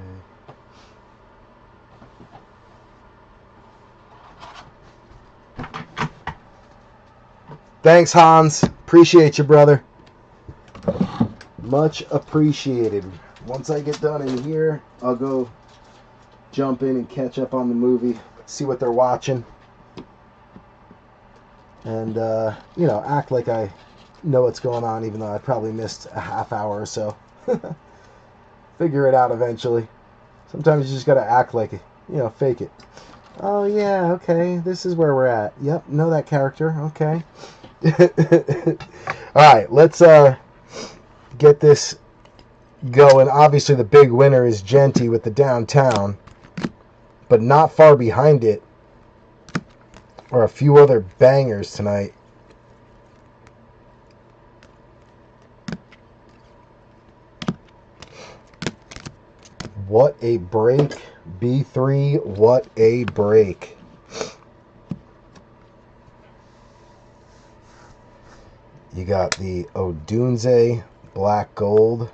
Thanks, Hans. Appreciate you, brother. Much appreciated. Once I get done in here, I'll go jump in and catch up on the movie, see what they're watching, and, act like I know what's going on, even though I probably missed a half hour or so. Figure it out eventually. Sometimes you just gotta act like it, fake it. Oh, yeah, okay, this is where we're at. Yep, know that character, okay. Alright, let's, get this going. Obviously, the big winner is Genty with the downtown, but not far behind it are a few other bangers tonight. What a break, B3. What a break. You got the Odunze black gold.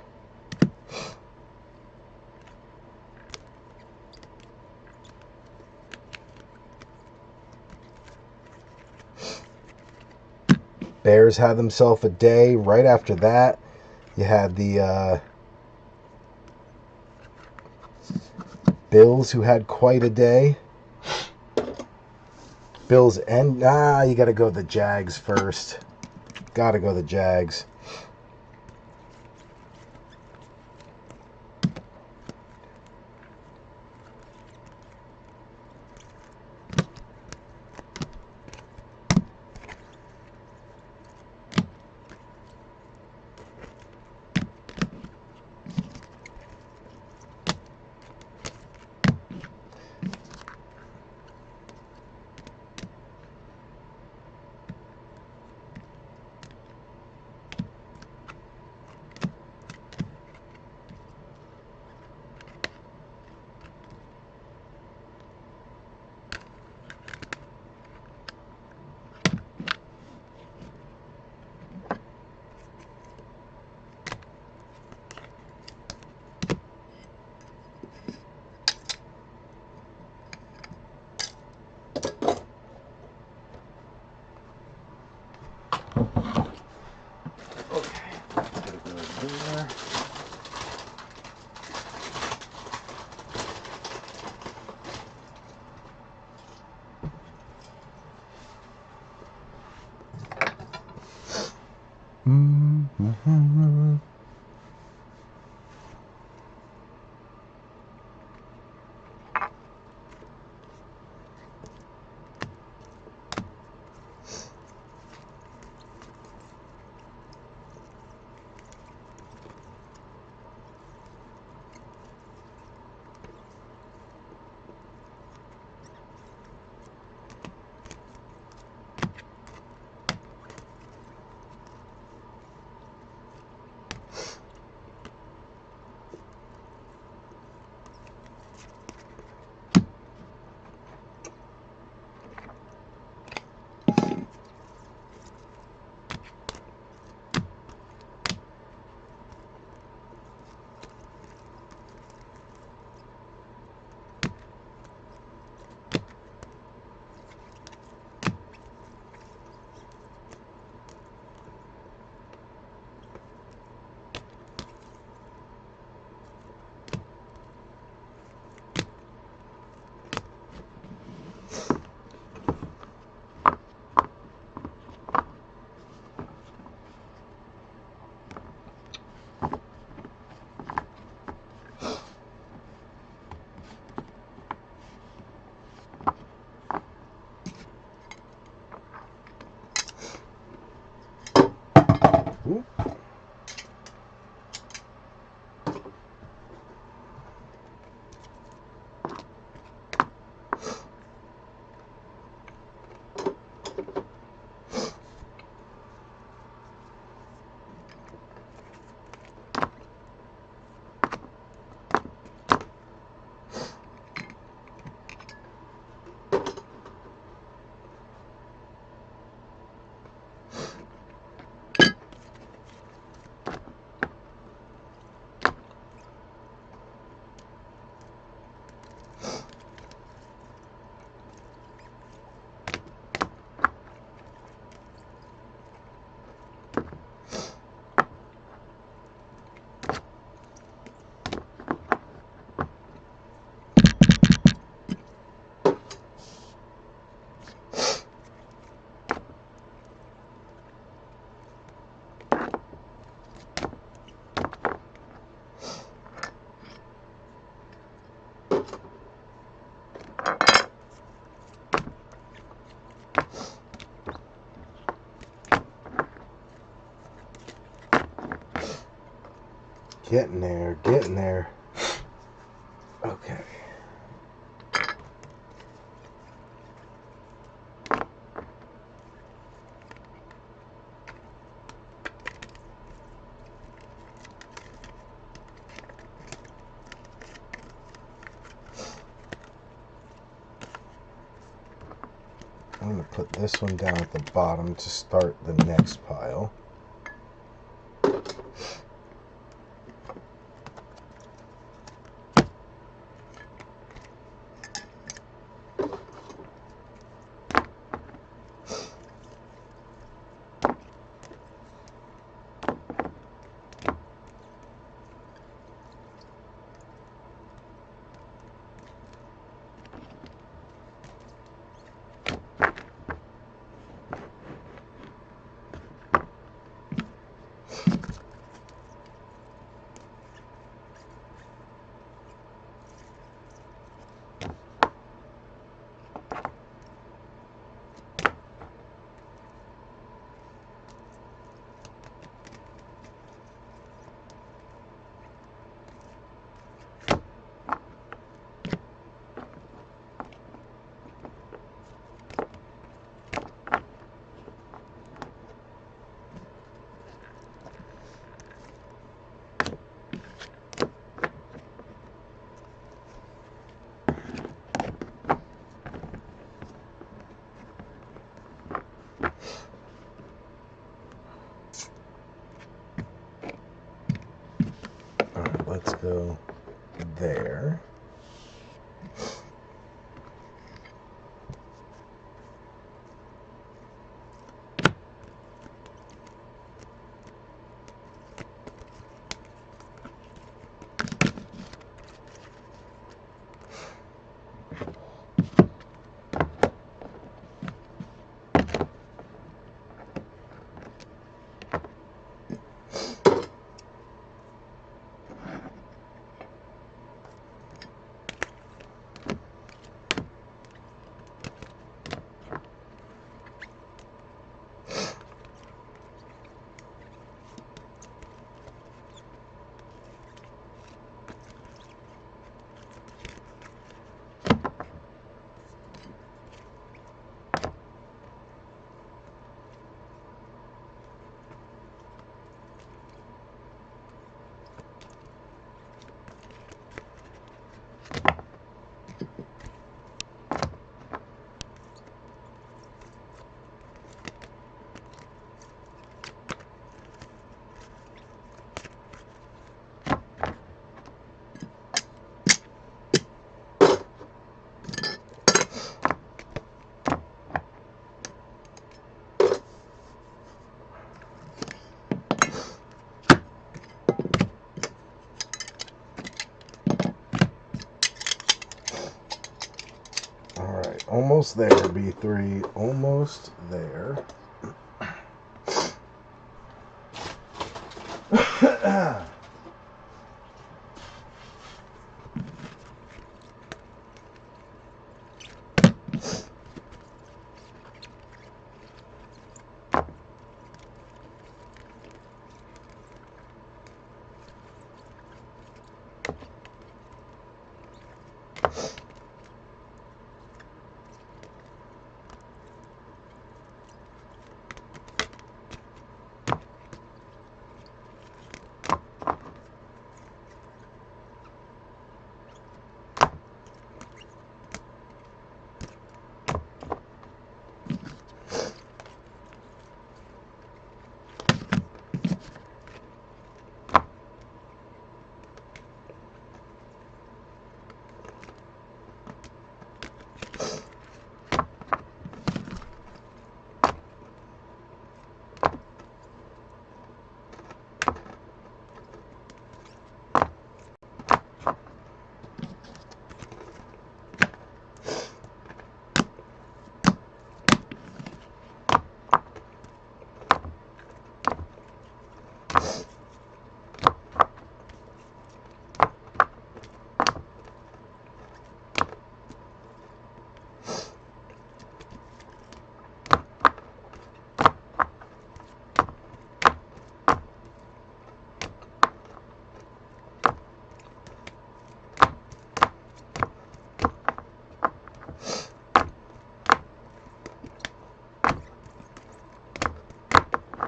Bears had themselves a day. Right after that, you had the Bills, who had quite a day. Bills and you got to go the Jags first. Got to go the Jags. Mm-hmm. Ooh. Getting there, getting there. Okay. I'm going to put this one down at the bottom to start the next pile. Alright, let's go there. Almost there, B3. Almost there.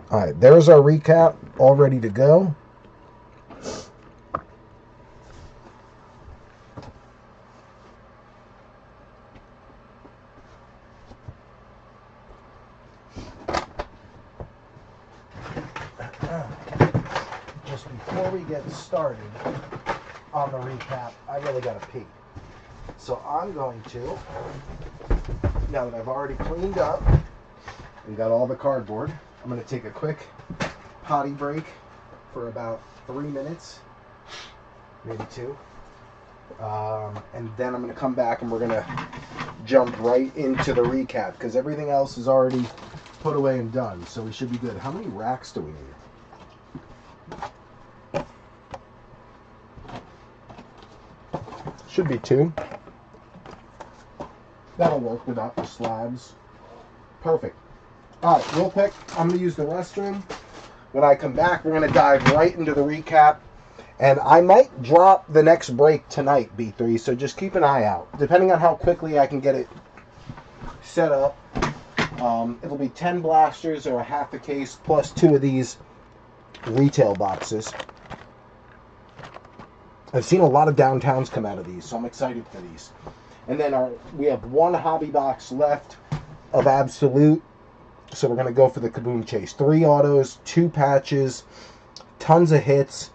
All right, there's our recap, all ready to go. Just before we get started on the recap, I really got to pee. So I'm going to, now that I've already cleaned up and got all the cardboard, I'm going to take a quick potty break for about 3 minutes, maybe 2. And then I'm going to come back and we're going to jump right into the recap because everything else is already put away and done. So we should be good. How many racks do we need? Should be 2. That'll work without the slabs. Perfect. All right, real quick, I'm going to use the restroom. When I come back, we're going to dive right into the recap. And I might drop the next break tonight, B3, so just keep an eye out. Depending on how quickly I can get it set up, it'll be 10 blasters or a half a case plus 2 of these retail boxes. I've seen a lot of downtowns come out of these, so I'm excited for these. And then we have 1 hobby box left of Absolute. So we're going to go for the Kaboom Chase. 3 autos, 2 patches, tons of hits.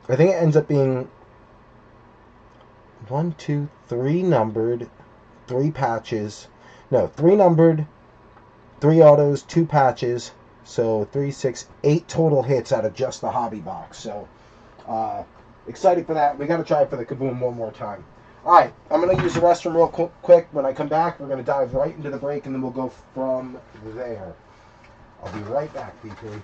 I think it ends up being 1, 2, 3 numbered, 3 patches. No, 3 numbered, 3 autos, 2 patches. So 3, 6, 8 total hits out of just the hobby box. So excited for that. We got to try it for the Kaboom one more time. All right, I'm going to use the restroom real quick. When I come back, we're going to dive right into the break, and then we'll go from there. I'll be right back, BP.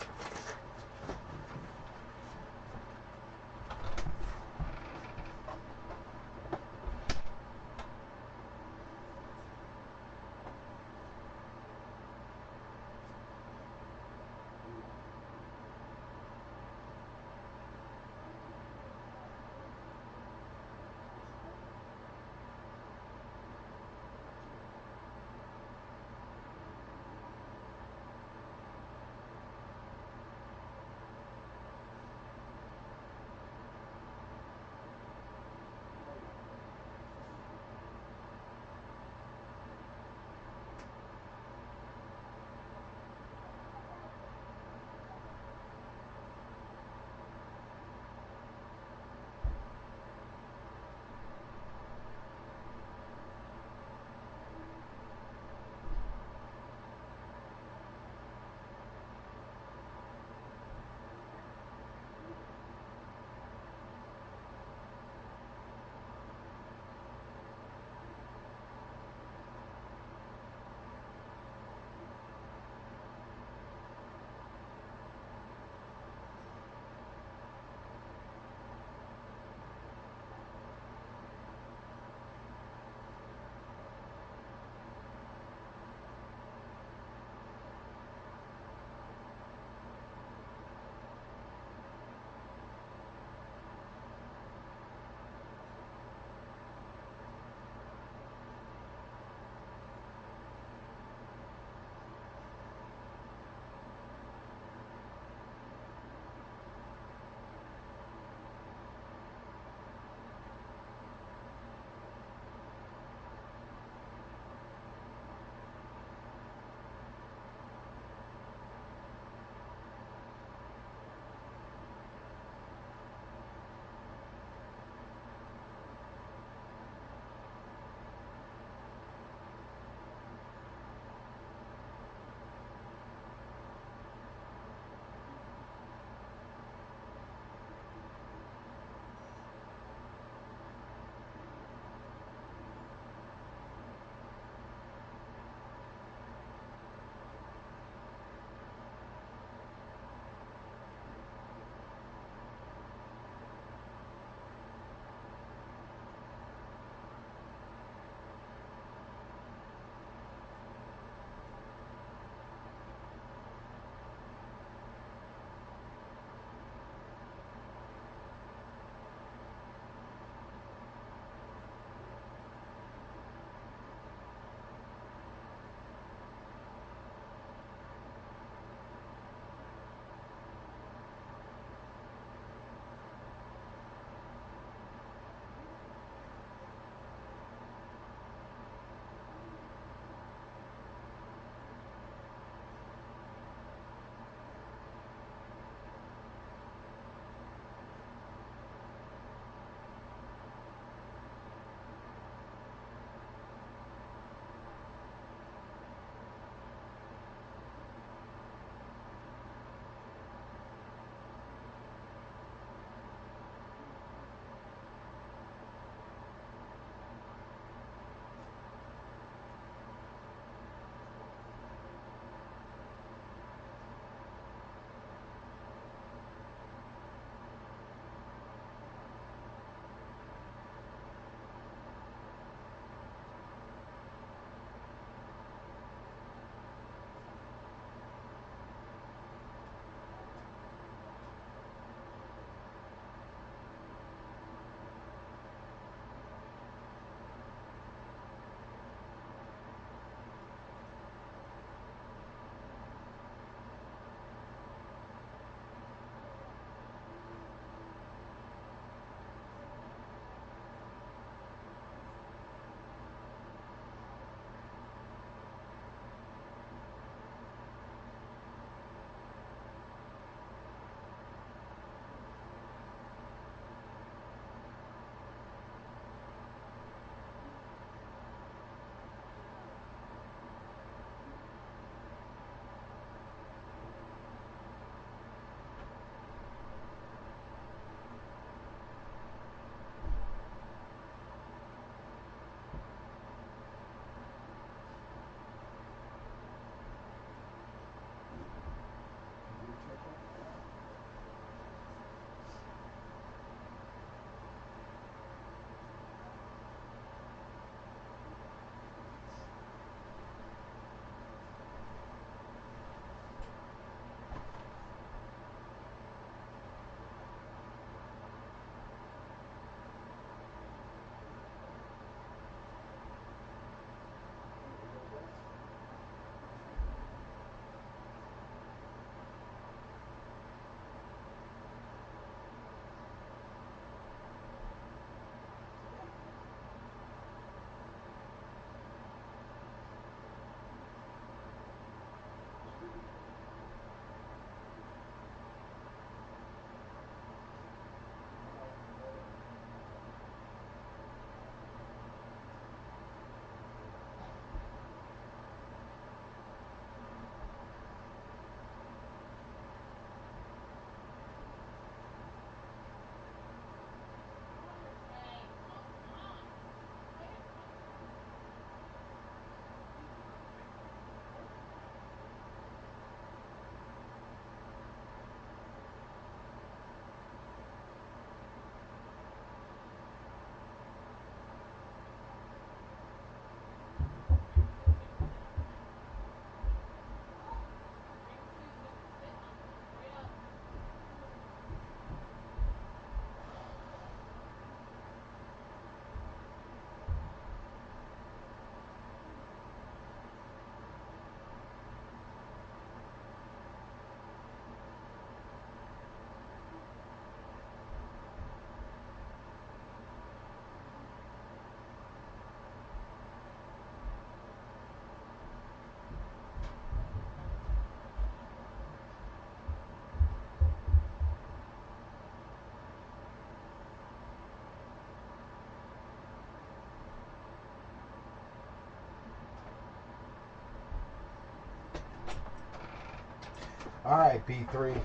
All right, B3.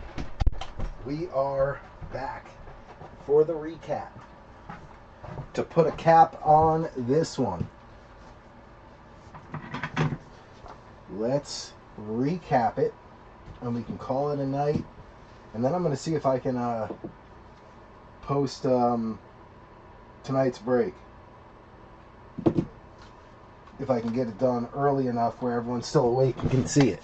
We are back for the recap. To put a cap on this one, let's recap it, and we can call it a night. And then I'm going to see if I can post tonight's break. If I can get it done early enough where everyone's still awake and can see it.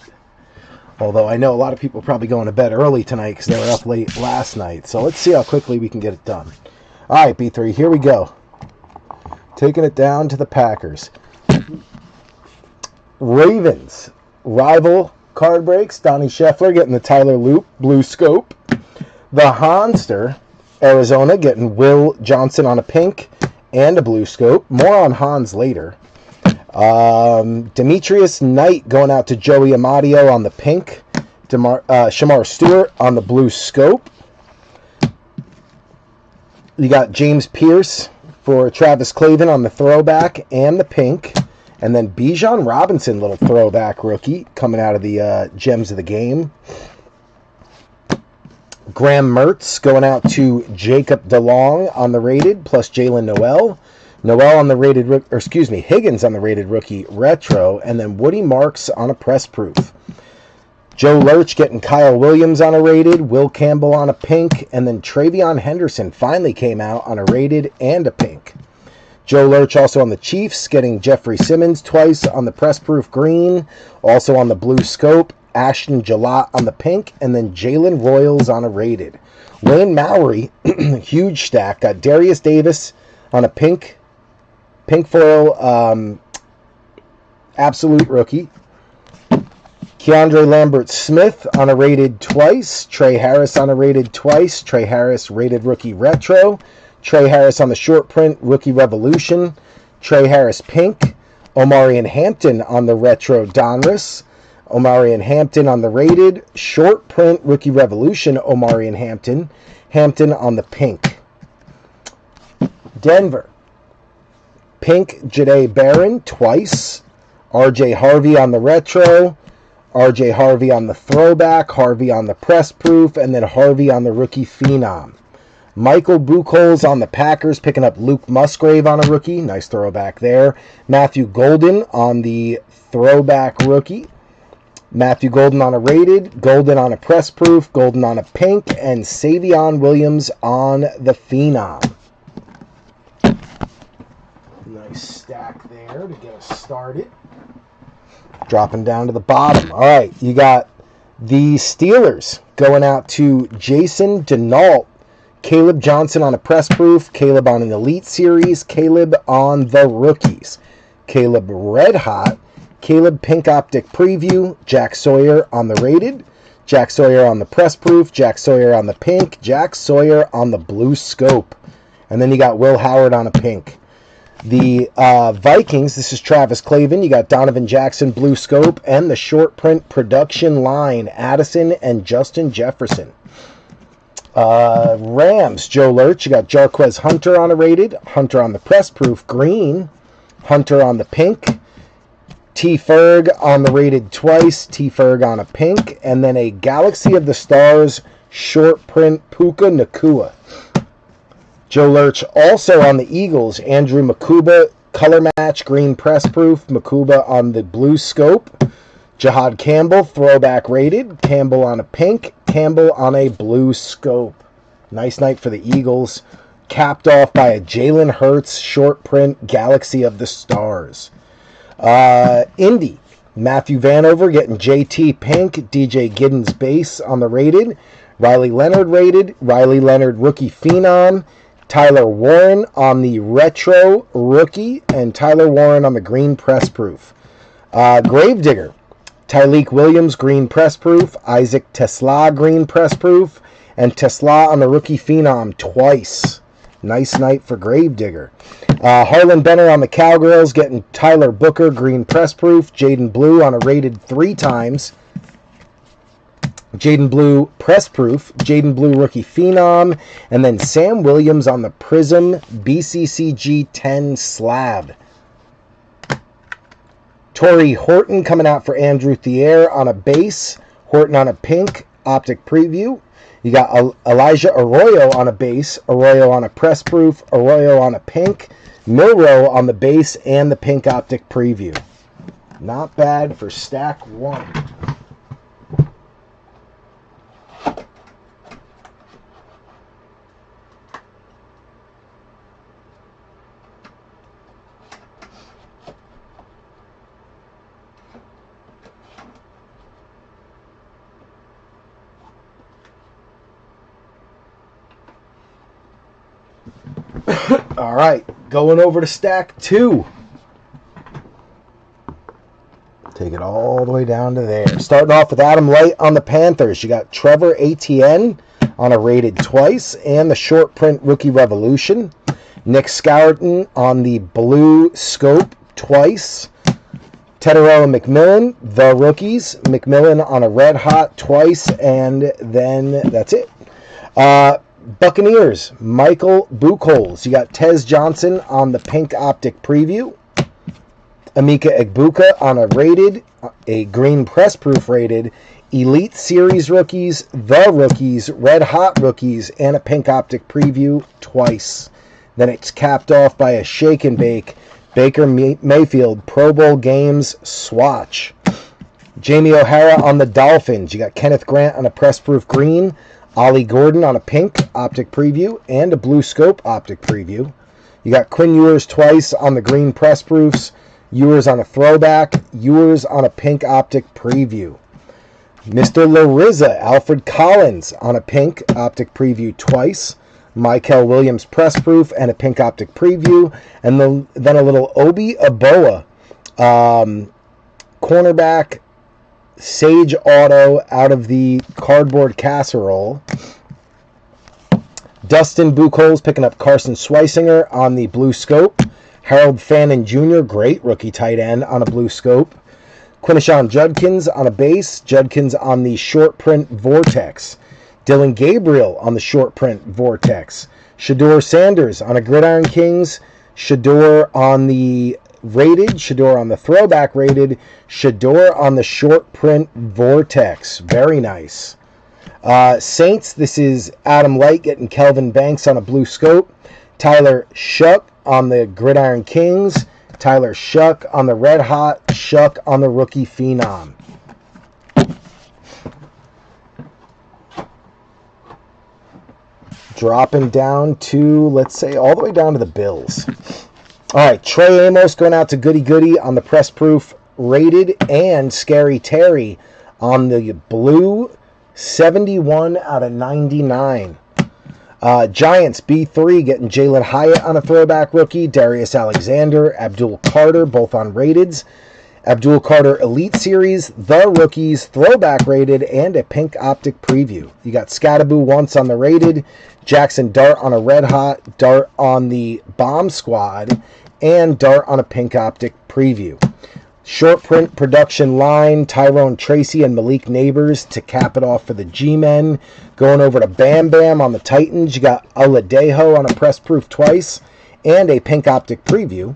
Although I know a lot of people are probably going to bed early tonight because they were up late last night. So let's see how quickly we can get it done. All right, B3, here we go. Taking it down to the Packers. Ravens, rival card breaks. Donnie Scheffler getting the Tyler Loop Blue Scope. The Honster, Arizona getting Will Johnson on a pink and a Blue Scope. More on Hans later. Demetrius Knight going out to Joey Amadio on the pink. Shamar Stewart on the Blue Scope. You got James Pierce for Travis Clavin on the throwback and the pink. And then Bijan Robinson, little throwback rookie, coming out of the Gems of the Game. Graham Mertz going out to Jacob DeLong on the rated, plus Jalen Noel. Noel on the rated, Higgins on the rated rookie retro. And then Woody Marks on a press proof. Joe Lurch getting Kyle Williams on a rated, Will Campbell on a pink, and then Travion Henderson finally came out on a rated and a pink. Joe Lurch also on the Chiefs, getting Jeffrey Simmons twice on the press proof green, also on the Blue Scope, Ashton Jalott on the pink, and then Jalen Royals on a rated. Wayne Mowry, huge stack, got Darius Davis on a pink foil absolute rookie. Keandre Lambert-Smith on a rated twice. Trey Harris on a rated twice. Trey Harris rated rookie retro. Trey Harris on the short print rookie revolution. Trey Harris pink. Omarion Hampton on the retro Donruss. Omarion Hampton on the rated short print rookie revolution Omarion Hampton. Hampton on the pink. Denver. Pink Jahdae Barron twice. RJ Harvey on the retro. RJ Harvey on the throwback, Harvey on the press proof, and then Harvey on the rookie phenom. Michael Buchholz on the Packers, picking up Luke Musgrave on a rookie. Nice throwback there. Matthew Golden on the throwback rookie. Matthew Golden on a rated, Golden on a press proof, Golden on a pink, and Savion Williams on the phenom. Nice stack there to get us started. Dropping down to the bottom. All right, you got the Steelers going out to Jason Denault, Caleb Johnson on a press proof, Caleb on an Elite Series, Caleb on the rookies, Caleb Red Hot, Caleb Pink Optic Preview, Jack Sawyer on the rated, Jack Sawyer on the press proof, Jack Sawyer on the pink, Jack Sawyer on the Blue Scope. And then you got Will Howard on a pink. The Vikings, this is Travis Clavin. You got Donovan Jackson, Blue Scope, and the short print production line, Addison and Justin Jefferson. Rams, Joe Lurch. You got Jarquez Hunter on a rated, Hunter on the press proof green, Hunter on the pink, T. Ferg on the rated twice, T. Ferg on a pink, and then a Galaxy of the Stars short print Puka Nakua. Joe Lurch also on the Eagles, Andrew Makuba, color match, green press proof, Makuba on the Blue Scope, Jahad Campbell, throwback rated, Campbell on a pink, Campbell on a Blue Scope. Nice night for the Eagles, capped off by a Jalen Hurts short print Galaxy of the Stars. Indy, Matthew Vanover getting JT pink, DJ Giddens base on the rated, Riley Leonard rated, Riley Leonard rookie phenom, Tyler Warren on the retro rookie, and Tyler Warren on the green press proof. Gravedigger, Tyleek Williams green press proof, Isaac Tesla green press proof, and Tesla on the rookie phenom twice. Nice night for Gravedigger. Harlan Benner on the Cowgirls getting Tyler Booker green press proof, Jaden Blue on a rated 3 times. Jaden Blue press proof, Jaden Blue rookie phenom, and then Sam Williams on the Prism BCCG 10 slab. Torrey Horton coming out for Andrew Thier on a base, Horton on a pink, Optic Preview. You got Elijah Arroyo on a base, Arroyo on a press proof, Arroyo on a pink, Milrow on the base, and the pink Optic Preview. Not bad for stack 1. All right, going over to stack 2. Take it all the way down to there. Starting off with Adam Light on the Panthers. You got Trevor Etienne on a rated twice, and the short print Rookie Revolution. Nick Scourton on the blue scope twice. Tedero and McMillan, the rookies. McMillan on a red hot twice, and then that's it. Buccaneers, Michael Buchholz. You got Tez Johnson on the pink Optic Preview. Amika Egbuka on a green press proof rated. Elite Series rookies, the rookies, red hot rookies, and a pink Optic Preview twice. Then it's capped off by a shake and bake Baker Mayfield Pro Bowl games swatch. Jamie O'Hara on the Dolphins. You got Kenneth Grant on a press proof green. Ollie Gordon on a pink Optic Preview and a blue scope Optic Preview. You got Quinn Ewers twice on the green press proofs. Ewers on a throwback. Ewers on a pink Optic Preview. Mr. Larissa, Alfred Collins on a pink Optic Preview twice. Michael Williams press proof and a pink Optic Preview. And then a little Obi Aboa cornerback Sage Auto out of the cardboard casserole. Dustin Buchholz picking up Carson Schweisinger on the blue scope. Harold Fannin Jr., great rookie tight end, on a blue scope. Quinishon Judkins on a base. Judkins on the short print Vortex. Dylan Gabriel on the short print Vortex. Shador Sanders on a Gridiron Kings. Shador on the rated. Shador on the throwback rated. Shador on the short print Vortex. Very nice. Saints, this is Adam Light getting Kelvin Banks on a blue scope. Tyler Shuck on the Gridiron Kings. Tyler Shuck on the Red Hot. Shuck on the Rookie Phenom. Dropping down to, let's say, all the way down to the Bills. All right, Trey Amos going out to Goody Goody on the press proof rated, and Scary Terry on the blue 71 out of 99. Giants B3 getting Jalen Hyatt on a throwback rookie, Darius Alexander, Abdul Carter, both on rateds. Abdul Carter Elite Series, the rookies, throwback rated, and a pink Optic Preview. You got Scattaboo once on the rated, Jackson Dart on a red hot, Dart on the bomb squad, and Dart on a pink Optic Preview. Short print production line, Tyrone Tracy and Malik Neighbors to cap it off for the G-Men. Going over to Bam Bam on the Titans, you got Oladejo on a press proof twice, and a pink Optic Preview.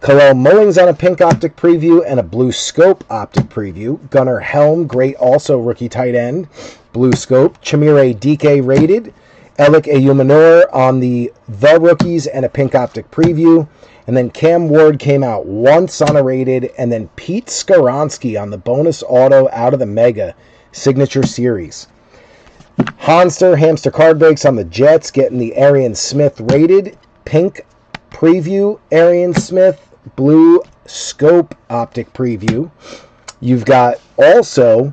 Khalil Mullings on a pink Optic Preview and a blue scope Optic Preview. Gunnar Helm, great also rookie tight end, blue scope. Chimere DK rated. Alec Ayumanor on the rookies and a pink Optic Preview. And then Cam Ward came out once on a rated, and then Pete Skoronsky on the bonus auto out of the Mega Signature Series. Hamster card breaks on the Jets, getting the Arian Smith rated, pink Preview, Arian Smith, blue scope Optic Preview. You've got also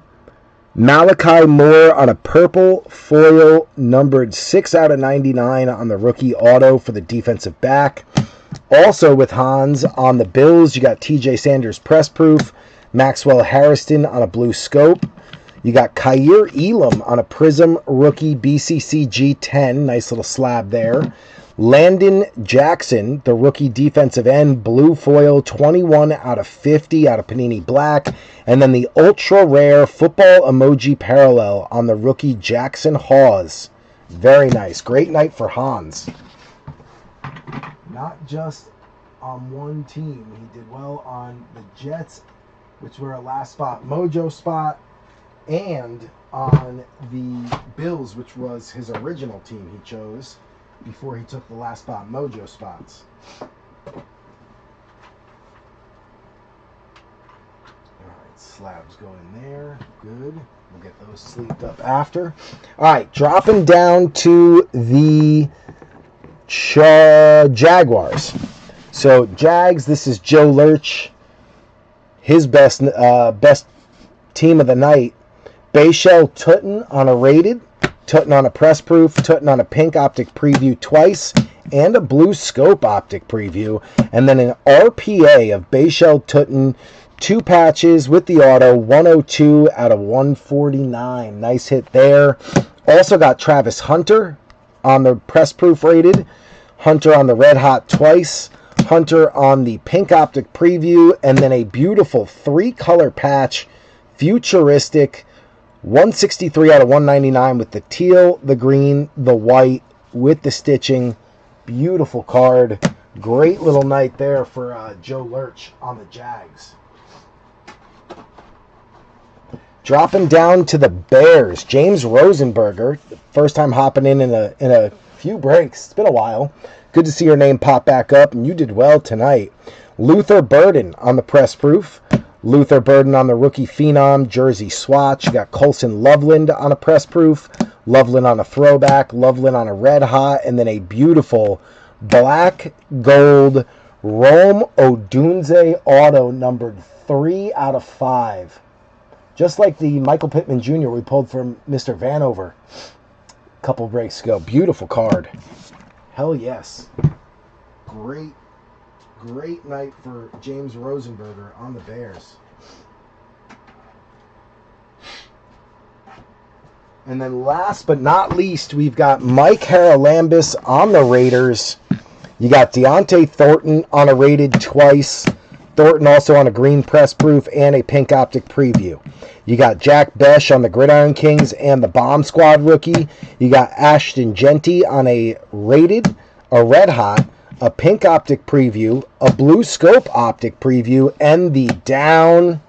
Malachi Moore on a purple foil numbered 6 out of 99 on the rookie auto for the defensive back. Also with Hans on the Bills, you got TJ Sanders press proof, Maxwell Harrison on a blue scope. You got Khair Elam on a Prism rookie BCC G10, nice little slab there. Landon Jackson, the rookie defensive end, blue foil, 21 out of 50 out of Panini Black. And then the ultra rare football emoji parallel on the rookie Jackson Hawes. Very nice. Great night for Hans. Not just on one team. He did well on the Jets, which were a last spot mojo spot. and on the Bills, which was his original team he chose before he took the last spot mojo spots. Alright, slabs go in there. Good. We'll get those sleeved up after. Alright, dropping down to the Jaguars. So Jags, this is Joe Lurch. His best team of the night. Bayshell Tutton on a rated, Tutton on a press proof, Tutton on a pink optic preview twice, and a blue scope optic preview. And then an RPA of Bayshell Tutton, 2 patches with the auto, 102 out of 149. Nice hit there. Also got Travis Hunter on the press proof rated, Hunter on the red hot twice, Hunter on the pink optic preview, and then a beautiful 3-color patch, futuristic, 163 out of 199 with the teal, the green, the white with the stitching. Beautiful card. Great little night there for Joe Lurch on the Jags. Dropping down to the Bears, James Rosenberger. First time hopping in a few breaks. It's been a while. Good to see your name pop back up, and you did well tonight. Luther Burden on the press proof. Luther Burden on the rookie phenom jersey swatch. You got Colson Loveland on a press proof. Loveland on a throwback. Loveland on a red hot. And then a beautiful black gold Rome Odunze auto numbered 3 out of 5. Just like the Michael Pittman Jr. we pulled from Mr. Vanover a couple breaks ago. Beautiful card. Hell yes. Great night for James Rosenberger on the Bears. And then last but not least, we've got Mike Haralambis on the Raiders. You got Deontay Thornton on a rated twice. Thornton also on a green press proof and a pink optic preview. You got Jack Besh on the Gridiron Kings and the Bomb Squad rookie. You got Ashton Genty on a rated, a red hot, a pink optic preview, a blue scope optic preview, and the downtown.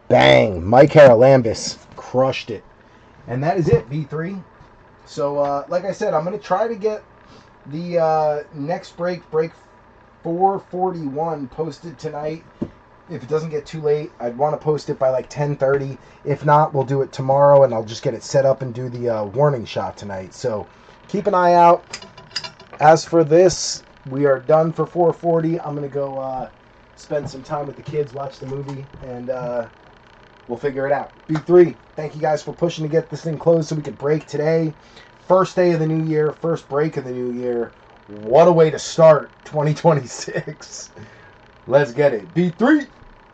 Bang. Mike Haralambis crushed it. And that is it, B3. So, like I said, I'm going to try to get the next break 441 posted tonight. If it doesn't get too late, I'd want to post it by like 10:30. If not, we'll do it tomorrow, and I'll just get it set up and do the warning shot tonight. So keep an eye out. As for this, we are done for 440. I'm going to go spend some time with the kids, watch the movie, and we'll figure it out. B3, thank you guys for pushing to get this thing closed so we could break today. First day of the new year, first break of the new year. What a way to start 2026. Let's get it. B3.